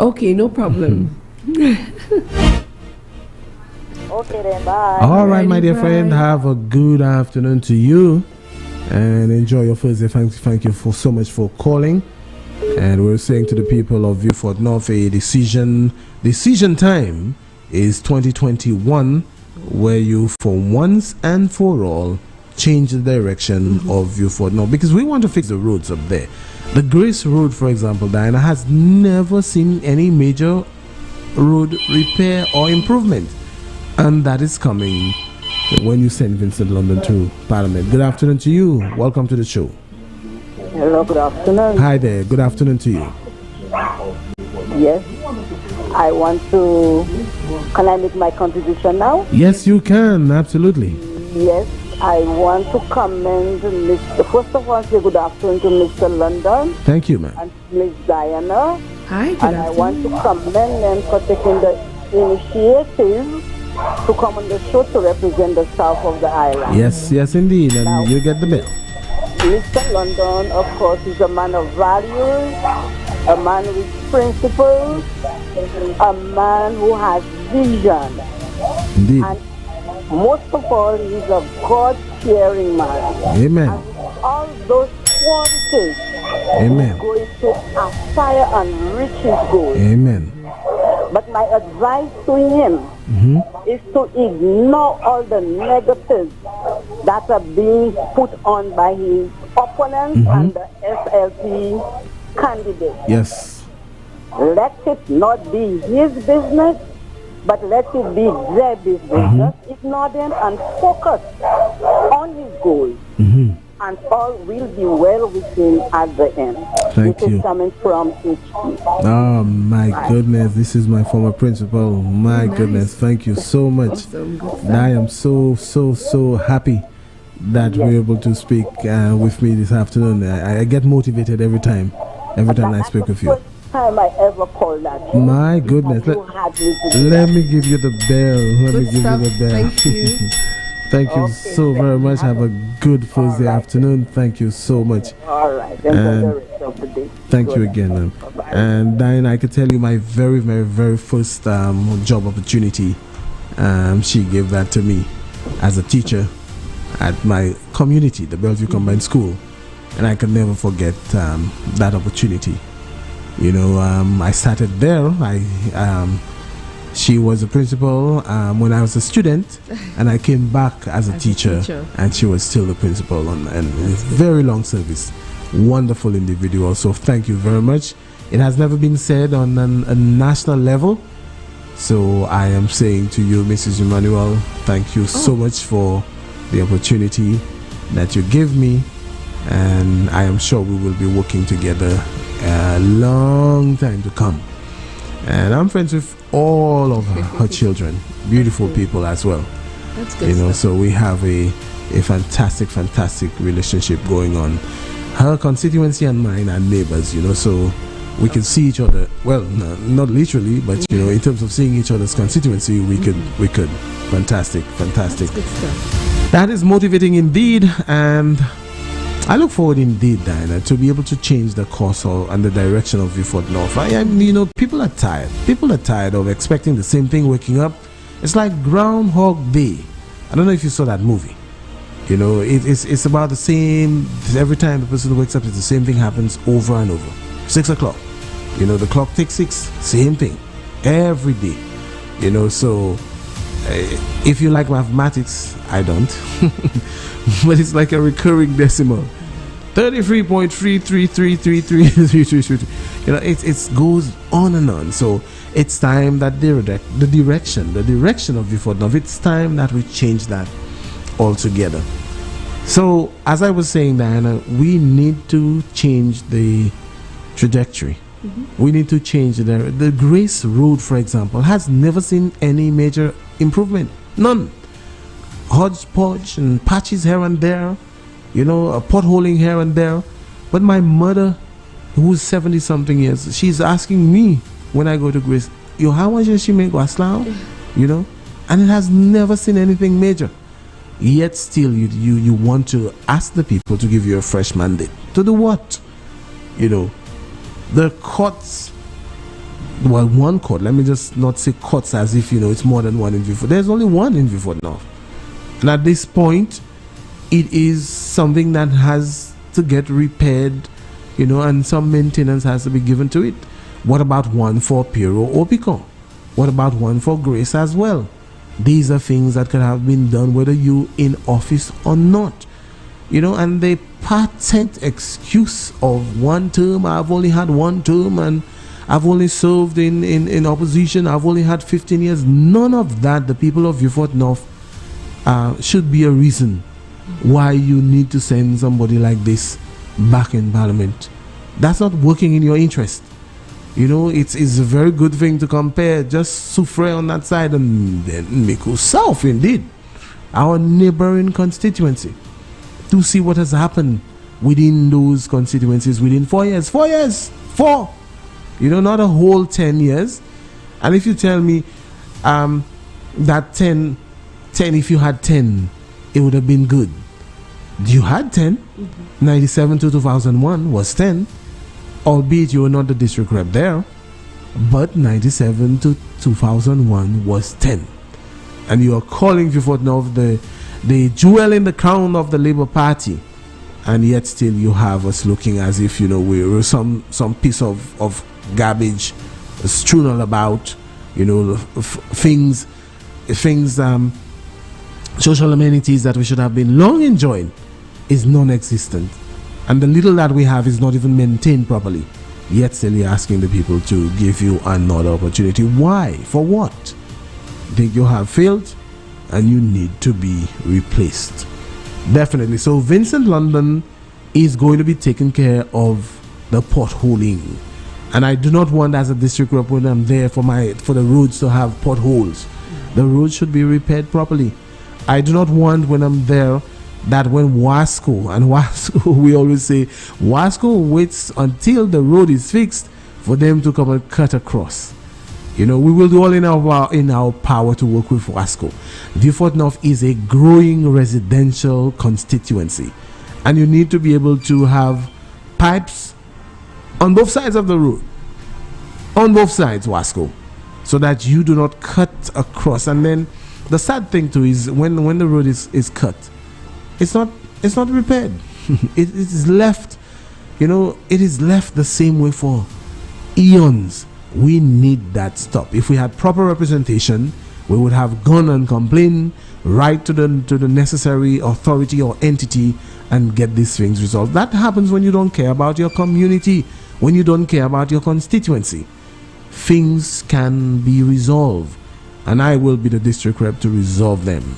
Okay, no problem. Okay then, bye. All right, my dear friend. Have a good afternoon to you, and enjoy your Thursday. Thank you so much for calling. And we're saying to the people of Viewfort North, a decision time is 2021, where you, for once and for all, change the direction of Viewfort North, because we want to fix the roads up there. The Grace Road, for example, Diana, has never seen any major road repair or improvement, and that is coming when you send Vincent London to Parliament. Good afternoon to you. Welcome to the show. Hello, good afternoon. Hi there. Good afternoon to you. Yes, I want to. Can I make my contribution now? Yes, you can. Absolutely. Yes, I want to commend Mr. First of all, say good afternoon to Mr. London. Thank you, ma'am. And Miss Diana. Hi, good and afternoon. I want to commend them for taking the initiative to come on the show to represent the south of the island. Yes, yes, indeed. And now, you get the bill. Mr. London, of course, is a man of values, a man with principles, a man who has vision. Indeed. And most of all, he's a God-fearing man. Amen. And all those qualities, amen, he's going to aspire and reach his goal. Amen. But my advice to him is to ignore all the negatives that are being put on by his opponents and the SLP candidates. Yes. Let it not be his business, but let it be their business. Just ignore them and focus on his goals. And all will be well with him at the end. Thank this you. Is coming from HP. Oh my goodness, this is my former principal. My goodness, thank you so much. Awesome. I am so happy that we're able to speak with me this afternoon. I get motivated every time I speak with you. Time I ever called that. My goodness, let me give you the bell. Let me give you the bell. Thank you. Thank you so very much. Have a good Thursday afternoon. Thank you so much. All right. Then the rest of the day. Thank you again, ma'am. And Diane, I could tell you my very first job opportunity. She gave that to me as a teacher at my community, the Bellevue Combined School, and I can never forget that opportunity. You know, I started there. She was a principal when I was a student, and I came back as a teacher, and she was still the principal and very long service. Wonderful individual. So thank you very much. It has never been said on a national level. So I am saying to you, Mrs. Emmanuel, thank you so much for the opportunity that you gave me, and I am sure we will be working together a long time to come. And I'm friends with all of her children, beautiful people as well. That's good. You know, stuff. so we have a fantastic relationship going on. Her constituency and mine are neighbors, you know, so we can see each other. Well, not literally, but you know, in terms of seeing each other's constituency, we could. Fantastic. That's good stuff. That is motivating indeed, and I look forward indeed, Diana, to be able to change the course and the direction of Viewfort North. You know, people are tired. People are tired of expecting the same thing waking up. It's like Groundhog Day. I don't know if you saw that movie. You know, it's about the same. Every time the person wakes up, it's the same thing happens over and over. 6 o'clock. You know, the clock takes 6. Same thing. Every day. You know, so if you like mathematics, I don't. But it's like a recurring decimal. 33.333333. You know, it goes on and on. So it's time that the direction of Viewfort North, it's time that we change that altogether. So as I was saying, Diana, we need to change the trajectory. We need to change the Grace Road, for example, has never seen any major improvement. None. Hodgepodge and patches here and there, you know, a potholing here and there. But my mother, who's 70 something years, she's asking me when I go to Grace, yo, how much does she make Waslau? You know, and it has never seen anything major. Yet still you want to ask the people to give you a fresh mandate. To do what? You know, the courts, well, one court, let me just not say courts as if, you know, it's more than one in Viewfort. There's only one in Viewfort North. And at this point, it is something that has to get repaired, you know, and some maintenance has to be given to it. What about one for Pero Opicon? What about one for Grace as well? These are things that could have been done whether you in office or not. You know, and the patent excuse of one term, I've only had one term and I've only served in opposition, I've only had 15 years. None of that, the people of Viewfort North, should be a reason why you need to send somebody like this back in Parliament. That's not working in your interest. You know, it's a very good thing to compare just Soufrière on that side and then Miku South, indeed, our neighboring constituency, to see what has happened within those constituencies within 4 years. 4 years! 4! You know, not a whole 10 years. And if you tell me that 10, if you had 10, it would have been good. You had 10. 97 to 2001 was 10. Albeit you were not the district rep there, but 97 to 2001 was 10. And you are calling Vieux Fort-Neuf the jewel in the crown of the Labour Party, and yet still you have us looking as if, you know, we were some piece of garbage strewn all about, you know, things, social amenities that we should have been long enjoying is non-existent. And the little that we have is not even maintained properly. Yet still you're asking the people to give you another opportunity. Why? For what? Think you have failed and you need to be replaced. Definitely. So Vincent London is going to be taking care of the potholing. And I do not want, as a district rep, when I'm there for the roads to have potholes. The roads should be repaired properly. I do not want, when I'm there, that when Wasco, we always say, Wasco waits until the road is fixed for them to come and cut across. You know, we will do all in our power to work with Wasco. Vieux Fort-Neuf is a growing residential constituency, and you need to be able to have pipes on both sides of the road, on both sides, Wasco, so that you do not cut across. And then the sad thing too is when the road is cut, it's not repaired. It is left, you know, it is left the same way for eons. We need that stop. If we had proper representation, we would have gone and complained right to the necessary authority or entity and get these things resolved. That happens when you don't care about your community, when you don't care about your constituency. Things can be resolved, and I will be the district rep to resolve them.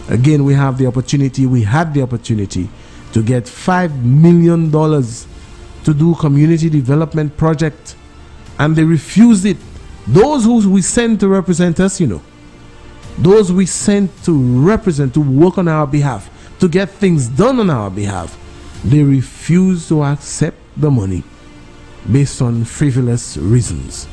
Again, we had the opportunity to get $5 million to do community development project, and they refused it. Those who we sent to represent us, you know, those we sent to represent, to work on our behalf, to get things done on our behalf, they refused to accept the money based on frivolous reasons.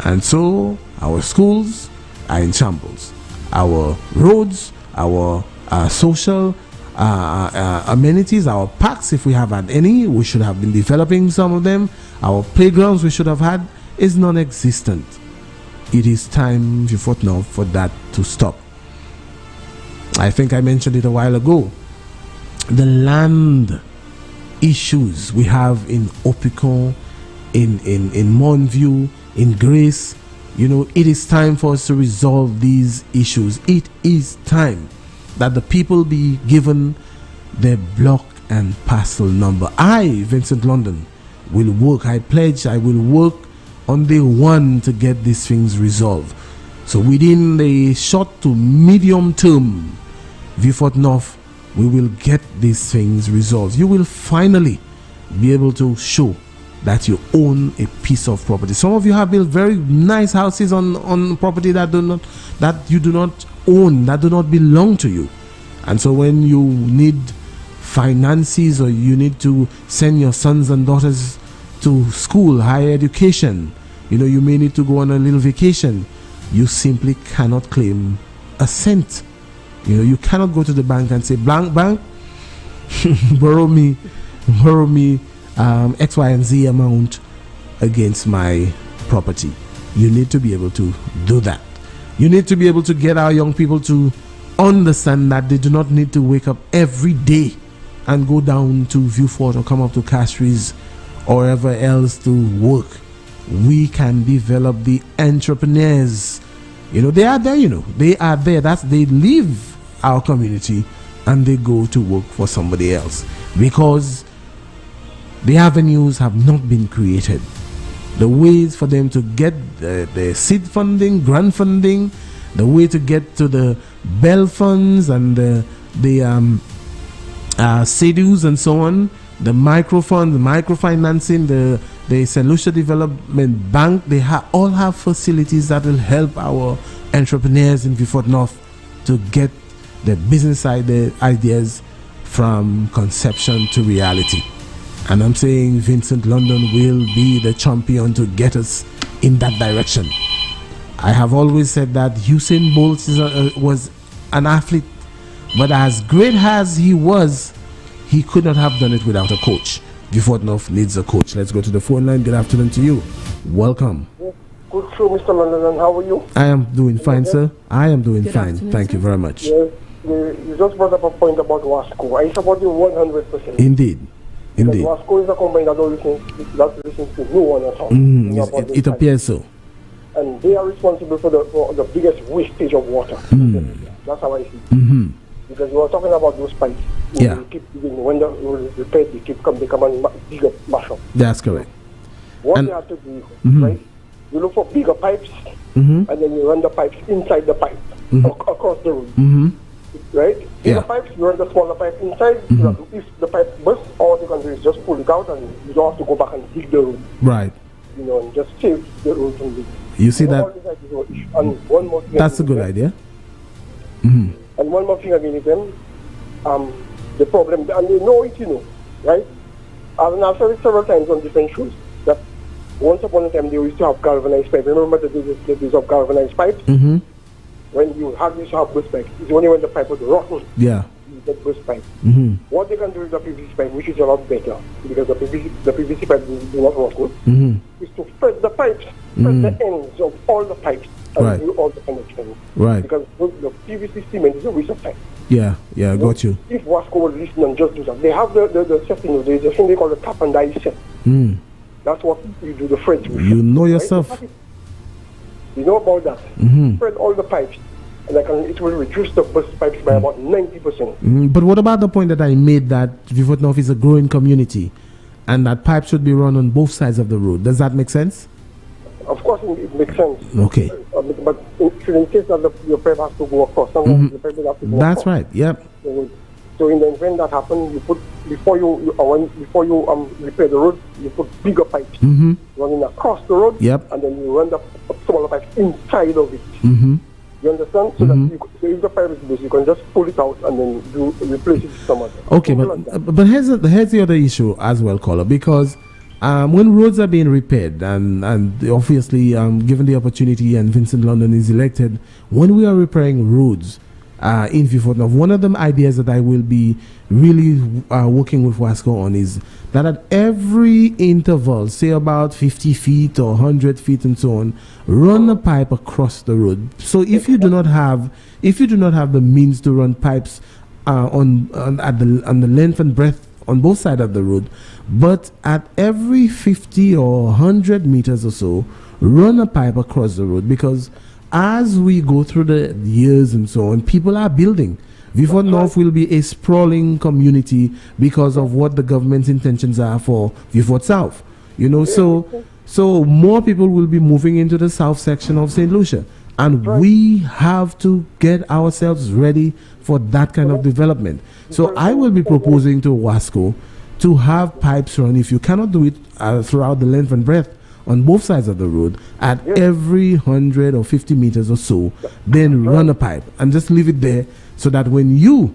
And so our schools are in shambles. Our roads, our social amenities, our parks, if we have had any, we should have been developing some of them. Our playgrounds we should have had is non-existent. It is time, Vieux Fort-Neuf, for that to stop. I think I mentioned it a while ago. The land issues we have in Opicon, in Montview, in Grace, you know, it is time for us to resolve these issues. It is time that the people be given their block and parcel number. I, Vincent London, will work. I pledge I will work on day one to get these things resolved. So within the short to medium term, Vieux Fort-Neuf, we will get these things resolved. You will finally be able to show that you own a piece of property. Some of you have built very nice houses on property that you do not own, that do not belong to you. And so when you need finances, or you need to send your sons and daughters to school, higher education, you know, you may need to go on a little vacation, you simply cannot claim a cent. You know, you cannot go to the bank and say, bank, borrow me X, Y, and Z amount against my property. You need to be able to do that. You need to be able to get our young people to understand that they do not need to wake up every day and go down to Vieux Fort or come up to Castries or wherever else to work. We can develop the entrepreneurs. You know, they are there, you know. They are there. They leave our community and they go to work for somebody else because the avenues have not been created. The ways for them to get the seed funding, grant funding, the way to get to the Bell funds and the CEDUs and so on, the microfund, the microfinancing, the St. Lucia Development Bank, they all have facilities that will help our entrepreneurs in Beaufort North to get their business ideas from conception to reality. And I'm saying Vincent London will be the champion to get us in that direction. I have always said that Usain Bolt was an athlete, but as great as he was, he could not have done it without a coach. Beaufort North needs a coach. Let's go to the phone line. Good afternoon to you. Welcome. Good show, Mr. London. How are you? I am doing fine, sir. I am doing fine. Thank you very much. Yes, you just brought up a point about Wasco. I support you 100%. Indeed. Indeed. Wasco is a company that listens to no one at all. It appears so. And they are responsible for the biggest wastage of water. That's how I see it. Because you were talking about those pipes. Yeah. When the road is repaired, they come and dig up, mash up. That's correct. What they have to do, right? You look for bigger pipes, and then you run the pipes inside the pipe across the road. Right? Bigger pipes, you run the smaller pipe inside. So that if the pipe bursts, all you can do is just pull it out, and you don't have to go back and dig the road. Right. And just save the road from leaking. You see that? And one more thing. That's a good idea. And one more thing again with them, the problem, and they know it, right? I've said it several times on different shows, that once upon a time they used to have galvanized pipes. Remember the days of galvanized pipes? When you used to have burst pipes, it's only when the pipe was rotten. Yeah. You get burst pipe. What they can do with the PVC pipe, which is a lot better, because the PVC pipe do not rotten, is to spread the pipes, spread the ends of all the pipes, and do all the connections. Right. Because the PVC cement is a waste of time. Yeah, got you. If Wasco would listen and just do that, they have the setting, the thing they call the tap and die set. That's what you do the French with. You know yourself. Right? You know about that. Spread all the pipes, and it will reduce the burst pipes by about 90%. But what about the point that I made that Beaufort North is a growing community, and that pipes should be run on both sides of the road? Does that make sense? Of course, it makes sense. Okay. But in case that your pipe has to go across, sometimes the pipe will have to go That's across. right. Yep. So in the event that happens, you put before you repair the road, you put bigger pipes running across the road, and then you run the smaller pipes inside of it. You understand? So that if the pipe is loose, you can just pull it out and then replace it with some other. Okay, but here's the other issue as well, caller, because when roads are being repaired, and obviously given the opportunity and Vincent London is elected, when we are repairing roads in Beaufort North, one of the ideas that I will be really working with Wasco on is that at every interval, say about 50 feet or 100 feet and so on, run a pipe across the road. So if you do not have the means to run pipes on the length and breadth on both sides of the road, but at every 50 or 100 meters or so, run a pipe across the road, because as we go through the years and so on, people are building. Beaufort North will be a sprawling community because of what the government's intentions are for Beaufort South. So more people will be moving into the south section of St. Lucia, and we have to get ourselves ready for that kind of development. So I will be proposing to Wasco to have pipes run, if you cannot do it throughout the length and breadth, on both sides of the road at every 100 or 50 meters or so, then run a pipe and just leave it there, so that when you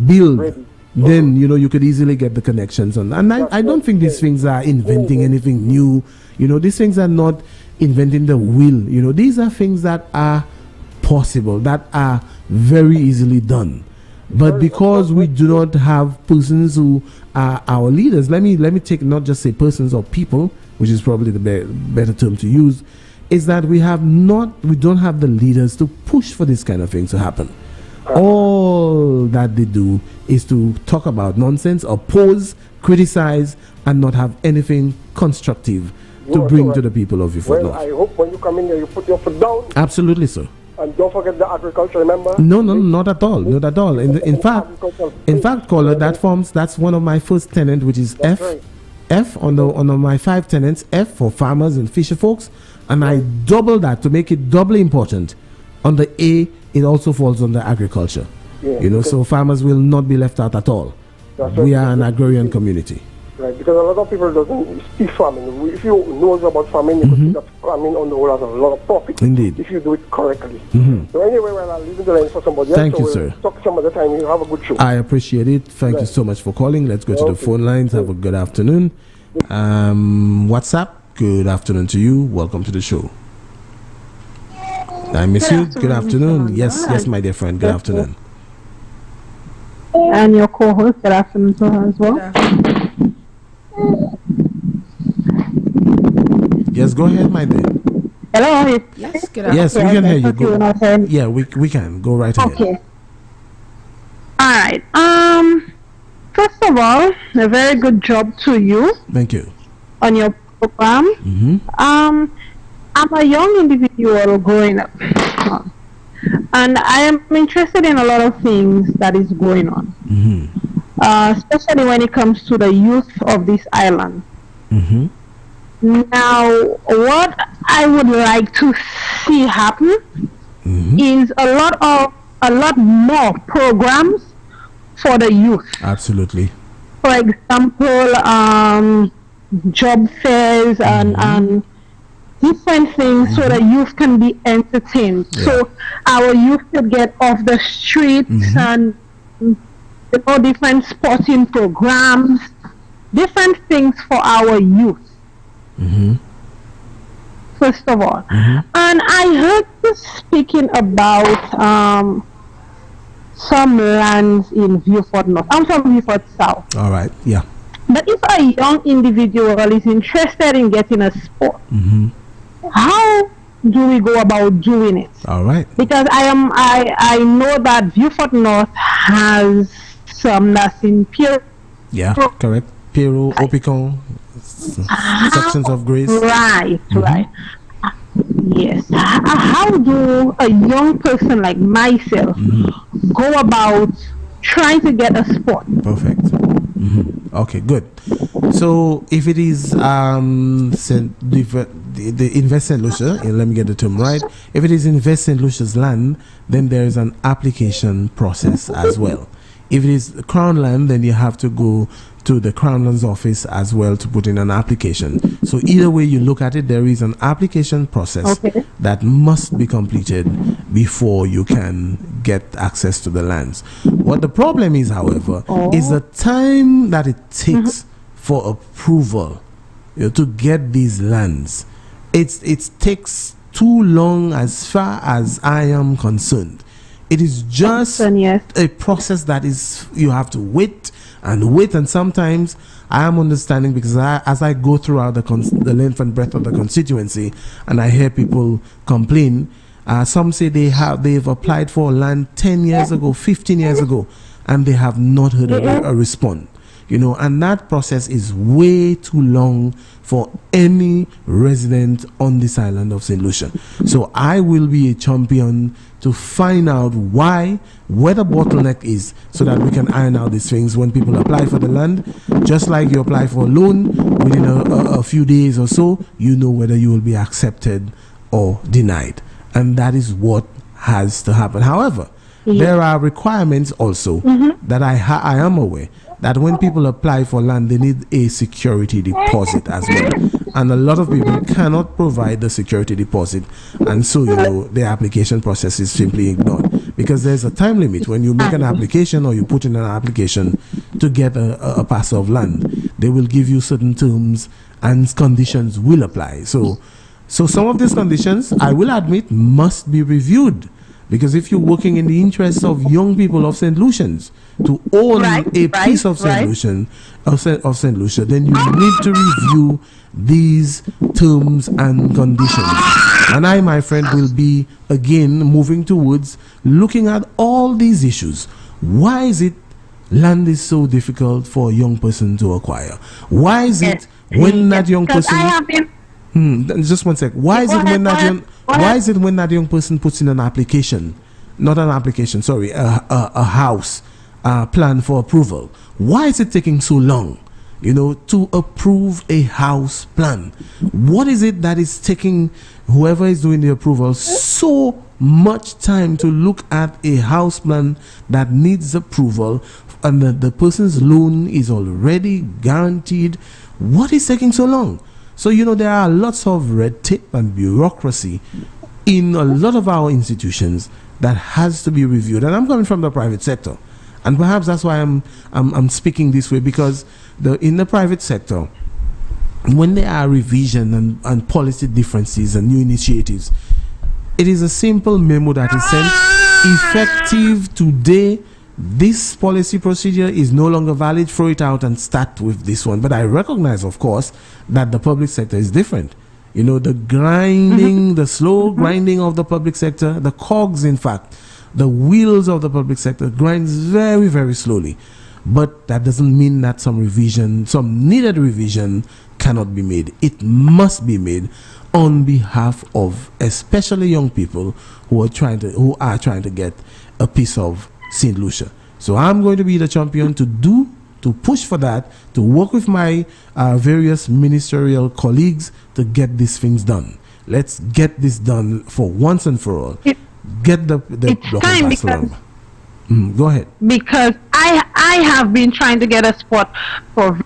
build, then you could easily get the connections on. And I don't think these things are inventing anything new. These things are not inventing the wheel. These are things that are possible, that are very easily done. But because we do not have persons who are our leaders, let me take, not just say persons or people, which is probably the better term to use, is that we don't have the leaders to push for this kind of thing to happen. All that they do is to talk about nonsense, oppose, criticize, and not have anything constructive to bring to the people of Beaufort North. I hope when you come in there, you put your foot down. Absolutely, sir. And don't forget the agriculture, remember? No, not at all. Not at all. In fact, caller, that's one of my first tenants, which is F. Right. F on my 5 tenants, F for farmers and fisher folks, and I double that to make it doubly important. On the A, it also falls under agriculture. So farmers will not be left out at all. We are an agrarian community. because a lot of people doesn't see farming. If you know about farming, you can see that farming on the whole has a lot of profit. Indeed. If you do it correctly. So anyway, well, I'll leave the line for somebody else. Thank you, we'll sir. Talk some other time. You have a good show. I appreciate it. Thank you so much for calling. Let's go to the phone lines. Have a good afternoon. WhatsApp, good afternoon to you. Welcome to the show. I miss you. Good afternoon. Yes, my dear friend. Good afternoon. And your co-host, good afternoon to her as well. Yes, go ahead, my dear. Hello. Yes, good afternoon. Yes, we can hear you. Go. Yeah, we can. Go right ahead. Okay. All right. First of all, a very good job to you. Thank you. On your program. I'm a young individual growing up. And I am interested in a lot of things that is going on. Especially when it comes to the youth of this island. Now, what I would like to see happen is a lot more programs for the youth. Absolutely. For example, job fairs and different things so the youth can be entertained. So our youth could get off the streets and different sporting programs, different things for our youth. First of all. And I heard you speaking about some lands in Viewfort North. I'm from Viewfort South. All right, yeah. But if a young individual is interested in getting a sport, how do we go about doing it? All right. Because I know that Viewfort North has some that's in Pure. Yeah, correct. Pero, Opicon, sections of Grace. Right. Yes. How do a young person like myself go about trying to get a sport? Perfect. Okay, good. So if it is the Invest St. Lucia, let me get the term right. If it is Invest St. Lucia's land, then there is an application process as well. If it is Crown land, then you have to go to the Crown Lands office as well to put in an application. So either way you look at it, there is an application process that must be completed before you can get access to the lands. What the problem is, however, is the time that it takes for approval, to get these lands. It takes too long as far as I am concerned. It is just a process that is, you have to wait, and sometimes I am understanding, because as I go throughout the length and breadth of the constituency, and I hear people complain, some say they've applied for land 10 years ago, 15 years ago, and they have not heard a response. And that process is way too long for any resident on this island of St. Lucia. So I will be a champion to find out where the bottleneck is, so that we can iron out these things when people apply for the land. Just like you apply for a loan, within a few days or so, you know whether you will be accepted or denied. And that is what has to happen. However, there are requirements also that I am aware that when people apply for land, they need a security deposit as well. And a lot of people cannot provide the security deposit. And so, the application process is simply ignored. Because there's a time limit when you make an application, or you put in an application to get a parcel of land. They will give you certain terms and conditions will apply. So some of these conditions, I will admit, must be reviewed. Because if you're working in the interests of young people of St. Lucians to own a piece of St. Lucia, then you need to review these terms and conditions. And I, my friend, will be again moving towards looking at all these issues. Why is it land is so difficult for a young person to acquire? Why is it when that young person... just one sec. Why is it when that young person puts in an application, not an application, sorry, a house plan for approval? Why is it taking so long, to approve a house plan? What is it that is taking whoever is doing the approval so much time to look at a house plan that needs approval and the person's loan is already guaranteed? What is taking so long? So, there are lots of red tape and bureaucracy in a lot of our institutions that has to be reviewed. And I'm coming from the private sector. And perhaps that's why I'm speaking this way, because in the private sector, when there are revision and policy differences and new initiatives, it is a simple memo that is sent. Effective today, this policy procedure is no longer valid. Throw it out and start with this one. But I recognize, of course, that the public sector is different. The grinding, the slow grinding of the public sector, the cogs, in fact, the wheels of the public sector grinds very, very slowly. But that doesn't mean that some needed revision cannot be made. It must be made on behalf of especially young people who are trying to get a piece of St. Lucia. So I'm going to be the champion to push for that, to work with my various ministerial colleagues to get these things done. Let's get this done for once and for all. Get the time because, go ahead. Because I have been trying to get a spot for a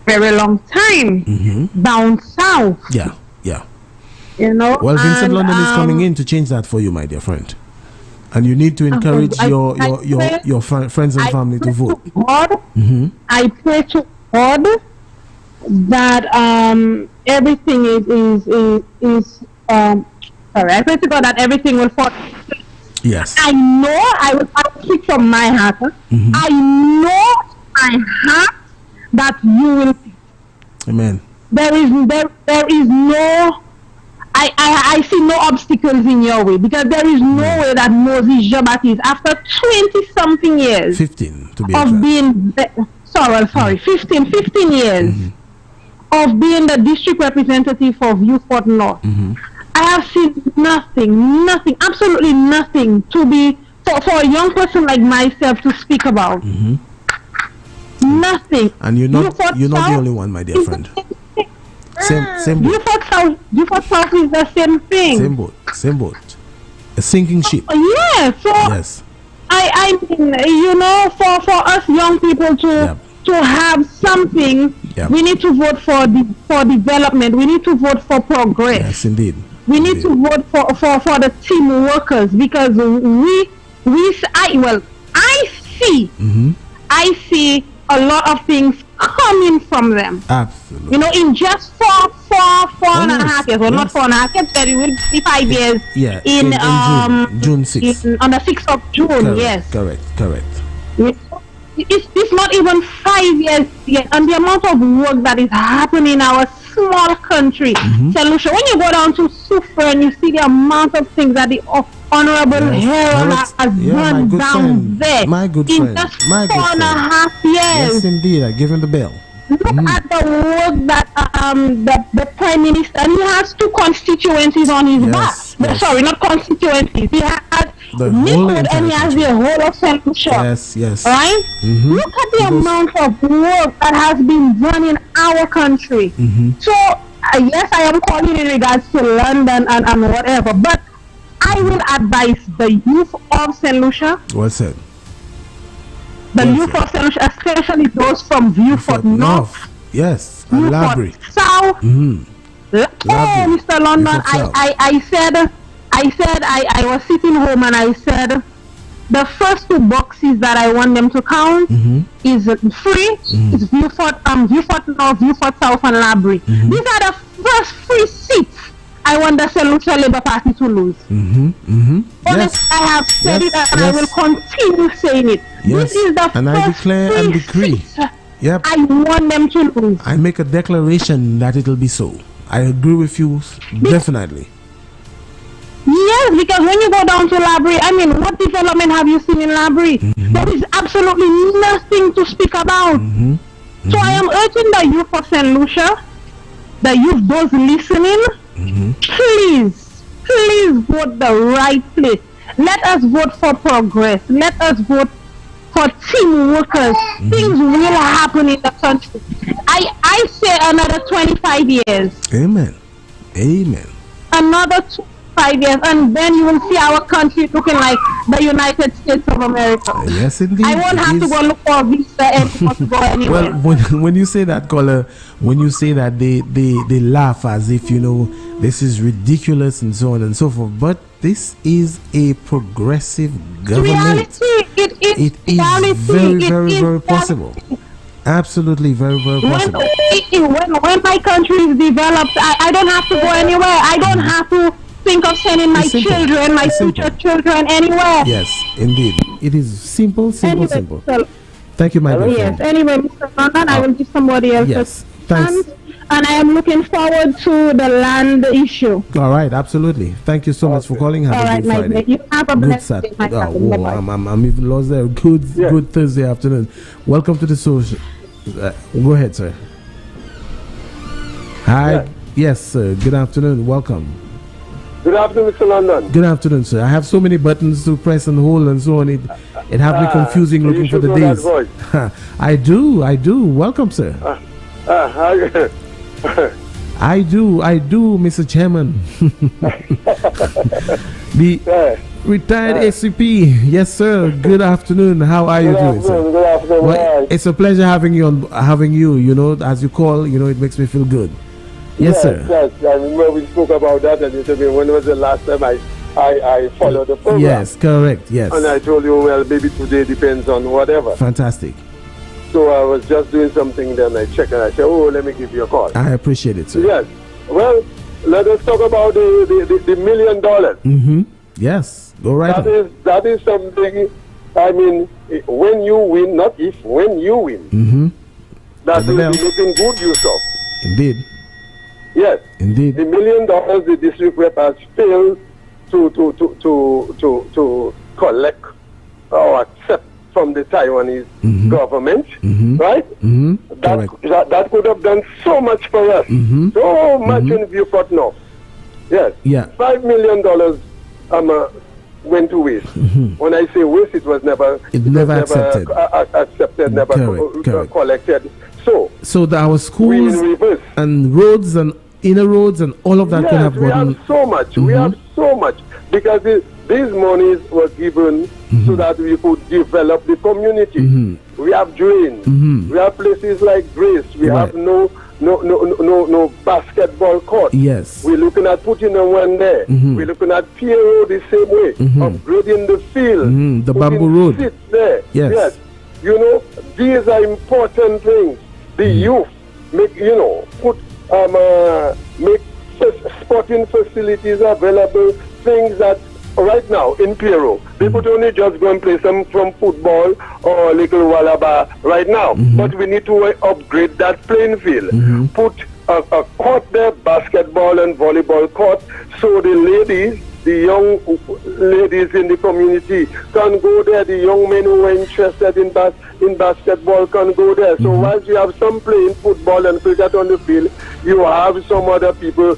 very long time down south. Yeah. Well, Vincent and, London is coming in to change that for you, my dear friend. And you need to encourage your friends and family to vote. I pray to God that everything is sorry. I pray to God that everything will fall. Yes. I know I'll speak from my heart. I know my heart that you will. Amen. There is no. I see no obstacles in your way, because there is no way that Moses Jean-Baptiste, after 20-something years 15 to be of being 15 years of being the district representative for Vieux-Fort North, I have seen nothing, absolutely nothing to be for a young person like myself to speak about. Nothing. And you're not the only one, my dear friend. Same boat. Vieux-Fort South is the same thing. Same boat. A sinking ship. Yeah. So yes. I mean, for us young people to have something, we need to vote for development. We need to vote for progress. Yes, indeed. We need to vote for the team workers, because I see a lot of things coming from them. Absolutely. In just four and a half years, not 4.5 years, but it will be 5 years. Yeah. In June 6th. On the 6th of June. Correct, yes. Correct. It's not even 5 years yet, and the amount of work that is happening in our small country, St. Lucia. When you go down to Suffer and you see the amount of things that the Honorable Herald has done down there, my good in friend, just 4.5 years. Yes, indeed. I give him the bell. Look at the work that the Prime Minister, and he has 2 constituencies on his back. Yes. Sorry, not constituencies. He has the whole and he has the whole of St. Lucia. Yes. Right? Look at the amount of work that has been done in our country. So, yes, I am calling in regards to London and whatever, but I will advise the youth of St. Lucia. Well said. The youth of St. Lucia, especially those from Vieux-Fort North. Yes, and Labrie. South. Mr. London, I said I was sitting home and I said the first 2 boxes that I want them to count is free. It's Vieux-Fort North, Vieux-Fort South, and Labrie. These are the first 3 seats I want the St. Lucia Labour Party to lose. Honestly, I have said it and I will continue saying it. Yes. This is the and first I declare and decree. Yep. I want them to lose. I make a declaration that it will be so. I agree with you definitely. Yes, because when you go down to Labrie, I mean, what development have you seen in Labrie? There is absolutely nothing to speak about. So I am urging the youth of St. Lucia, the youth, those listening, please vote the right place. Let us vote for progress. Let us vote for team workers. Things will happen in the country. I say another 25 years. Amen. Another 5 years, and then you will see our country looking like the United States of America. Yes, indeed. I won't have to go look for a visa anymore to go anywhere. Well, when you say that, caller, when you say that, they laugh as if, this is ridiculous and so on and so forth. But this is a progressive government. It is very possible. Absolutely, very possible. When my country is developed, I don't have to go anywhere. I don't have to think of sending my children, my future children anywhere. Yes, indeed. It is simple. Anyway, Thank you, my dear yes. friend. Anyway, Mr. London, I will give somebody else. Yes, thanks. And I am looking forward to the land issue. All right, absolutely. Thank you so much for calling. Have a good Friday. You have a blessed day, my I'm even lost there. Good Thursday afternoon. Welcome to the social. Go ahead, sir. Hi. Yes, sir. Good afternoon. Welcome. Good afternoon, Mr. London. Good afternoon, sir. I have so many buttons to press and hold and so on. It have me confusing looking for the days. I do. Welcome, sir. I do, Mr. Chairman. The retired ACP. Yes, sir. Good afternoon. How are you doing, sir? Good afternoon. Well, it's a pleasure having you. As you call, it makes me feel good. Yes, sir. Yes, I remember we spoke about that, and you told me when was the last time I followed the program. Yes, correct. Yes. And I told you, well, maybe today depends on whatever. Fantastic. So I was just doing something, then I checked and I said, let me give you a call. I appreciate it, sir. Yes. Well, let us talk about the $1 million. Mm-hmm. Yes. Go right on. That is something, I mean, when you win, not if, when you win. Mm-hmm. That will be looking good yourself. Indeed. Yes. Indeed. The $1 million the district rep has failed to collect or accept from the Taiwanese government, right? That could have done so much for us, so much in Beaufort North. Yes. Yeah. $5 million went to waste. When I say waste, it was never accepted. Accepted, never collected. So our schools and roads and inner roads and all of that could have gotten. We have so much. We have so much because these monies were given so that we could develop the community. We have drains. We have places like Grace. We have no basketball court. Yes. We're looking at putting one there. We're looking at Piero the same way, upgrading the field. The bamboo road. Seats there. Yes. These are important things. The youth make sporting facilities available, things that right now in Piero they could only just go and play some from football or little Walaba right now, but we need to upgrade that playing field, put a court there, basketball and volleyball court, so the young ladies in the community can go there. The young men who are interested in basketball can go there. So whilst you have some playing football and cricket on the field, you have some other people,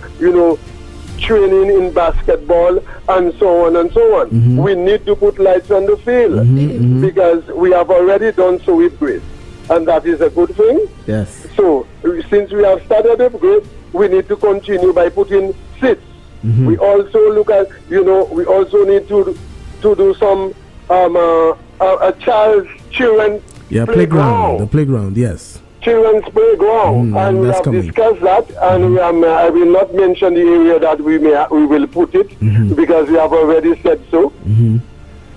training in basketball and so on and so on. We need to put lights on the field because we have already done so with Grace, and that is a good thing. Yes. So since we have started with Grace, we need to continue by putting seats. We also look at, we also need to do some children playground. The playground, yes. Children's playground, and we have discussed that, and I will not mention the area that we will put it because we have already said so.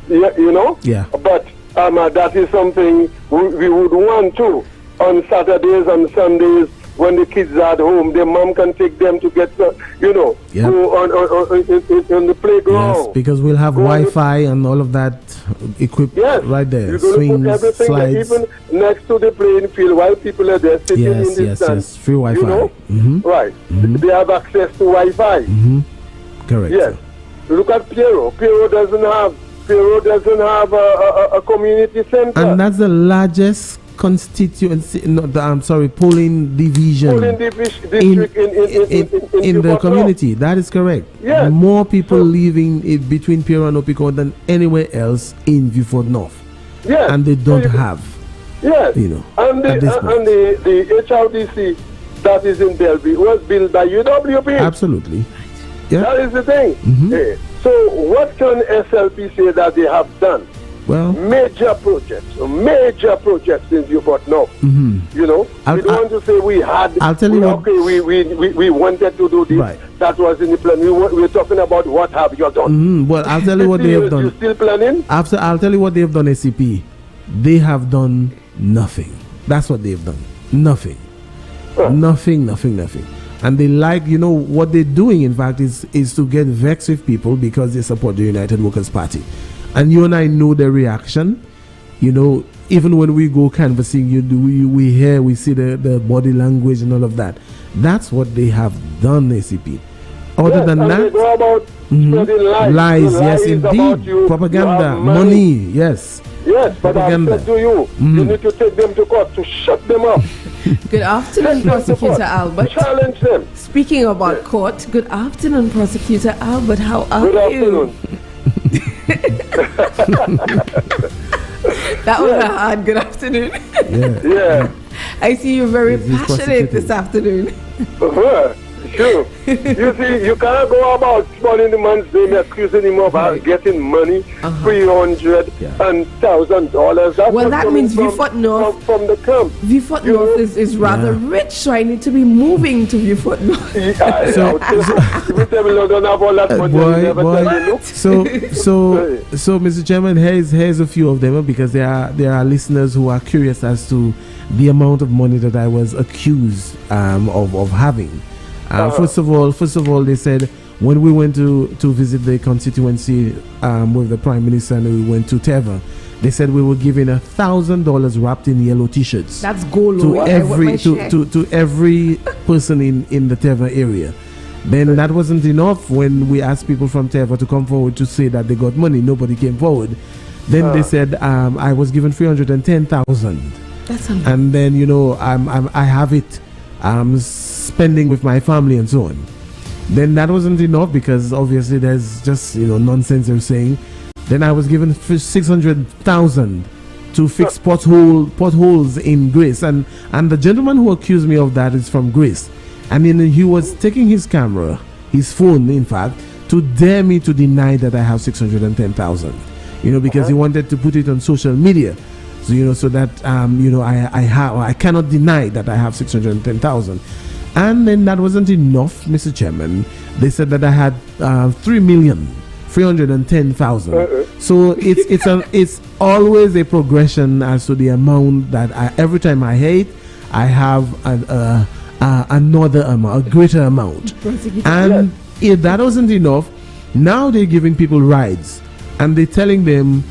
Yeah. But that is something we would want to on Saturdays and Sundays. When the kids are at home, their mom can take them to get, go on the playground. Yes, because we'll have Wi-Fi and all of that equipped right there. You're going Swings, to put everything slides. even next to the playing field while people are there sitting in the stand. Yes, free Wi-Fi. Right. They have access to Wi-Fi. Correct. Yes. Look at Piero. Piero doesn't have a community center. And that's the largest constituency, polling division in the community. That is correct. Yes. More people living between Piero and Opico than anywhere else in Beaufort North. Yes. And they don't have. Yes. And the HRDC that is in Bellevue was built by UWP. Absolutely. Yeah. That is the thing. So what can SLP say that they have done? Well, major projects in Beaufort now. You know, we don't want to say we had. I'll tell you what. Okay, we wanted to do this. Right. That was in the plan. We're talking about what have you done. Well, I'll tell you what they have done. You still planning? I'll tell you what they have done, SCP. They have done nothing. That's what they've done. Nothing. Nothing. And they like, you know, what they're doing, in fact, is to get vexed with people because they support the United Workers' Party. And you and I know the reaction. You know, even when we go canvassing, we hear, we see the body language and all of that. That's what they have done, ACP. Other than that, they go about spreading lies, yes, indeed. You, propaganda, money, yes. Yes, but propaganda. I said to you, you need to take them to court to shut them up. Good afternoon, Prosecutor Albert. Challenge them. Speaking about court, good afternoon, Prosecutor Albert. How are you? Good afternoon. That was a hard good afternoon. Yeah. I see you're very passionate this afternoon. Sure. You see, you cannot go about spoiling the man's name, accusing him of getting money, $300,000. Well, that means Beaufort North from the camp. Beaufort North is rather rich, so I need to be moving to Beaufort North. So, Mr. Chairman, here's a few of them because there are listeners who are curious as to the amount of money that I was accused of having. First of all, they said when we went to visit the constituency with the Prime Minister and we went to Teva, they said we were giving $1,000 wrapped in yellow T-shirts. That's gold to every person in the Teva area. Then that wasn't enough. When we asked people from Teva to come forward to say that they got money, nobody came forward. Then they said I was given $310,000. That's and then I have it. Spending with my family and so on. Then that wasn't enough because obviously there's just nonsense they're saying. Then I was given $600,000 to fix potholes in Grace, and the gentleman who accused me of that is from Grace, and then he was taking his camera, his phone, in fact, to dare me to deny that I have $610,000. Because he wanted to put it on social media. So that I cannot deny that I have 610,000, and then that wasn't enough, Mr. Chairman. They said that I had 3,310,000. So it's always a progression as to the amount that every time I hate, I have another amount, a greater amount. And if that wasn't enough, now they're giving people rides, and they're telling them,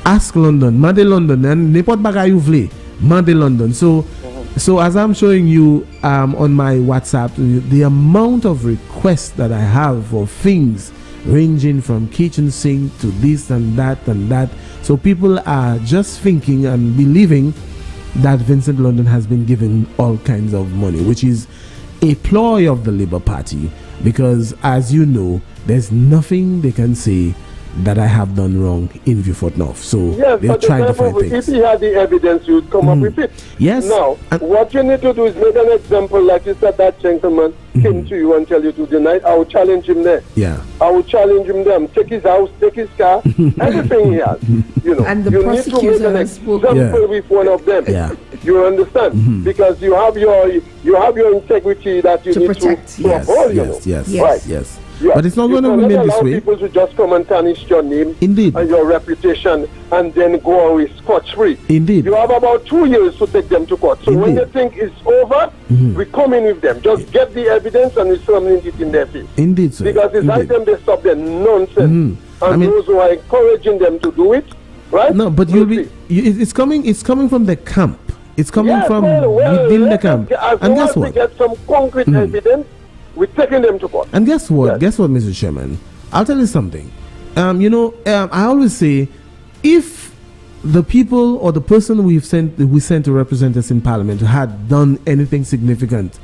ask London, Mande London, and n'importe bagay you vle, Mande London. So as I'm showing you on my WhatsApp, the amount of requests that I have for things ranging from kitchen sink to this and that and that. So people are just thinking and believing that Vincent London has been given all kinds of money, which is a ploy of the Labour Party, because as you know, there's nothing they can say that I have done wrong in Beaufort North. So they're trying to find things. If he had the evidence, you'd come up with it. Yes. Now, what you need to do is make an example, like you said, that gentleman came to you and tell you to deny it. I will challenge him there. Yeah. I will challenge him there. Take his house, take his car, everything he has. And the you need to make an example with one of them. Yeah. You understand? Because you have your integrity that you need protect. to uphold. Yes. But it's not going to remain this way. People to just come and tarnish your name, indeed, and your reputation, and then go away scotch-free. Indeed. You have about 2 years to take them to court. So when you think it's over, we come in with them. Just get the evidence and we summon it in their face. Indeed, sir. Because it's high time they stop their nonsense. And those who are encouraging them to do it, right? No, but it's coming from the camp. It's coming from within the camp. And guess what? We get some concrete evidence. We're taking them to court. And guess what? Guess what, Mr. Chairman? I'll tell you something. I always say, if the people or the person we sent to represent us in Parliament had done anything significant,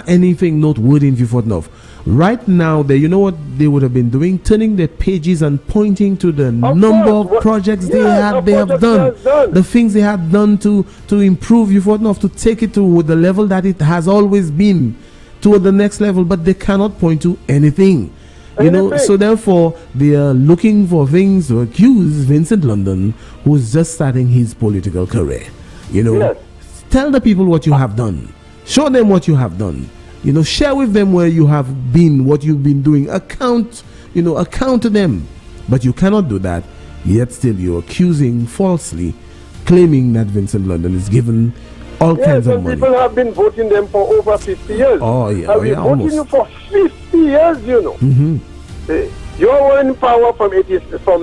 anything noteworthy in Beaufort North, right now, you know what they would have been doing? Turning their pages and pointing to the number of projects they have done, the things they have done to improve Beaufort North, to take it to the level that it has always been, to the next level, but they cannot point to anything. You know, so therefore, they are looking for things to accuse Vincent London, who's just starting his political career. You know, tell the people what you have done. Show them what you have done. You know, share with them where you have been, what you've been doing. Account to them. But you cannot do that. Yet still you're accusing falsely, claiming that Vincent London is given all kinds of money. People have been voting them for over 50 years. Oh, yeah. I've been voting you for 50 years, you know. You were in power from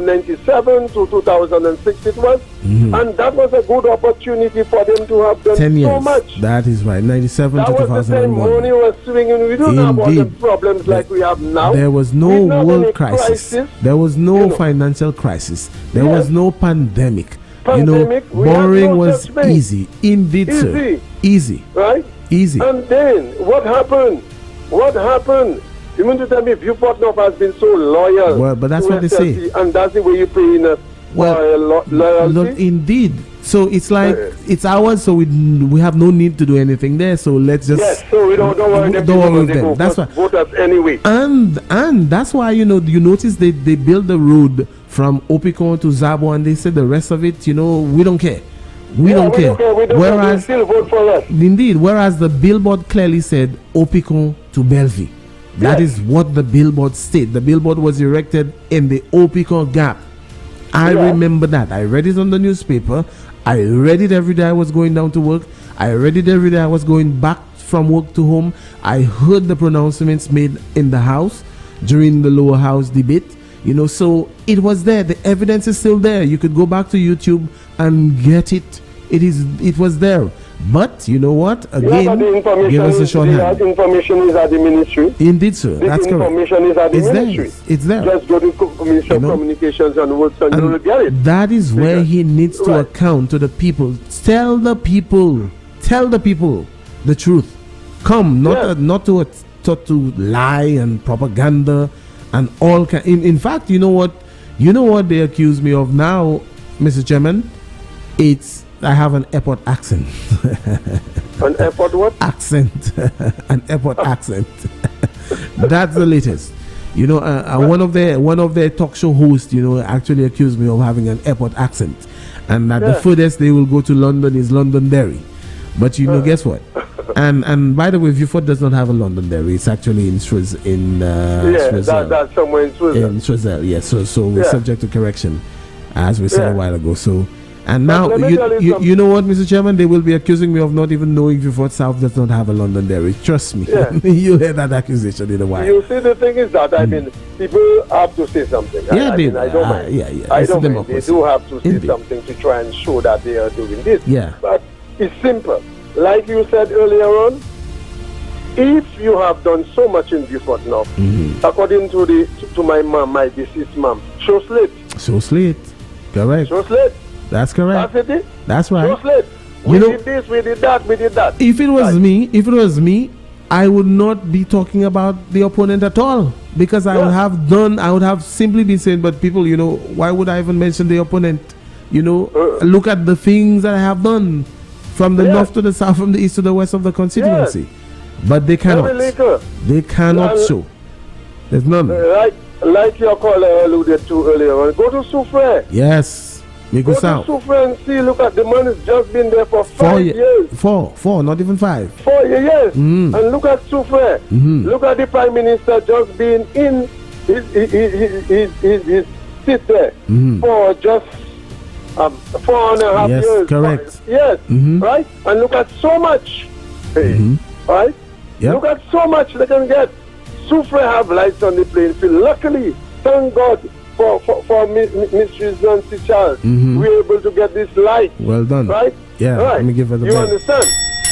97 to 2006 it was. And that was a good opportunity for them to have done 10 years. So much. That is right. 97 to 2001. That was the time money was swinging. We don't have all the problems like we have now. There was no world crisis. There was no financial crisis. There was no pandemic. You know, borrowing was easy. Indeed, sir. Easy. Right? Easy. And then, what happened? What happened? You mean to tell me Viewport North has been so loyal? Well, but that's what they say. And that's the way you pay in loyalty? Indeed. So it's like, it's ours, so we have no need to do anything there. So let's just... Yes, so we don't worry with them. That's why. Vote us anyway. And that's why, you know, you notice they build the road from Opicon to Zabo, and they said the rest of it, you know, we don't care. We don't care. Whereas, still vote for us. Indeed, whereas the billboard clearly said Opicon to Bellevue. That is what the billboard said. The billboard was erected in the Opicon Gap. I remember that. I read it on the newspaper. I read it every day I was going down to work. I read it every day I was going back from work to home. I heard the pronouncements made in the House during the lower house debate. You know, so it was there. The evidence is still there. You could go back to YouTube and get it. It was there. But you know what? Again, give us a short hand. Information is at the ministry. Indeed, sir. That's correct. Information is at the ministry. It's there. Just go to Ministry of Communications and Works and you'll get it. That is where he needs to account to the people. Tell the people the truth. Come, not to lie and propaganda and all kind. In fact, you know what they accuse me of now, Mr. Chairman? I have an airport accent. An airport what? Accent. An airport accent. That's the latest. You know, one of their talk show hosts, you know, actually accused me of having an airport accent, and that the furthest they will go to London is Londonderry. But you know, guess what? And by the way, Viewport does not have a Londonderry. It's actually in Switzerland. That's somewhere in Switzerland. In Switzerland, yes. So we're subject to correction, as we said a while ago. So. And now, you know what, Mr. Chairman? They will be accusing me of not even knowing Viewport South does not have a Londonderry. Trust me. You'll hear that accusation in a while. You see, the thing is that, I mean, people have to say something. Yeah, I don't mind. I don't mind. They do have to say something to try and show that they are doing this. Yeah. But it's simple. Like you said earlier on, if you have done so much in Viewport North, according to my mom, my deceased mom, show slate. Show slate. Correct. Show slate. That's correct. That's it. That's right. We did this, we did that, we did that. If it was me, I would not be talking about the opponent at all, because I would have simply been saying, but people, you know, why would I even mention the opponent? You know, look at the things that I have done from the north to the south, from the east to the west of the constituency. But they cannot. They cannot show. There's none. Like your caller alluded to earlier on, go to Soufrière. Yes. Go to Soufrière and see, look at the man has just been there for 5 years. Four, not even 5. 4 years. And look at Soufrière. Look at the Prime Minister just being in his seat there for just 4.5 years. Yes, correct. Yes, right? And look at so much. Right? Yep. Look at so much they can get. Soufrière have lights on the playing field. Luckily, thank God, for Mistress Nancy Charles, we're able to get this light. Well done. Right? Yeah, right. Let me give her the You understand?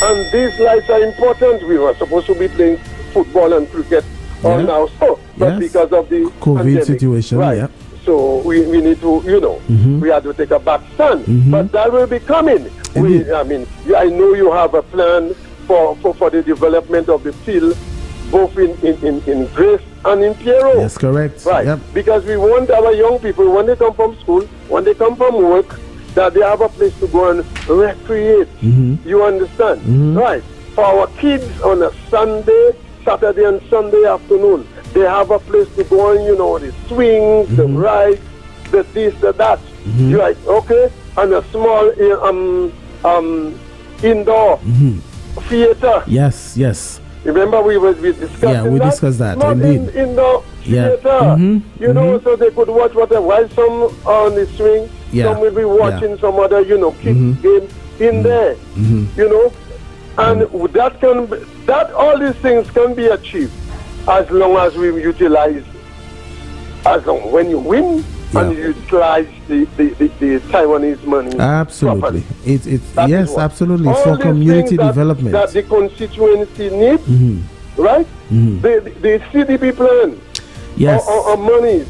And these lights are important. We were supposed to be playing football and cricket all now. So, but because of the COVID pandemic, situation, right? So we need to, you know, we have to take a back stand. But that will be coming. I know you have a plan for the development of the field, both in Grace and in Pierrot. That's correct. Right. Yep. Because we want our young people, when they come from school, when they come from work, that they have a place to go and recreate. You understand? Right. For our kids on a Sunday, Saturday and Sunday afternoon. They have a place to go on, you know, the swings, the rides, the this, the that. You're right, okay? And a small indoor theater. Yes. Remember we discussed that? Yeah, we discussed that, Small indeed. indoor theater. You know, so they could watch whatever. While some on the swing, some will be watching some other, you know, kids game in there. You know? And that all these things can be achieved as long as we utilize, when you win and you utilize the Taiwanese money. Absolutely. Properly. Yes, absolutely. All For these community things development. that the constituency needs, right? The CDP plan or monies,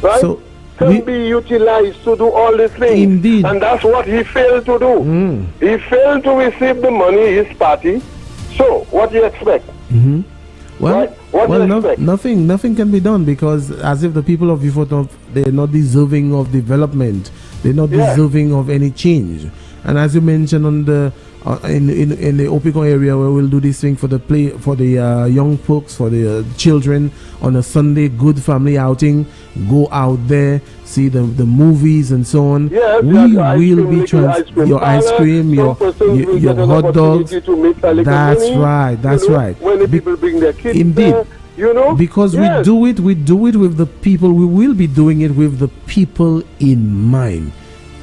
right? So can be utilized to do all these things. Indeed. And that's what he failed to do. He failed to receive the money, his party. So, what do you expect? Well, nothing can be done, because as if the people of Beaufort North, they're not deserving of development. They're not deserving of any change. And as you mentioned on the in the Opicon area, where we'll do this thing for the young folks, for the children on a Sunday, good family outing, go out there, see the movies and so on. Yes, we will be your ice cream, your hot dogs. That's right. When the people bring their kids indeed there, you know, because we do it with the people. We will be doing it with the people in mind.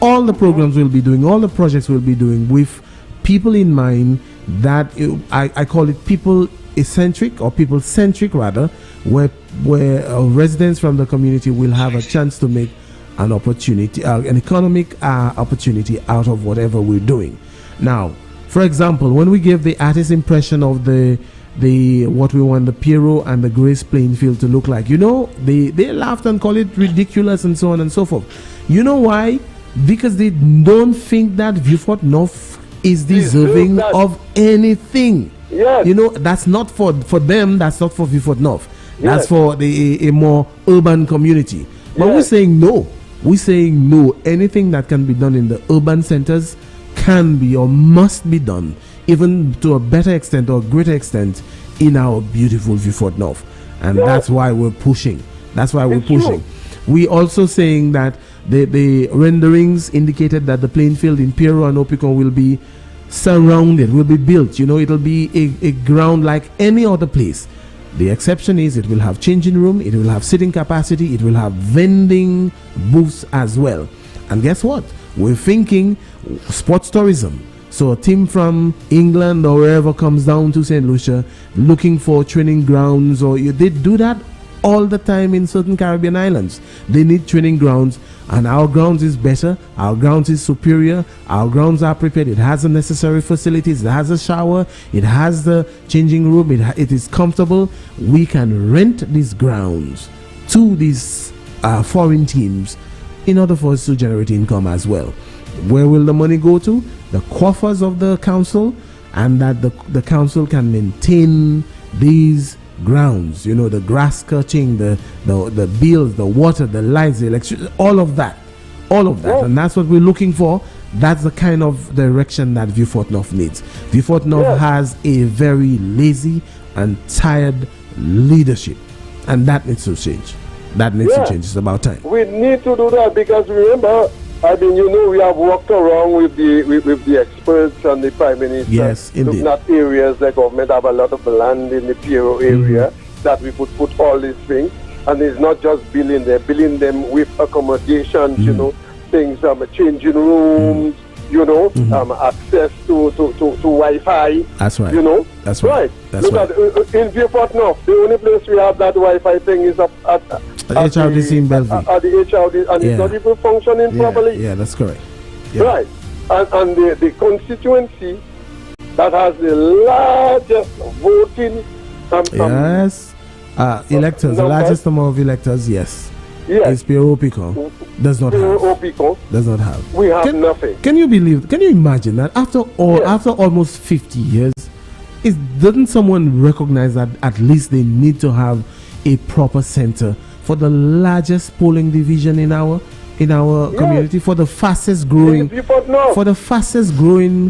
All the programs we'll be doing, all the projects we'll be doing with people in mind. That I call it people-centric, or people-centric rather, where residents from the community will have a chance to make an opportunity, an economic opportunity out of whatever we're doing. Now, for example, when we gave the artist impression of the what we want the Piero and the Grace playing field to look like, you know, they laughed and called it ridiculous and so on and so forth. You know why? Because they don't think that Beaufort North is deserving of anything. You know, that's not for them, that's not for Beaufort North. That's for a more urban community. But we're saying no. We're saying no. Anything that can be done in the urban centers can be or must be done, even to a better extent or greater extent, in our beautiful Beaufort North. And that's why we're pushing. We also saying that the renderings indicated that the playing field in Piero and Opicon will be surrounded, will be built. You know, it'll be a ground like any other place. The exception is it will have changing room, it will have sitting capacity, it will have vending booths as well. And guess what? We're thinking sports tourism. So a team from England or wherever comes down to St. Lucia looking for training grounds, or they do that all the time in certain Caribbean islands. They need training grounds, and our grounds is better, our grounds is superior, our grounds are prepared. It has the necessary facilities, it has a shower, it has the changing room, it is comfortable. We can rent these grounds to these foreign teams in order for us to generate income as well. Where will the money go to? The coffers of the council, and that the council can maintain these grounds, you know, the grass cutting, the bills, the water, the lights, the electricity, all of that, and that's what we're looking for. That's the kind of direction that Beaufort North needs. Beaufort North has a very lazy and tired leadership, and that needs to change. It's about time. We need to do that, because remember, I mean, you know, we have walked around with the experts and the Prime Minister. Yes, indeed. Looking at areas the government have a lot of land in the Piero area that we could put all these things. And it's not just billing them with accommodations, you know, things, changing rooms, you know, access to Wi-Fi. That's right. You know? That's right. Look at in Beaufort North, the only place we have that Wi-Fi thing is up at HRDC in Bellevue. At the HRD, and it's not even functioning properly. Yeah, that's correct. Right. And the constituency that has the largest voting electors, the largest number of electors, yes. Is Piero Opicon. Does not have. We have nothing. Can you imagine that after almost 50 years, doesn't someone recognize that at least they need to have a proper center for the largest polling division in our community, for the fastest growing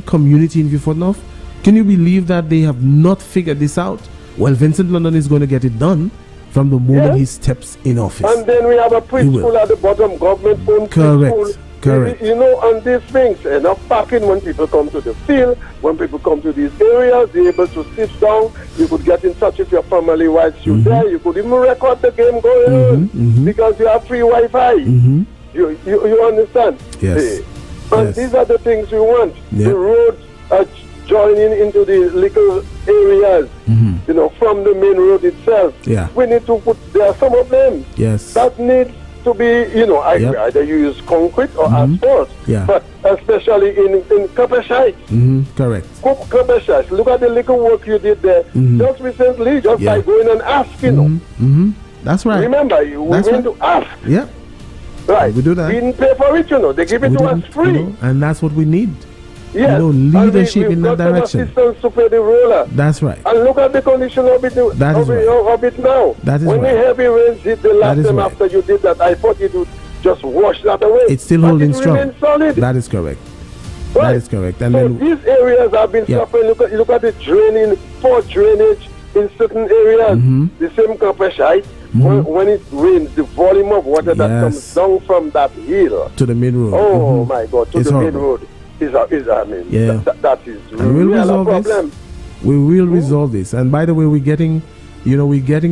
community in Beaufort North? Can you believe that they have not figured this out? Well, Vincent London is going to get it done from the moment he steps in office. And then we have a preschool at the bottom, government-owned preschool. Correct. You know, and these things, enough parking when people come to the field, when people come to these areas, they're able to sit down. You could get in touch with your family whilst you're there. You could even record the game going on because you have free Wi-Fi. You understand? Yes. And these are the things we want. The roads are joining into the little areas, you know, from the main road itself. Yeah. We need to put, there are some of them that needs to be, you know, either you use concrete or asphalt, but especially in Kapeshite. Correct. Kapeshite. Look at the little work you did there just recently, just by going and asking. That's right. Remember, we went to ask. Yeah. Right. We do that. We didn't pay for it, you know. They give it to us free. You know, and that's what we need. Yes. You know, leadership in that direction. Assistance to pay the roller. That's right. And look at the condition of it, of it now. That is when the heavy rains hit the last time after you did that, I thought it would just wash that away. It's still holding strong. Solid. That is correct. Right. That is correct. And so then these areas have been suffering. Look at the draining, poor drainage in certain areas. The same Kapeshite. When it rains, the volume of water that comes down from that hill to the main road. Oh my God! To it's the horrible. main road is I mean, that is and we'll really resolve a problem. This. We will resolve this. And by the way, we're getting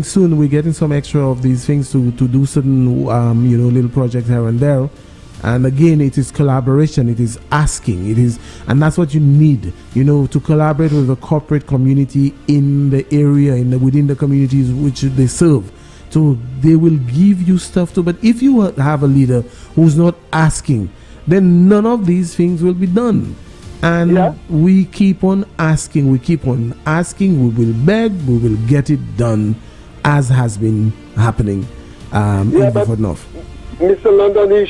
some extra of these things to do certain you know, little projects here and there. And again, it is collaboration. It is asking. It is, and that's what you need. You know, to collaborate with the corporate community in the area, within the communities which they serve. So they will give you stuff too. But if you have a leader who's not asking, then none of these things will be done. And we keep on asking. We keep on asking. We will beg. We will get it done, as has been happening in Beaufort North. Mr. London,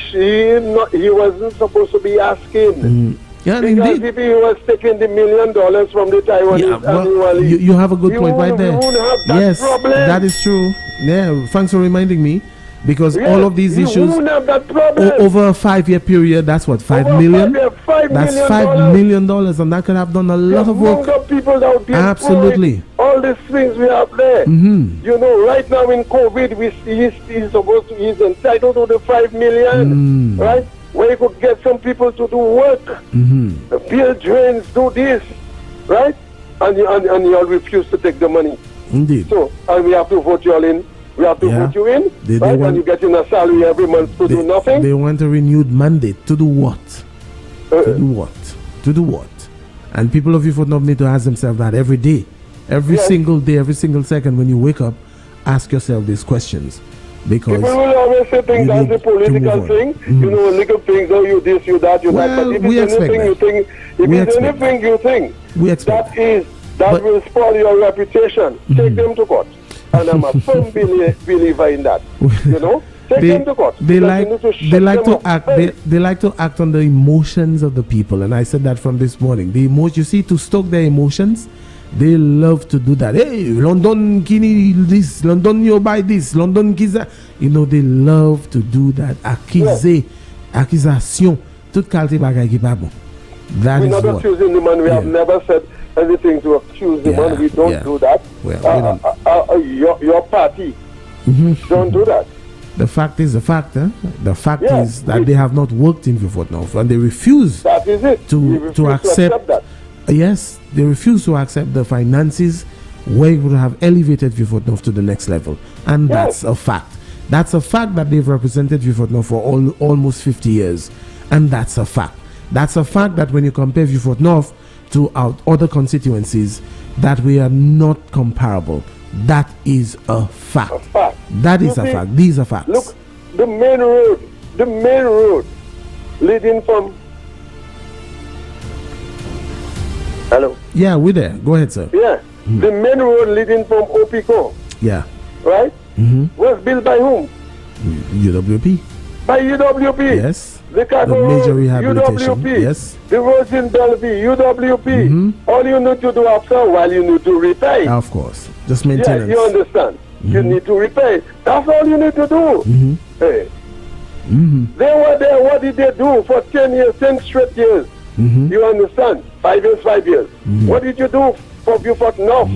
he wasn't supposed to be asking. Yeah, because indeed. if he was taking the $1 million from the Taiwanese annually, you have a good point right there. Yes, that is true. Yeah, thanks for reminding me. Because all of these issues over a 5-year period, that's what, $5 million? That's $5 million, and that could have done a lot of work. People that would be absolutely. All these things we have there. You know, right now in COVID, he's entitled to the $5 million, right? Where you could get some people to do work, build drains, do this, right? And you all refuse to take the money. Indeed. So, and we have to vote you all in. We have to vote you in, right? And you get in a salary every month to do nothing. They want a renewed mandate. To do what? To do what? To do what? And people of Beaufort North need to ask themselves that every day. Every single day, every single second when you wake up, ask yourself these questions. Because people will always say things as a political thing, you know, little things, oh, you this, you that, you that. But if it's anything you think, that will spoil your reputation, take them to court. And I'm a firm believer in that. You know, take them to court. They like to act on the emotions of the people, and I said that from this morning. You see, to stoke their emotions, they love to do that. Hey, London kini this, London you buy this, London kiza. You know, they love to do that. Accusation. Tout qualité bagay ki pa bon. That is what. We're not accusing the man. We have never said anything to accuse the man. We don't do that. Well, your party don't do that. The fact is the fact. The fact is that they have not worked in Beaufort North, and they refuse to accept that. Yes, they refuse to accept the finances where it would have elevated Beaufort North to the next level. And that's a fact. That's a fact that they've represented Beaufort North for almost 50 years. And that's a fact. That's a fact that when you compare Beaufort North to our other constituencies, that we are not comparable. That is a fact. That is a fact. These are facts. Look, the main road leading from... Hello? Yeah, we're there. Go ahead, sir. Yeah. The main road leading from Opico. Yeah. Right? Was built by whom? UWP. By UWP. Yes. The major rehabilitation. UWP. Yes. The roads in Bellevue, UWP. All you need to do after a while, you need to repair. Of course. Just maintenance. Yeah, you understand. You need to repair. That's all you need to do. Hey. They were there. What did they do for 10 years, 10 straight years? You understand? 5 years. What did you do for Beaufort North?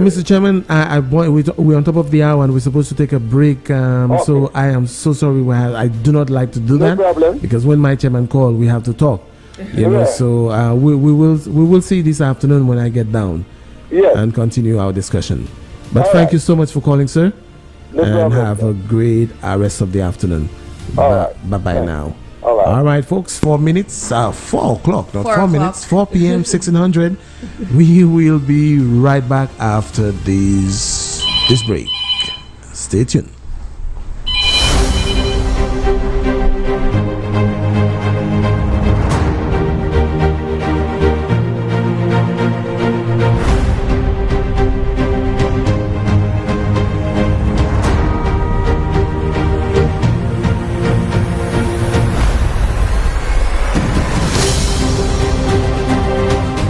Mr. Chairman, we're on top of the hour and we're supposed to take a break. So I am so sorry. I do not like to do that. Problem. Because when my chairman calls, we have to talk. You know, so we will see this afternoon when I get down and continue our discussion. But thank you so much for calling, sir. No and problem, have a great rest of the afternoon. Bye-bye now. All right, folks, 4 minutes, 4 o'clock, not 4 minutes, 4 p.m., 1600. We will be right back after this break. Stay tuned.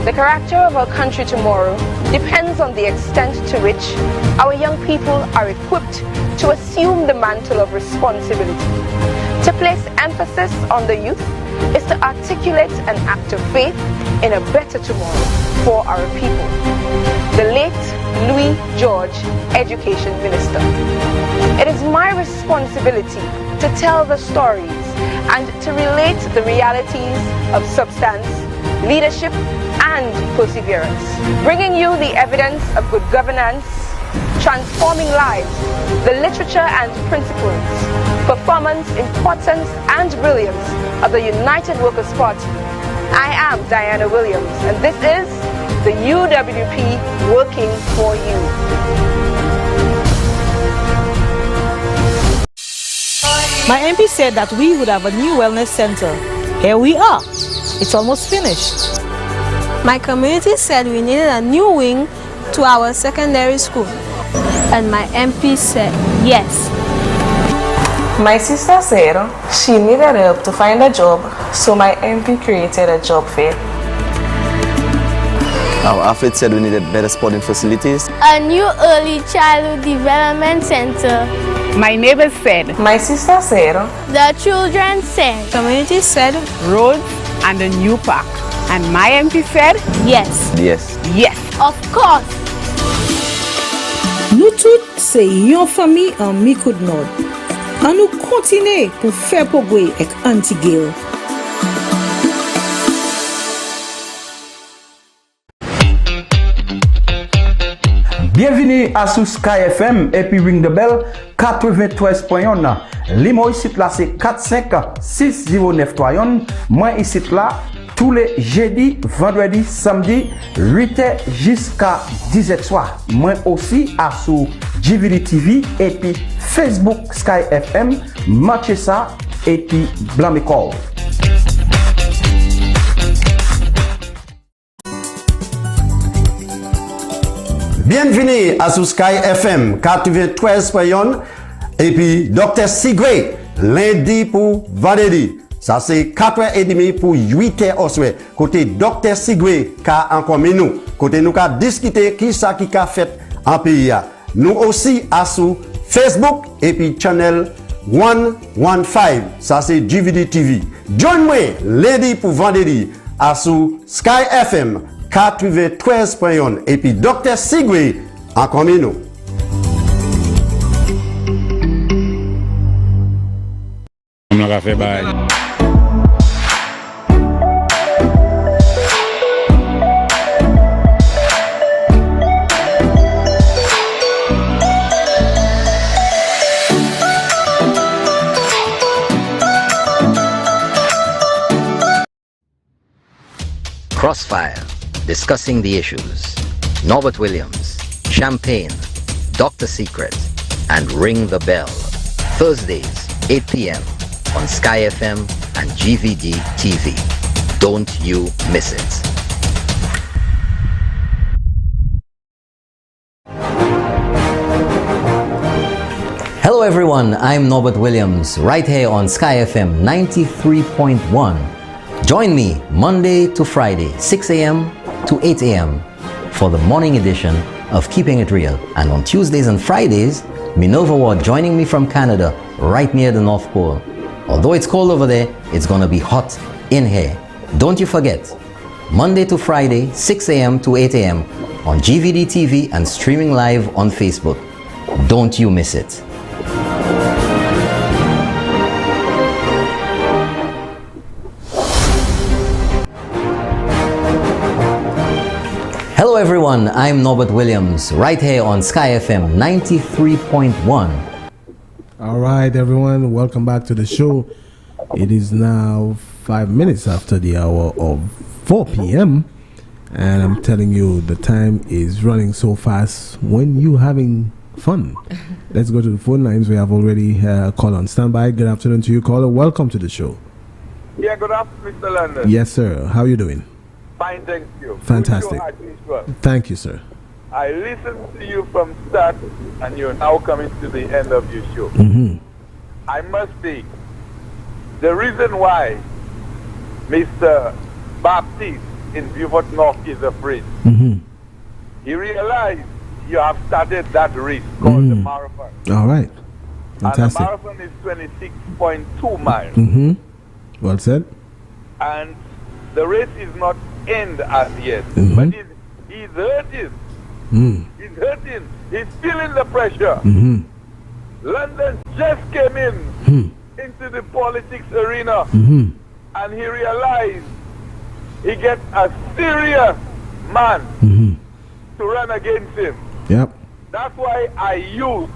The character of our country tomorrow depends on the extent to which our young people are equipped to assume the mantle of responsibility. To place emphasis on the youth is to articulate an act of faith in a better tomorrow for our people. The late Louis George, Education Minister. It is my responsibility to tell the stories and to relate the realities of substance, leadership, and perseverance, bringing you the evidence of good governance, transforming lives, the literature and principles, performance, importance, and brilliance of the United Workers' Party. I am Diana Williams, and this is the UWP Working for You. My MP said that we would have a new wellness center. Here we are. It's almost finished. My community said we needed a new wing to our secondary school. And my MP said yes. My sister said she needed help to find a job, so my MP created a job fair. Our athlete said we needed better sporting facilities. A new early childhood development center. My neighbors said. My sister said. The children said. Community said. Roads and a new park. And my MP said. Yes. Yes. Yes. Of course. Nous toutes, c'est yon famille en mi coup de nord. À nous continuer pour faire progrès avec Antigale. Bienvenue à sous Sky FM et puis ring the bell 93.1. Limo ici là c'est 456093. Moi ici là tous les jeudis, vendredis, samedi 8h jusqu'à 10h soir. Moi aussi à sous GVD TV et puis Facebook Sky FM, matchez ça et puis Blamicol. Bienvenue à Sky FM 93.1 et puis Dr. Sigray lundi pour vendredi. Ça c'est 4h30 pour 8h au soir. Côté Dr. Sigray ka encore nous. Côté nous ka discuter qui ça qui ka fait en pays. Nous aussi à sous Facebook et puis channel 115. Ça c'est GVD TV. Join-moi lundi pour vendredi à sous Sky FM 93.1 et puis Dr. Sigray encore nous. On l'a fait bail. Crossfire, discussing the issues. Norbert Williams, Champagne, Dr. Secret, and Ring the Bell. Thursdays, 8 p.m. on Sky FM and GVD TV. Don't you miss it. Hello everyone, I'm Norbert Williams, right here on Sky FM 93.1. Join me Monday to Friday, 6 a.m. to 8 a.m. for the morning edition of Keeping It Real. And on Tuesdays and Fridays, Minerva Ward joining me from Canada, right near the North Pole. Although it's cold over there, it's gonna be hot in here. Don't you forget, Monday to Friday, 6 a.m. to 8 a.m. on GVD TV and streaming live on Facebook. Don't you miss it. Hello everyone, I'm Norbert Williams, right here on Sky FM 93.1. All right, everyone, welcome back to the show. It is now 5 minutes after the hour of 4 p.m. And I'm telling you, the time is running so fast when you're having fun. Let's go to the phone lines. We have already a call on standby. Good afternoon to you, caller. Welcome to the show. Yeah, good afternoon, Mr. London. Yes, sir. How are you doing? Fine, thank you. Fantastic. Thank you, sir. I listened to you from start, and you're now coming to the end of your show. I must say, the reason why Mr. Baptiste in Beaufort North is afraid, he realized you have started that race called the marathon. All right. Fantastic. And the marathon is 26.2 miles. Well said. And the race is not end as yet, but he's hurting. He's hurting. He's feeling the pressure. London just came in into the politics arena, and he realized he gets a serious man to run against him. Yep. That's why I use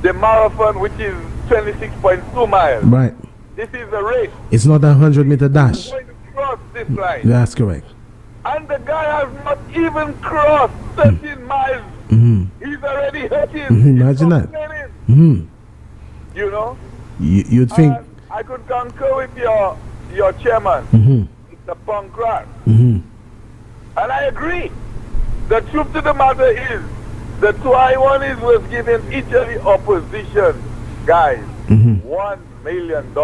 the marathon, which is 26.2 miles. Right. This is a race. It's not a 100-meter dash. Going to cross this line. That's correct. And the guy has not even crossed 13 miles. He's already hurting. Imagine that. You know? You'd think. I could concur with your chairman, Mr. Pankrat. And I agree. The truth of the matter is, the Taiwanese was giving each of the opposition guys $1 million.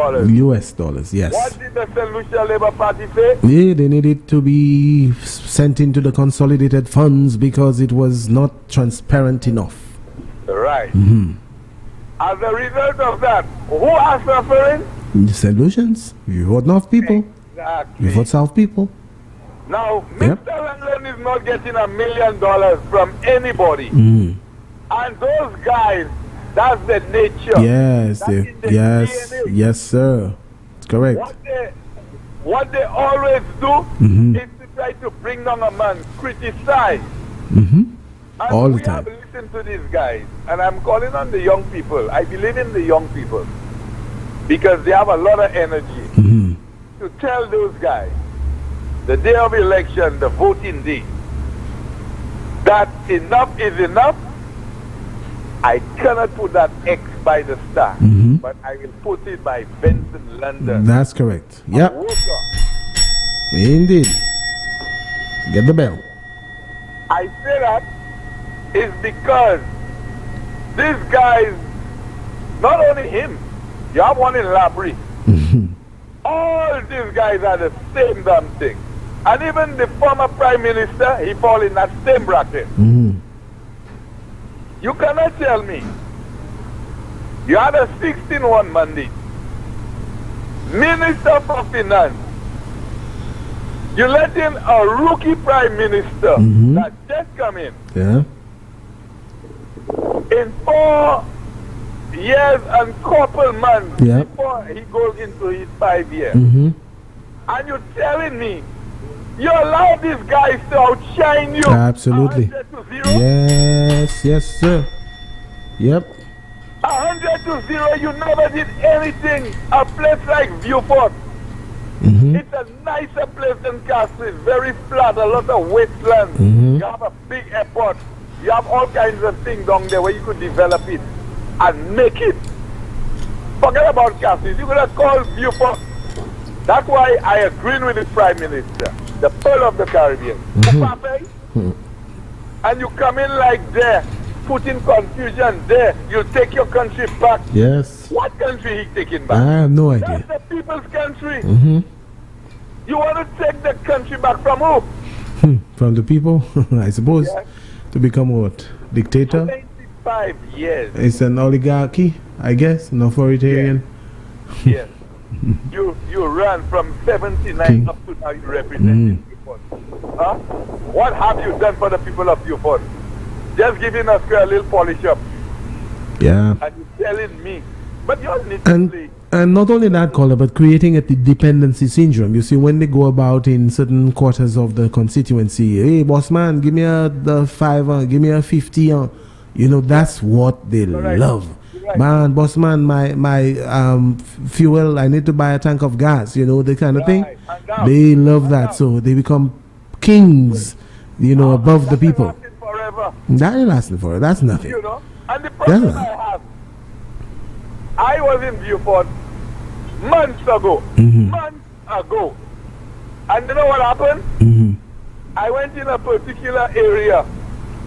US dollars, yes. What did the St. Lucia Labour Party say? Yeah, they needed to be sent into the consolidated funds because it was not transparent enough. Right. As a result of that, who are suffering? The solutions. You vote North people. Exactly. You vote South people. Now, Mr. Langland is not getting $1 million from anybody. And those guys, that's the nature. Yes, yes, sir. It's correct. What they always do is to try to bring down a man, criticize. All the time. We have listened to these guys, and I'm calling on the young people. I believe in the young people because they have a lot of energy to tell those guys the day of election, the voting day, that enough is enough. I cannot put that X by the star, but I will put it by Benson London. That's correct. Yep. Indeed. Get the bell. I say that is because these guys, not only him, you have one in Labrie. All these guys are the same damn thing. And even the former Prime Minister, he fall in that same bracket. You cannot tell me you had a 16-1 mandate. Minister for Finance. You let in a rookie Prime Minister that just come in. Yeah. In 4 years and couple months before he goes into his 5 years. And you're telling me you allow these guys to outshine you. Absolutely. 100 to 0? Yes, sir. Yep. 100 to 0, you never did anything. A place like Beaufort. It's a nicer place than Castle. It's very flat, a lot of wasteland. You have a big airport. You have all kinds of things down there where you could develop it and make it. Forget about Castle. You're going to call Beaufort. That's why I agree with the Prime Minister. The Pearl of the Caribbean. And you come in like there, put in confusion there. You take your country back. Yes. What country he taking back? I have no idea. That's the people's country. You want to take the country back from who? From the people, I suppose. To become what? Dictator? 25 years. It's an oligarchy, I guess, an authoritarian. Yes. you ran from 79 up to now you represent Beaufort. Huh? What have you done for the people of Beaufort? Just giving us a little polish up. Yeah. And you're telling me. But you all need to play. And not only that, caller, but creating a dependency syndrome. You see, when they go about in certain quarters of the constituency, hey, boss man, give me the 5, give me a 50. You know, that's what they love. Right. Man, boss man, my fuel, I need to buy a tank of gas, you know, the kind of thing. They love that. So they become kings, you know, above the people. That ain't lasting forever. That's nothing. You know, and the problem I was in Beaufort months ago. Months ago. And you know what happened? I went in a particular area.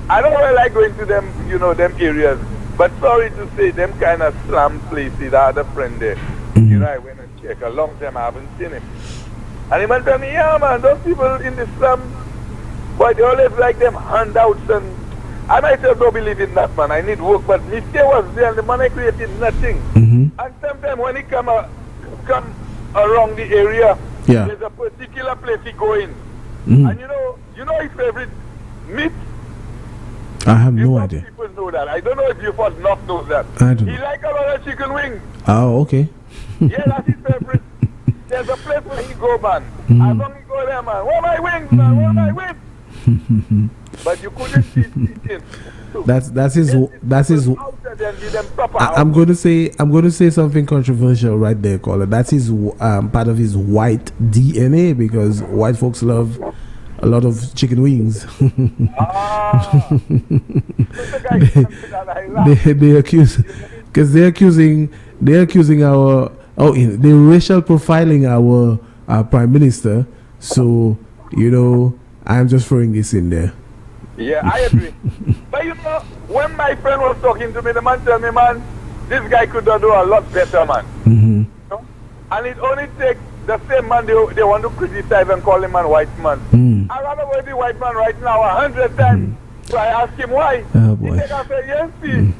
I don't really like going to them, you know, them areas. But sorry to say, them kind of slum places. I had a friend there. You know, I went and checked. A long time I haven't seen him. And he went to me, yeah, man, those people in the slum, boy, they always like them handouts. And I myself don't believe in that, man. I need work. But me stay was there and the money created nothing. And sometimes when he come around the area, there's a particular place he go in. And you know his favorite meat? I have no idea. People know that. I don't know if Beaufort North knows that. I don't know. He like a lot of chicken wings. Oh, okay. Yeah, that's his favorite. There's a place where he go, man. As long as he go there, man. Where my wings, man? Where my wings? But you couldn't see it. That's his. I'm going to say something controversial right there, caller. That's his part of his white DNA, because white folks love a lot of chicken wings. They accuse, because they're accusing our they're racial profiling our prime minister. So you know, I'm just throwing this in there. Yeah, I agree. But you know, when my friend was talking to me, the man told me, man, this guy could do a lot better, man. You know? And it only takes the same man they want to criticize and call him a white man. I rather wear the white man right now 100 times. So I asked him why. He said, I said, yes, see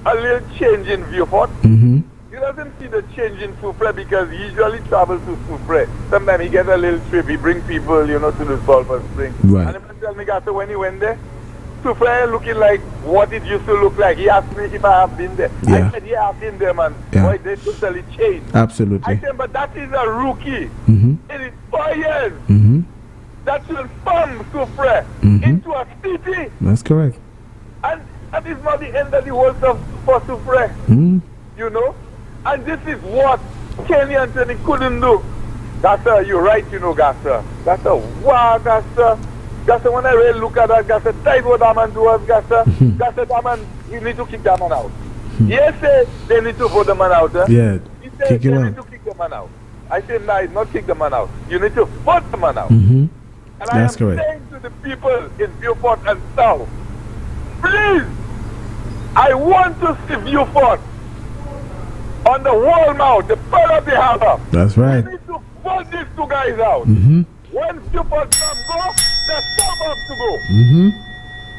a little change in Beaufort. He doesn't see the change in Soufre because he usually travels to Soufre. Sometimes he gets a little trip, he brings people, you know, to the Sulphur Spring. Right. And the man tell me, after when he went there, Soufre looking like what it used to look like. He asked me if I have been there. Yeah. I said, yeah, I've been there, man. Yeah. Boy, they totally changed. Absolutely. I said, but that is a rookie. It is 4 years. That will form Soufre into a city. That's correct. And that is not the end of the world for Soufre. You know? And this is what Kenny Anthony couldn't do. Gassa, you're right, you know, Gassa. Gassa, wow, Gassa. Gassa, when I really look at that, Gassa, that is what that man do us, Gassa. Gassa, that man, you need to kick that man out. Yes, they need to vote the man out. Yeah, he said they need to kick the man out. I said, no, it's not kick the man out. You need to vote the man out. And that's correct. Saying to the people in Beaufort and South, please, I want to see Beaufort on the wall mouth, the pearl of the harbor. That's right. We need to vote these two guys out. When Beaufort come go, the South have to go.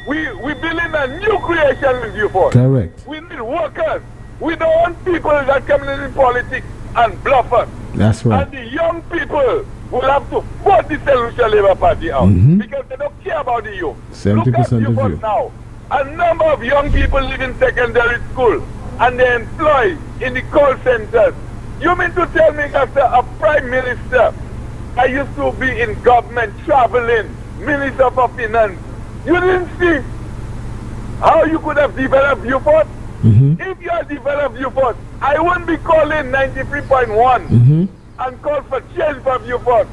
We building a new creation in Beaufort. Correct. We need workers. We don't want people that come in politics and bluff us. That's right. And the young people will have to vote the Solution Labour Party out because they don't care about the youth. 70% Look at of Beaufort you. now. A number of young people live in secondary school and they're employed in the call centers. You mean to tell me that a prime minister, I used to be in government traveling, minister for finance, you didn't see how you could have developed Beaufort? If you had developed Beaufort, I wouldn't be calling 93.1 and call for change for Beaufort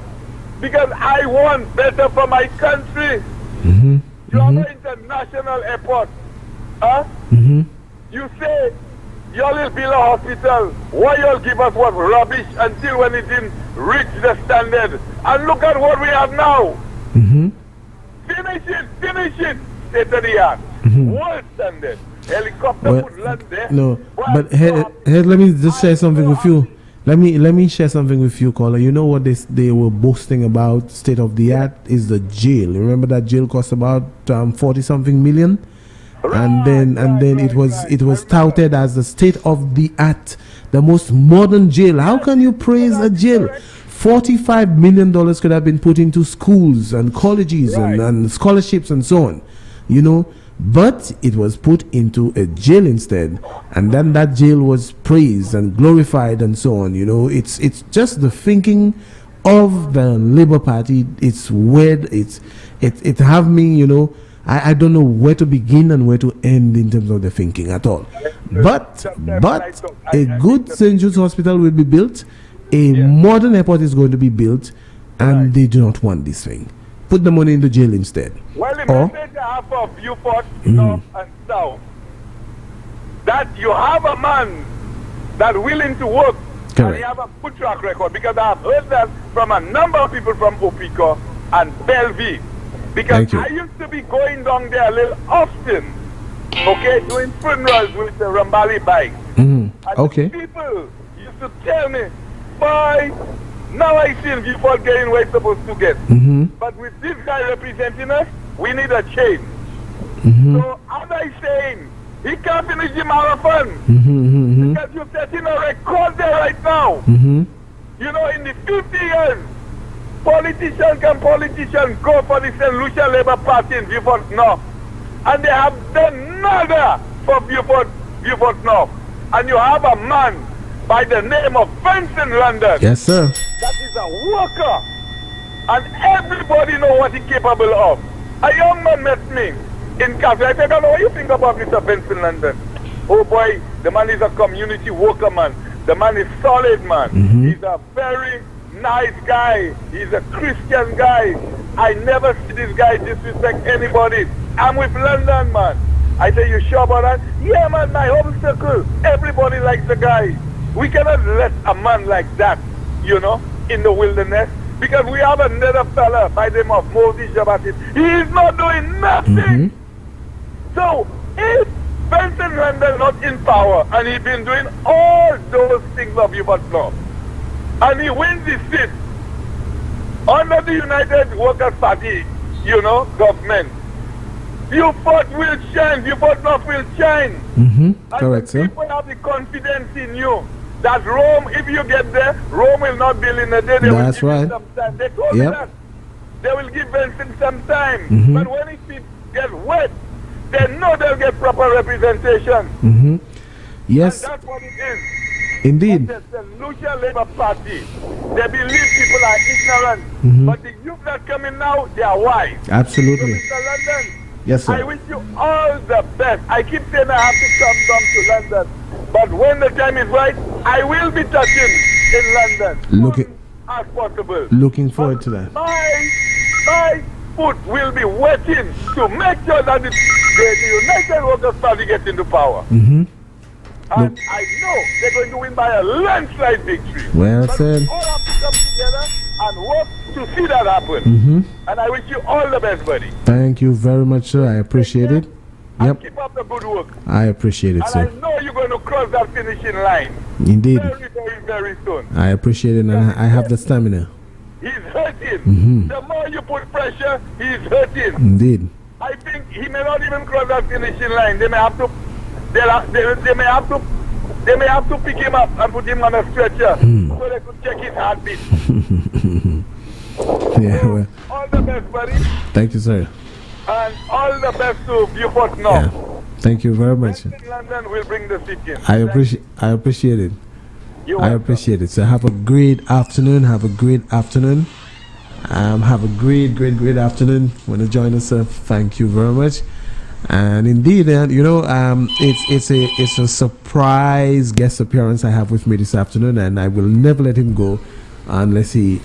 because I want better for my country. You have an international airport. You say y'all will build a hospital. Why y'all give us what rubbish until when it didn't reach the standard? And look at what we have now. Finish it. State of the art. World standard. Helicopter would land there. No, but here, let me just share something with you. Let me share something with you, caller. You know what they were boasting about? State of the art is the jail. Remember that jail cost about 40-something million, and then it was touted as the state of the art, the most modern jail. How can you praise a jail? $45 million could have been put into schools and colleges and scholarships and so on, you know, but it was put into a jail instead, and then that jail was praised and glorified and so on. You know, it's just the thinking of the Labour Party. It's weird. It have me, you know, I don't know where to begin and where to end in terms of the thinking at all. But a good St. Jude's hospital will be built, a modern airport is going to be built, and they do not want this thing. Put the money in the jail instead. Well, the message I have for Beaufort, North and South, that you have a man that's willing to work, and he have a good track record, because I've heard that from a number of people from Opico and Bellevue. Because I used to be going down there a little often, okay, doing funerals with the Rambali bike. And people used to tell me, boy, now I see in Beaufort getting where it's supposed to get. But with this guy representing us, we need a change. So as I saying, he can't finish the marathon. Because you're setting a record there right now. You know, in the 50 years, politician go for the St. Lucia Labour Party in Beaufort North, and they have done nada for Beaufort North. And you have a man by the name of Vincent London. Yes, sir. That is a worker, and everybody know what he's capable of. A young man met me in Cafe. I said, I know what you think about Mr. Vincent London. Oh boy, the man is a community worker, man. The man is solid, man. He's a very nice guy. He's a Christian guy. I never see this guy disrespect anybody. I'm with London, man. I say, you sure about that? Yeah, man, my home circle, everybody likes the guy. We cannot let a man like that, you know, in the wilderness, because we have another fella by the name of Moses Jabatis. He is not doing nothing. So if Vincent London not in power, and he's been doing all those things of you but no, and he wins the seat under the United Workers' Party, you know, government, Beaufort will shine, Beaufort North will shine. Correct, sir. People have the confidence in you that Rome, if you get there, Rome will not build in a day. They will give you some time. They told me that. They will give Vincent some time. But when his feet get wet, they know they'll get proper representation. Yes. And that's what it is. Indeed. The Lucia Labour Party, they believe people are ignorant. But the youth that come in now, they are wise. Absolutely. So Mr. London, yes, sir. I wish you all the best. I keep saying I have to come down to London, but when the time is right, I will be touching in London as possible. Looking forward to that. My foot will be waiting to make sure that the United Workers' Party gets into power. And I know they're going to win by a landslide victory. Well but said. We all have to come together and work to see that happen. And I wish you all the best, buddy. Thank you very much, sir. I appreciate it. And keep up the good work. I appreciate it, and sir. I know you're going to cross that finishing line. Indeed. Very, very, very soon. I appreciate it, and I have the stamina. He's hurting. The more you put pressure, he's hurting. Indeed. I think he may not even cross that finishing line. They may have to they may have to pick him up and put him on a stretcher so they could check his heartbeat. Well. All the best, buddy. Thank you, sir. And all the best to Beaufort North. Thank you very much. London will bring the seat in. I appreciate it. I appreciate it. So have a great afternoon. Have a great afternoon. Have a great afternoon. Want to join us, sir? Thank you very much. And indeed, it's a surprise guest appearance I have with me this afternoon, and I will never let him go unless he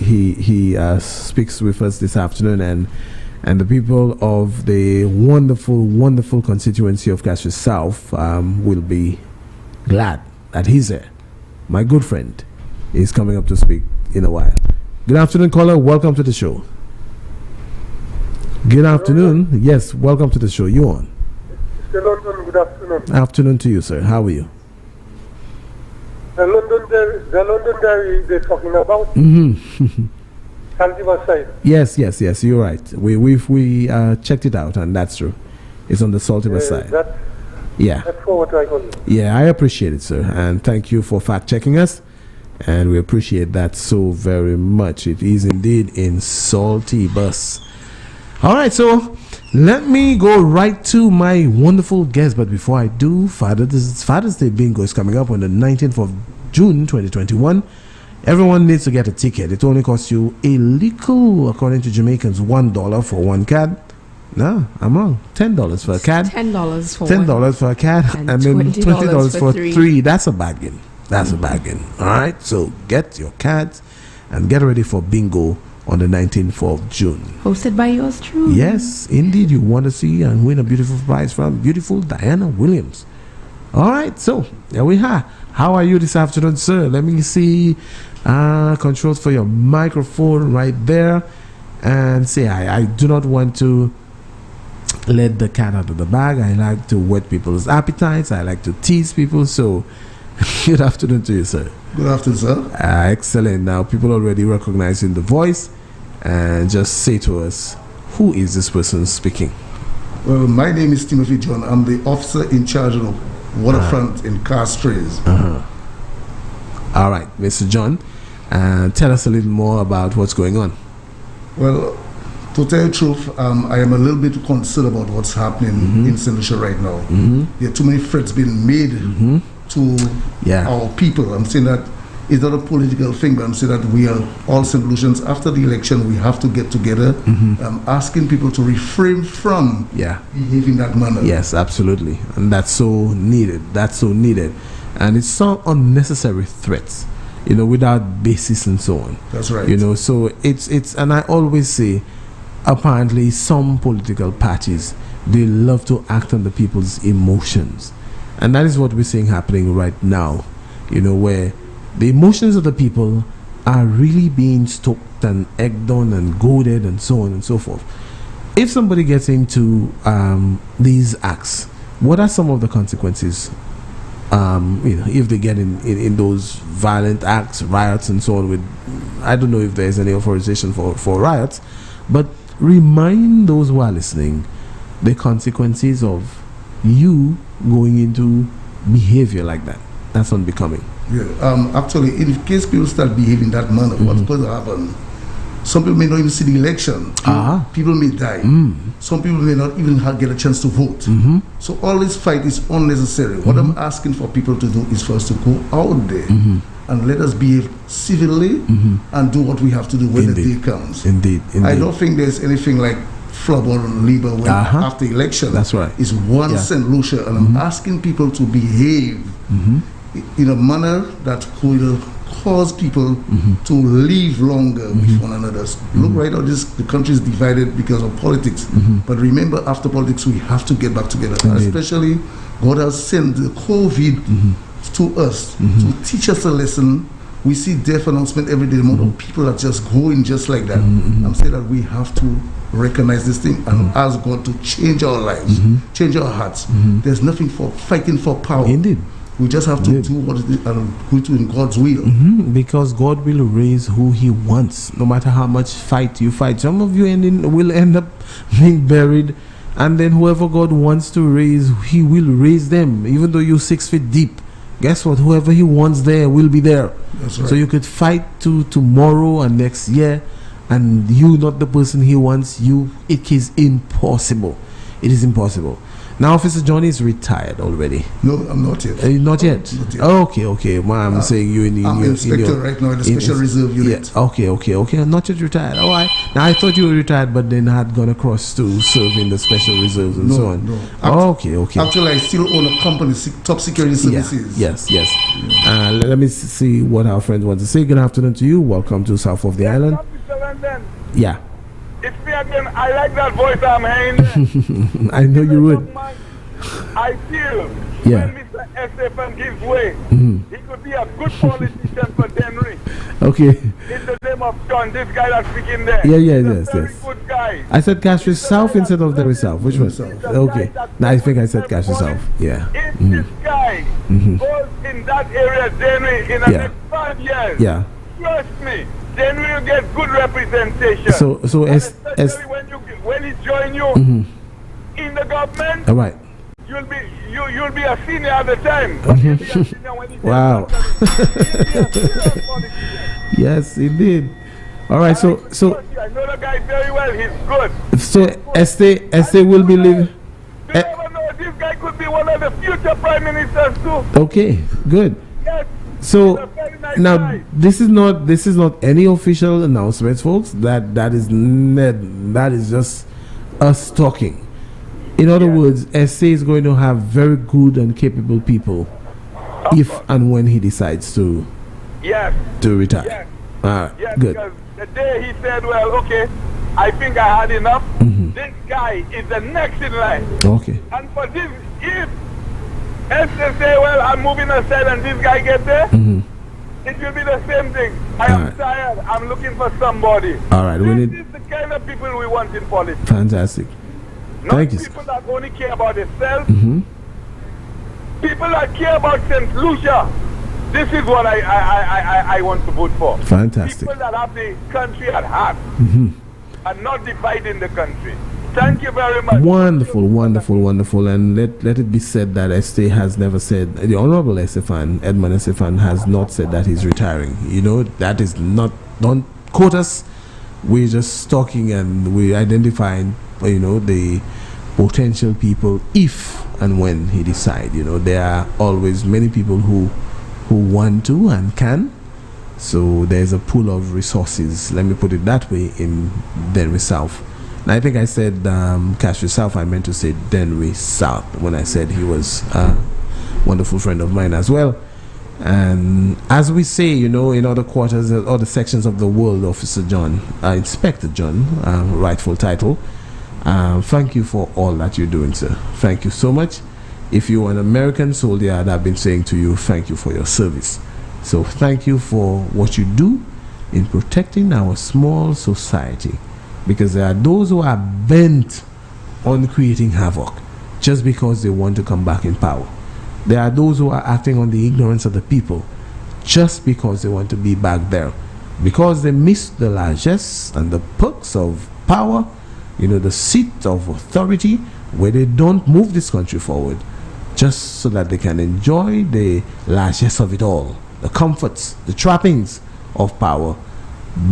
speaks with us this afternoon. And the people of the wonderful constituency of Castro South will be glad that he's there. My good friend is coming up to speak in a while. Good afternoon, caller. Welcome to the show. Good afternoon. Yes, welcome to the show. You on? Mr. London, good afternoon. Afternoon to you, sir. How are you? The London Dairy they're talking about. Santiva side. Yes. You're right. We checked it out, and that's true. It's on the Saltiba side. Yeah. That's for what I call. Yeah, I appreciate it, sir. And thank you for fact checking us. And we appreciate that so very much. It is indeed in Saltibus. All right, so let me go right to my wonderful guest. But before I do, Father's Day Bingo is coming up on the 19th of June 2021. Everyone needs to get a ticket. It only costs you a little, according to Jamaicans, $1 for one card. No, I'm wrong. $10 for a card. $10 for $10 for a card, and then $20 for three. three. That's a bargain. That's a bargain. All right. So get your cards and get ready for bingo on the 19th of June. Hosted by yours truly. Yes, indeed. You want to see and win a beautiful prize from beautiful Diana Williams. All right. So there we are. How are you this afternoon, sir? Let me see. Controls for your microphone right there. And say, I do not want to let the cat out of the bag. I like to whet people's appetites. I like to tease people. So good afternoon to you, sir. Good afternoon, sir. Excellent. Now, people already recognizing the voice. And just say to us, who is this person speaking? Well, my name is Timothy John. I'm the officer in charge of waterfront in Castries. All right, Mr. John. Tell us a little more about what's going on. Well, to tell you the truth, I am a little bit concerned about what's happening in St. Lucia right now. There are too many threats being made to our people. I'm saying that it's not a political thing, but I'm saying that we are all St. Lucians. After the election, we have to get together. Asking people to refrain from behaving that manner. Yes, absolutely. And that's so needed. That's so needed. And it's some unnecessary threats, without basis and so on. That's right. So it's and I always say, apparently some political parties, they love to act on the people's emotions. And that is what we're seeing happening right now, where the emotions of the people are really being stoked and egged on and goaded and so on and so forth. If somebody gets into these acts, what are some of the consequences? If they get in those violent acts, riots and so on, with I don't know if there's any authorization for riots, but remind those who are listening the consequences of you going into behavior like that. That's unbecoming. Yeah. Actually, in case people start behaving that manner, what's going to happen? Some people may not even see the election. People may die. Some people may not even get a chance to vote. So all this fight is unnecessary. What I'm asking for people to do is for us to go out there and let us behave civilly and do what we have to do when the day comes. Indeed. I don't think there's anything like flub or labor when after election. That's right. It's one St. Lucia, and I'm asking people to behave in a manner that will cause people to live longer with one another. Look, right now, the country is divided because of politics. But remember, after politics, we have to get back together. Especially, God has sent the COVID to us to teach us a lesson. We see death announcement every day. The amount of people are just going just like that. I'm saying that we have to recognize this thing and ask God to change our lives, change our hearts. There's nothing for fighting for power. Indeed. We just have to do what it is and go to in God's will. Because God will raise who He wants, no matter how much fight you fight. Some of you will end up being buried, and then whoever God wants to raise, He will raise them, even though you're 6 feet deep. Guess what? Whoever He wants there will be there. That's right. So you could fight to tomorrow and next year, and you not the person He wants you. It is impossible. It is impossible. Now, Officer Johnny is retired already. No, I'm not yet. Not yet? Not yet. Okay. Well, I'm saying you I'm inspector right now in the Special Reserve Unit. Yeah. Okay. Not yet retired. All right. Now, I thought you were retired, but then had gone across to serve in the Special Reserves and so on. No. Okay. Actually, I still own a company, Top Security Services. Yes. Let me see what our friends want to say. Good afternoon to you. Welcome to South of the Island. Yeah. It's me again. I like that voice I'm hearing. I know you would. I feel when Mr. SFM gives way, he could be a good politician for Denry. Okay. In the name of John, this guy that's speaking there. Yes. Good guy. I said Castries South instead of Denry South. Which one? Okay. Now I think I said Castries South. Yeah. If this guy goes in that area, Denry, in the next 5 years, trust me, then we'll get good representation. So especially when he join you, in the government, All right. you'll be a senior at the time. Wow. Yes, indeed. All right, so I know the guy very well. He's good. so Estee will be living. You never know. This guy could be one of the future prime ministers too. Okay, good. Yes. So now this is not any official announcements, folks. That is just us talking. In other words, SA is going to have very good and capable people if and when he decides to retire. Yes. All right, yes, good. Because the day he said, well, okay, I think I had enough, this guy is the next in line. Okay. And for this, if SA say, well, I'm moving aside and this guy gets there, it will be the same thing. I am tired. I'm looking for somebody. All right. This is the kind of people we want in politics. Fantastic. Not Thank you. people that only care about themselves. People that care about St. Lucia. This is what I want to vote for. Fantastic. People that have the country at heart and not dividing the country. Thank you very much. Wonderful, wonderful, wonderful. And let it be said that Estee has never said, the Honorable Estefan, Edmund Estefan, has not said that he's retiring. You know, that is not, don't quote us. We're just talking and we're identifying, you know, the potential people if and when he decide. You know, there are always many people who want to and can. So there's a pool of resources, let me put it that way, in Denver South. And I think I said Cashville South. I meant to say Denver South when I said he was a wonderful friend of mine as well. And as we say, you know, in other quarters, other sections of the world, Officer John, Inspector John, rightful title, thank you for all that you're doing, sir. Thank you so much. If you're an American soldier, I've been saying to you, thank you for your service. So thank you for what you do in protecting our small society. Because there are those who are bent on creating havoc just because they want to come back in power. There are those who are acting on the ignorance of the people just because they want to be back there. Because they miss the largesse and the perks of power, you know, the seat of authority, where they don't move this country forward just so that they can enjoy the largesse of it all, the comforts, the trappings of power,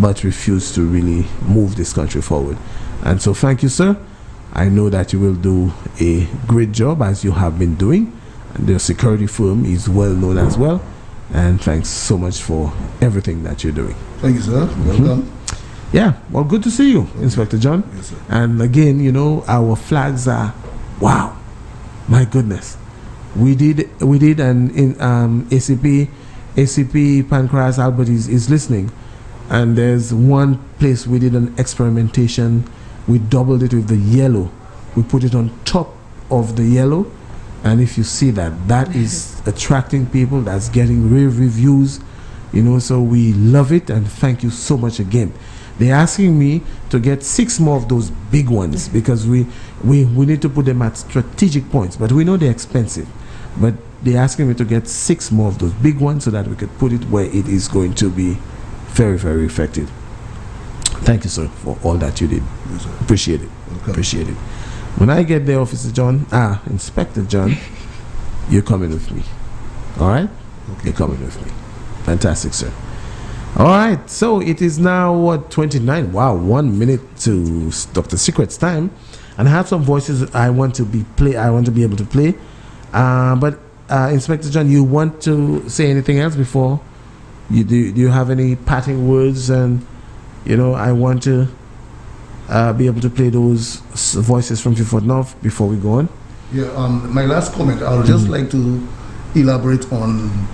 but refuse to really move this country forward. And so thank you, sir. I know that you will do a great job as you have been doing. And the security firm is well known as well. And thanks so much for everything that you're doing. Thank you, sir. Welcome. Yeah, well, good to see you, Inspector John. Yes, sir. And again, you know, our flags are, wow, my goodness. We did and in ACP Pancras Albert is listening. And there's one place we did an experimentation. We doubled it with the yellow. We put it on top of the yellow. And if you see that, that is attracting people. That's getting rave reviews. You know, so we love it. And thank you so much again. They're asking me to get 6 more of those big ones because we need to put them at strategic points. But we know they're expensive. But they're asking me to get 6 more of those big ones so that we could put it where it is going to be very, very effective. Thank you, sir, for all that you did. Yes, appreciate it. Okay. Appreciate it. When I get there, Officer John, Inspector John, you're coming with me. All right? Okay. You're coming with me. Fantastic, sir. All right. So it is now, what, 29? Wow, 1 minute to Dr. Secret's time. And I have some voices I want to be able to play. But Inspector John, you want to say anything else before? Do you have any parting words? And you know, I want to be able to play those voices from Fifth North before we go on. Yeah. My last comment. I would just like to elaborate on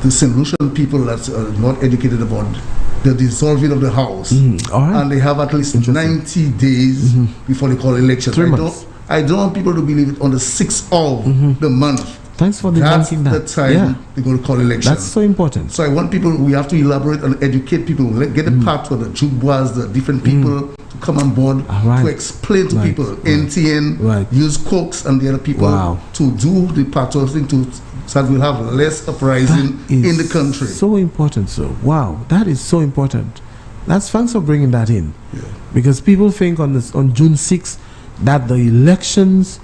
the St. Lucian people that are not educated about the dissolving of the House, all right. And they have at least 90 days before they call elections. 3 months. I don't want people to believe it on the 6th of the month. Thanks for That's debunking that. the time they're going to call elections. That's so important. So I want people, we have to elaborate and educate people. Get a part of the Jubwas, the different people to come on board to explain to people, NTN, use Cokes and the other people to do the part of thing so that we'll have less uprising in the country. So important, so wow, that is so important. Thanks for bringing that in. Yeah. Because people think on June 6th, that the elections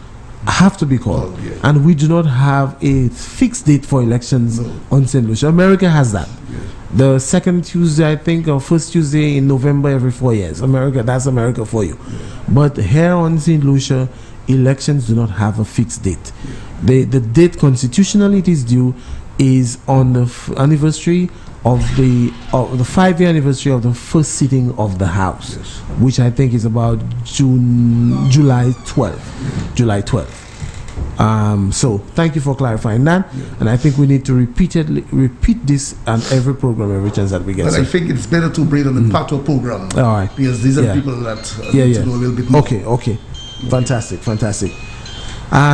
have to be called, and we do not have a fixed date for elections on St. Lucia. America has that. The second Tuesday, I think, or first Tuesday in November every 4 years. America, that's America for you. But here on St. Lucia, elections do not have a fixed date. The date constitutionally it is due is on the anniversary of the 5-year anniversary of the first sitting of the House, which I think is about July 12th. July 12th. So thank you for clarifying that, and I think we need to repeat this on every program, every chance that we get. But I think it's better to bring on the PATO program. All right, because these are people that need to know a little bit more. Okay. Fantastic.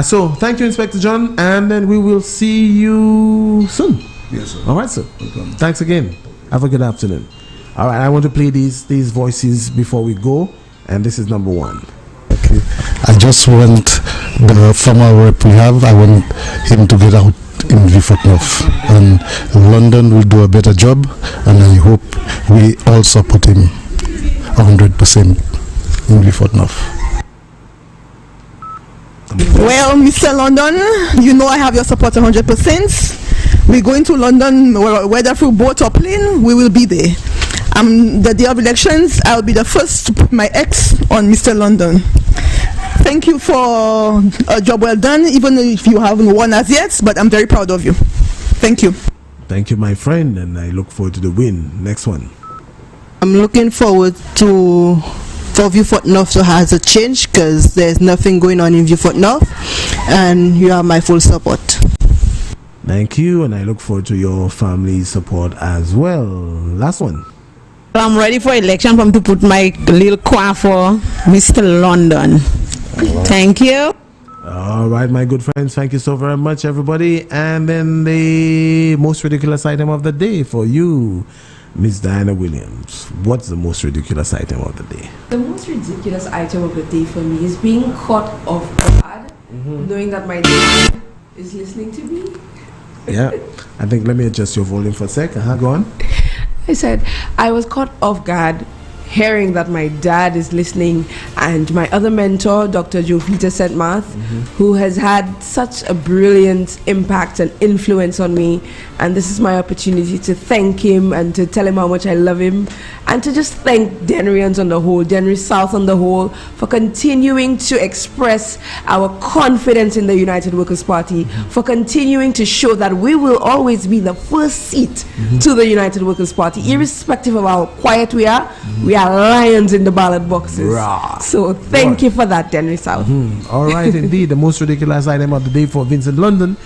So thank you, Inspector John, and then we will see you soon. Yes, sir. All right, sir. Welcome. Thanks again. Have a good afternoon. All right, I want to play these voices before we go, and this is number 1. Okay. I just want the former rep we have, I want him to get out in Vieux-Fort Neuf, and London will do a better job, and I hope we all support him 100% in Vieux-Fort Neuf. Well, Mr. London, you know I have your support 100%. We're going to London, whether through boat or plane, we will be there. The day of elections, I'll be the first to put my X on Mr. London. Thank you for a job well done, even if you haven't won as yet, but I'm very proud of you. Thank you. Thank you, my friend, and I look forward to the win. Next one. I'm looking forward for Vieux-Fort Neuf to have a change, because there's nothing going on in Vieux-Fort Neuf, and you have my full support. Thank you, and I look forward to your family's support as well. Last one. I'm ready for election to put my little choir for Mr. London. Thank you. All right, my good friends, thank you so very much, everybody. And then the most ridiculous item of the day for you, Miss Diana Williams. What's the most ridiculous item of the day? The most ridiculous item of the day for me is being caught off guard, knowing that my dad is listening to me. Yeah, I think let me adjust your volume for a sec. Go on. I said I was caught off guard hearing that my dad is listening, and my other mentor, Dr. Jovita Sentmath, who has had such a brilliant impact and influence on me, and this is my opportunity to thank him and to tell him how much I love him, and to just thank Denrians on the whole, Denry South on the whole, for continuing to express our confidence in the United Workers' Party, for continuing to show that we will always be the first seat to the United Workers' Party, irrespective of how quiet we are. We are lions in the ballot boxes. Rah. So thank you for that, Denry South. All right, indeed. The most ridiculous item of the day for Vincent London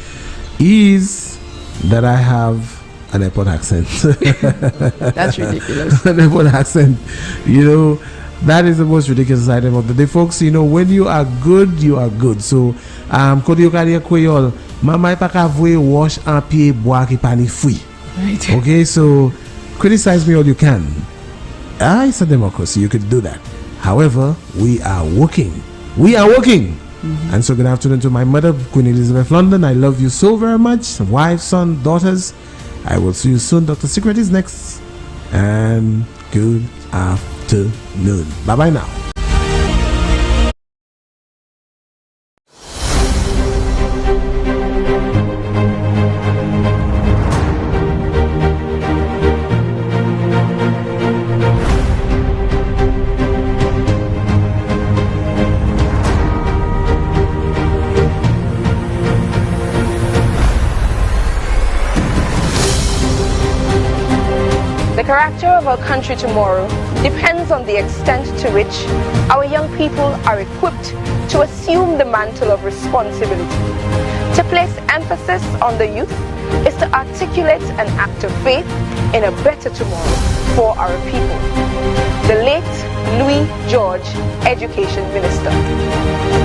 is that I have an airport accent. That's ridiculous. An airport accent. You know, that is the most ridiculous item of the day, folks. You know, when you are good, you are good. So, mama ipakavwe wash un pied bois qui pani fui. Right. Okay, so criticize me all you can. It's a democracy. You could do that. However, we are working. And so good afternoon to my mother, Queen Elizabeth London. I love you so very much. Wife, son, daughters. I will see you soon. Dr. Secret is next. And good afternoon. Bye-bye now. The character of our country tomorrow depends on the extent to which our young people are equipped to assume the mantle of responsibility. To place emphasis on the youth is to articulate an act of faith in a better tomorrow for our people. The late Louis George, Education Minister.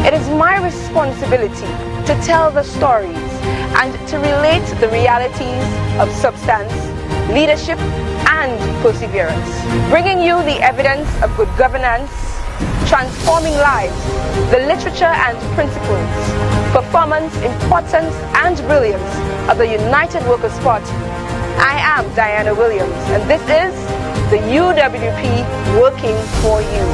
It is my responsibility to tell the stories and to relate the realities of substance, leadership, and perseverance, bringing you the evidence of good governance, transforming lives, the literature and principles, performance, importance, and brilliance of the United Workers' Party. I am Diana Williams, and this is the UWP Working for You.